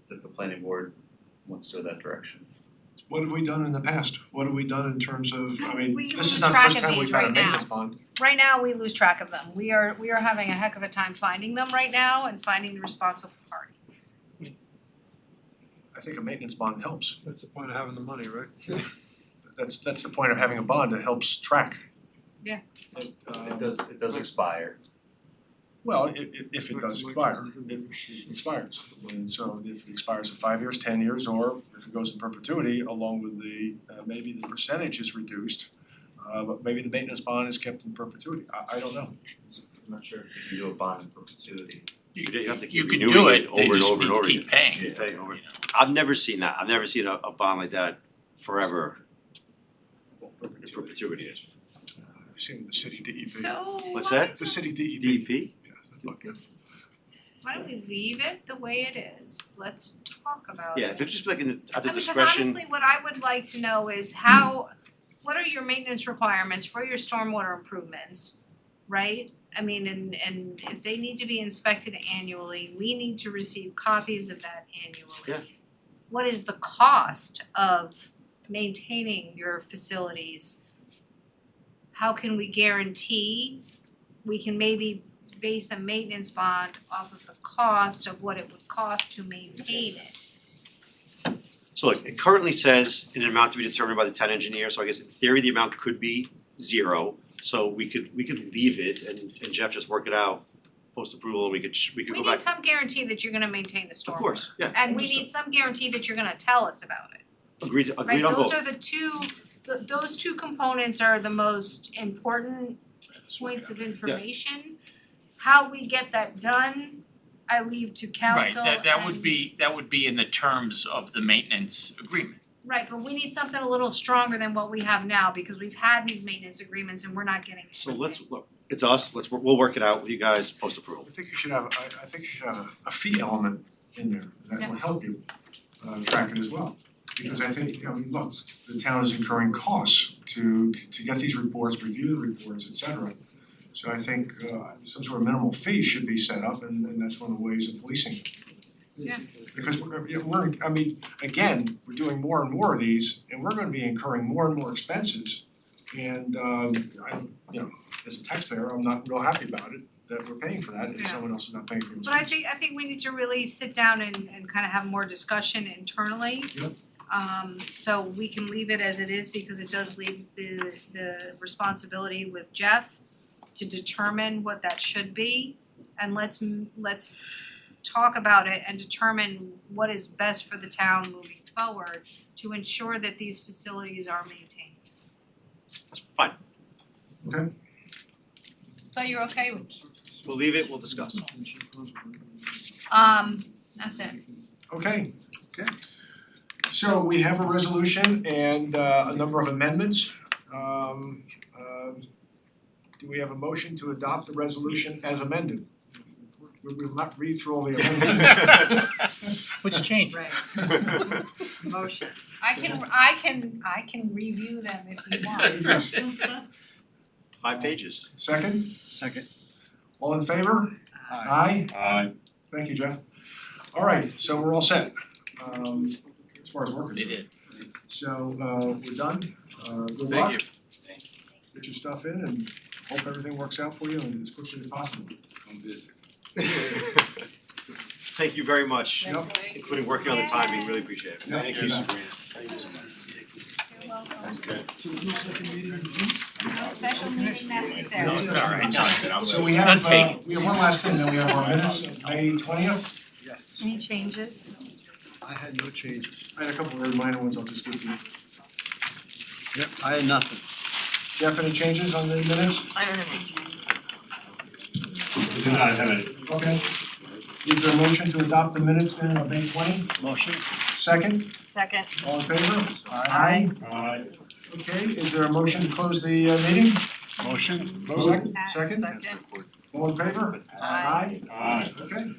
if the planning board wants to go that direction. What have we done in the past? What have we done in terms of, I mean, We this is lose not the track first of time these we've had a right now. maintenance bond. Right now, we lose track of them. We are having a heck of a time finding them right now and finding the responsible party. I think a maintenance bond helps. That's the point of having the money, right? That's the point of having a bond, it helps track. Yeah. It does expire. Well, if it does expire, it expires. And so if it expires in 5 years, 10 years, or if it goes in perpetuity, along with the, maybe the percentage is reduced, but maybe the maintenance bond is kept in perpetuity, I don't know. I'm not sure if you can do a bond in perpetuity. You have to You keep could renewing do it it, over they and just over and need to over again. keep paying. Yeah, paying over. You know. I've never seen that, I've never seen a bond like that forever in perpetuity. I've seen the city DEP. So What's that? The city DEP. DEP? why don't we leave it the way it is? Let's talk about it. Yeah, if it's just like at the Because discretion. honestly, what I would like to know is what are your maintenance requirements for your stormwater improvements, right? I mean, and if they need to be inspected annually, we need to receive copies of that annually. Yeah. What is the cost of maintaining your facilities? How can we guarantee we can maybe base a maintenance bond off of the cost of what it would cost to maintain it? So look, it currently says an amount to be determined by the town engineer, so I guess in theory, the amount could be 0. So we could leave it and Jeff just work it out post-approval and we could We go need back. some guarantee that you're gonna maintain the stormwater. Of course, yeah. And we need some guarantee that you're gonna tell us about it, Agreed right? on both. Those are the two, those two components are the most important points of information. How we get that done, I leave to Right, council that would be in the terms of the maintenance agreement. Right, but we need something a little stronger than what we have now, because we've had these maintenance agreements and we're not getting it. So look, it's us, we'll work it out with you guys post-approval. I think you should have, I think you should have a fee element in there that will help you track it as well. Because I think, look, the town is incurring costs to get these reports, review the reports, et cetera. So I think some sort of minimal fee should be set up and that's one of the ways of policing it. Yeah. Because we're, I mean, again, we're doing more and more of these and we're gonna be incurring more and more expenses. And as a taxpayer, I'm not real happy about it, that we're paying for that if Yeah. someone else is not paying for those. But I think we need to really sit down and kind of have more discussion internally. Yep. So we can leave it as it is because it does leave the responsibility with Jeff to determine what that should be. And let's talk about it and determine what is best for the town moving forward to ensure that these facilities are maintained. That's fine. So you're okay with, We'll leave it, we'll discuss. that's it. Okay. So we have a resolution and a number of amendments. Do we have a motion to adopt the resolution as amended? We will not read through all the amendments. Which changes? Right. Motion. I can review them if you want. 5 pages. Second, Second. all in favor? Aye. Aye. Thank you, Jeff. All right, so we're all set, as far as we're concerned. They did. So we're done, good Thank luck. you. Get your stuff in and hope everything works out for you and as quickly as possible. Come visit. Thank you very much, Yep. including working on the timing, really appreciate it. Thank you, Sabrina. Thank you so much. You're welcome. Okay. No special meeting necessary. No, it's all right. No, I said I'm So gonna- we have one last thing, then we have our minutes of May 20th. Any changes? I had no changes. I had a couple of very minor ones I'll just give to you. Yep, I had nothing. Jeff, any changes on the minutes? I don't have any changes. Do not have any. Okay. Is there a motion to adopt the minutes then of May 20? Motion? Second, Second. all in favor? Aye. Aye. Okay, is there a motion to close the meeting? Motion? Second, second, Second. all in favor? Aye. Aye. Okay,